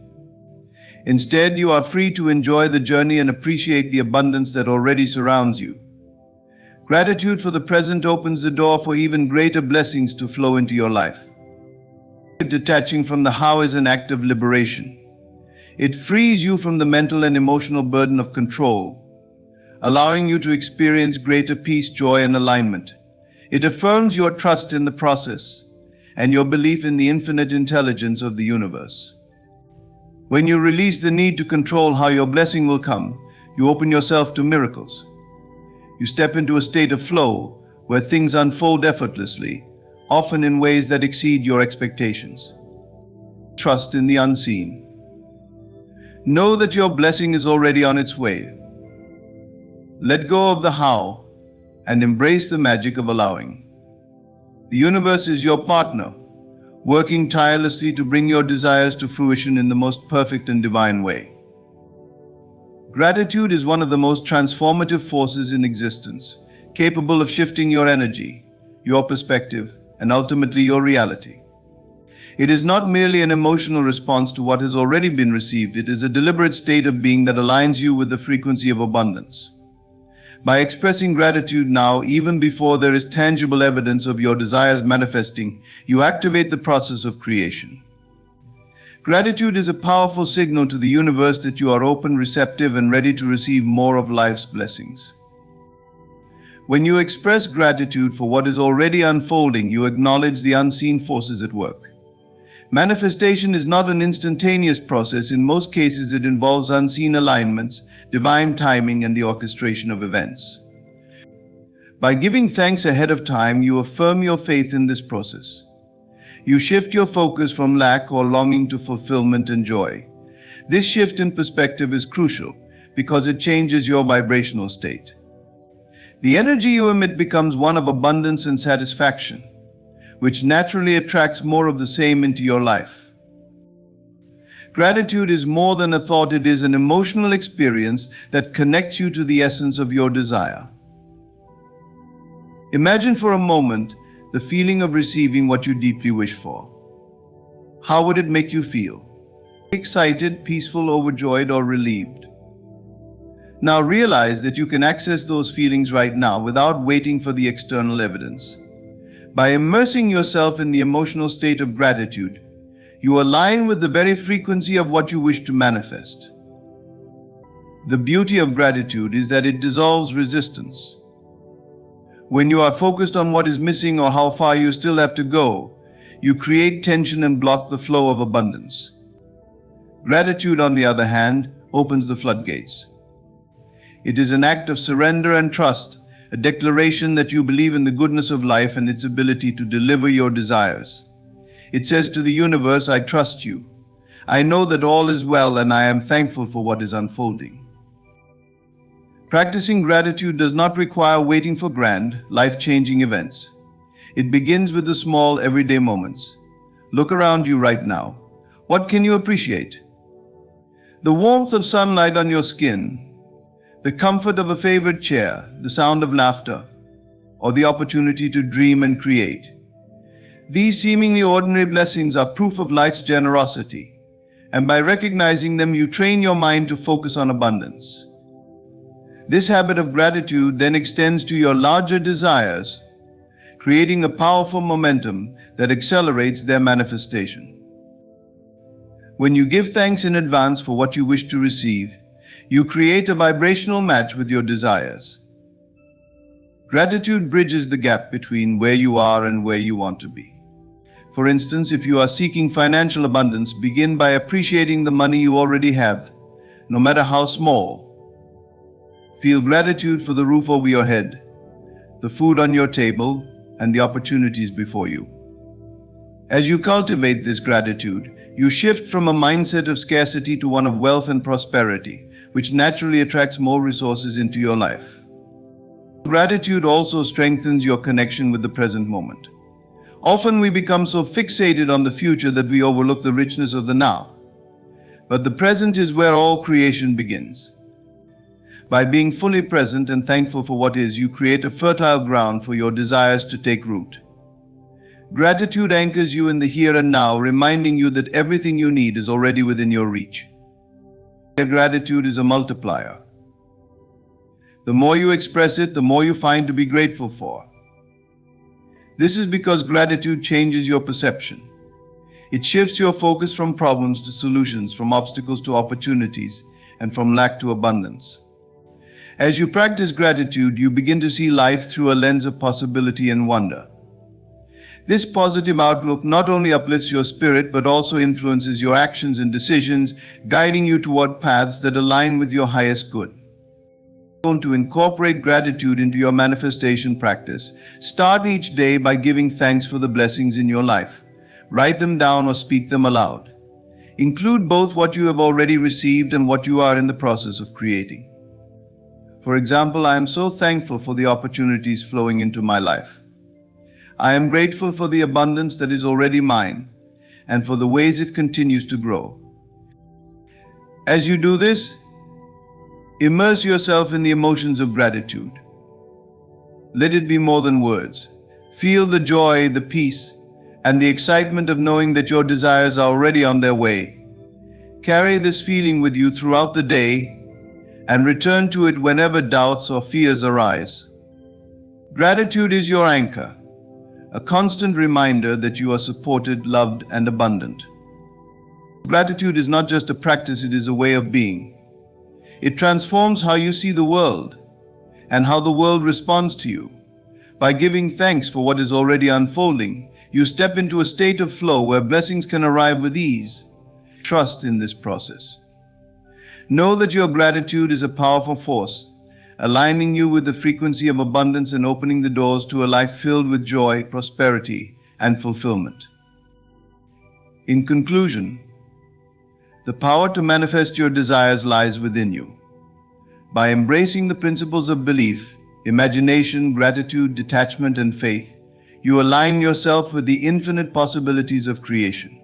Instead, you are free to enjoy the journey and appreciate the abundance that already surrounds you. Gratitude for the present opens the door for even greater blessings to flow into your life. Detaching from the how is an act of liberation. It frees you from the mental and emotional burden of control, allowing you to experience greater peace, joy, and alignment. It affirms your trust in the process and your belief in the infinite intelligence of the universe. When you release the need to control how your blessing will come, you open yourself to miracles. You step into a state of flow where things unfold effortlessly, often in ways that exceed your expectations. Trust in the unseen. Know that your blessing is already on its way. Let go of the how and embrace the magic of allowing. The universe is your partner, working tirelessly to bring your desires to fruition in the most perfect and divine way. Gratitude is one of the most transformative forces in existence, capable of shifting your energy, your perspective, and ultimately your reality. It is not merely an emotional response to what has already been received, it is a deliberate state of being that aligns you with the frequency of abundance. By expressing gratitude now, even before there is tangible evidence of your desires manifesting, you activate the process of creation. Gratitude is a powerful signal to the universe that you are open, receptive, and ready to receive more of life's blessings. When you express gratitude for what is already unfolding, you acknowledge the unseen forces at work. Manifestation is not an instantaneous process. In most cases, it involves unseen alignments, divine timing, and the orchestration of events. By giving thanks ahead of time, you affirm your faith in this process. You shift your focus from lack or longing to fulfillment and joy. This shift in perspective is crucial because it changes your vibrational state. The energy you emit becomes one of abundance and satisfaction, which naturally attracts more of the same into your life. Gratitude is more than a thought, it is an emotional experience that connects you to the essence of your desire. Imagine for a moment the feeling of receiving what you deeply wish for. How would it make you feel? Excited, peaceful, overjoyed, or relieved? Now realize that you can access those feelings right now without waiting for the external evidence. By immersing yourself in the emotional state of gratitude, you align with the very frequency of what you wish to manifest. The beauty of gratitude is that it dissolves resistance. When you are focused on what is missing or how far you still have to go, you create tension and block the flow of abundance. Gratitude, on the other hand, opens the floodgates. It is an act of surrender and trust, a declaration that you believe in the goodness of life and its ability to deliver your desires. It says to the universe, I trust you. I know that all is well and I am thankful for what is unfolding. Practicing gratitude does not require waiting for grand, life-changing events. It begins with the small, everyday moments. Look around you right now. What can you appreciate? The warmth of sunlight on your skin, the comfort of a favorite chair, the sound of laughter, or the opportunity to dream and create. These seemingly ordinary blessings are proof of life's generosity, and by recognizing them, you train your mind to focus on abundance. This habit of gratitude then extends to your larger desires, creating a powerful momentum that accelerates their manifestation. When you give thanks in advance for what you wish to receive, you create a vibrational match with your desires. Gratitude bridges the gap between where you are and where you want to be. For instance, if you are seeking financial abundance, begin by appreciating the money you already have, no matter how small. Feel gratitude for the roof over your head, the food on your table, and the opportunities before you. As you cultivate this gratitude, you shift from a mindset of scarcity to one of wealth and prosperity, which naturally attracts more resources into your life. Gratitude also strengthens your connection with the present moment. Often we become so fixated on the future that we overlook the richness of the now. But the present is where all creation begins. By being fully present and thankful for what is, you create a fertile ground for your desires to take root. Gratitude anchors you in the here and now, reminding you that everything you need is already within your reach. Gratitude is a multiplier. The more you express it, the more you find to be grateful for. This is because gratitude changes your perception. It shifts your focus from problems to solutions, from obstacles to opportunities, and from lack to abundance. As you practice gratitude, you begin to see life through a lens of possibility and wonder. This positive outlook not only uplifts your spirit, but also influences your actions and decisions, guiding you toward paths that align with your highest good. To incorporate gratitude into your manifestation practice, start each day by giving thanks for the blessings in your life. Write them down or speak them aloud. Include both what you have already received and what you are in the process of creating. For example, I am so thankful for the opportunities flowing into my life. I am grateful for the abundance that is already mine and for the ways it continues to grow. As you do this, immerse yourself in the emotions of gratitude. Let it be more than words. Feel the joy, the peace, and the excitement of knowing that your desires are already on their way. Carry this feeling with you throughout the day and return to it whenever doubts or fears arise. Gratitude is your anchor, a constant reminder that you are supported, loved, and abundant. Gratitude is not just a practice, it is a way of being. It transforms how you see the world and how the world responds to you. By giving thanks for what is already unfolding, you step into a state of flow where blessings can arrive with ease. Trust in this process. Know that your gratitude is a powerful force, aligning you with the frequency of abundance and opening the doors to a life filled with joy, prosperity, and fulfillment. In conclusion, The power to manifest your desires lies within you. By embracing the principles of belief, imagination, gratitude, detachment, and faith, you align yourself with the infinite possibilities of creation.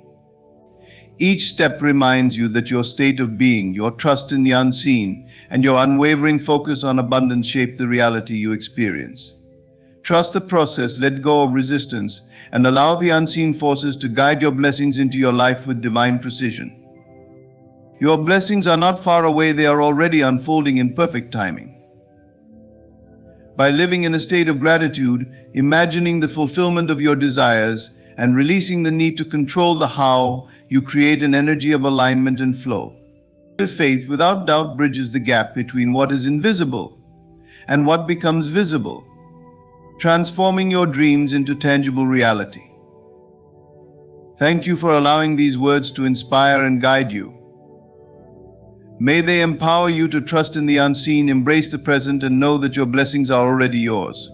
Each step reminds you that your state of being, your trust in the unseen, and your unwavering focus on abundance shape the reality you experience. Trust the process, let go of resistance, and allow the unseen forces to guide your blessings into your life with divine precision. Your blessings are not far away, they are already unfolding in perfect timing. By living in a state of gratitude, imagining the fulfillment of your desires, and releasing the need to control the how, you create an energy of alignment and flow. Faith without doubt bridges the gap between what is invisible and what becomes visible, transforming your dreams into tangible reality. Thank you for allowing these words to inspire and guide you. May they empower you to trust in the unseen, embrace the present, and know that your blessings are already yours.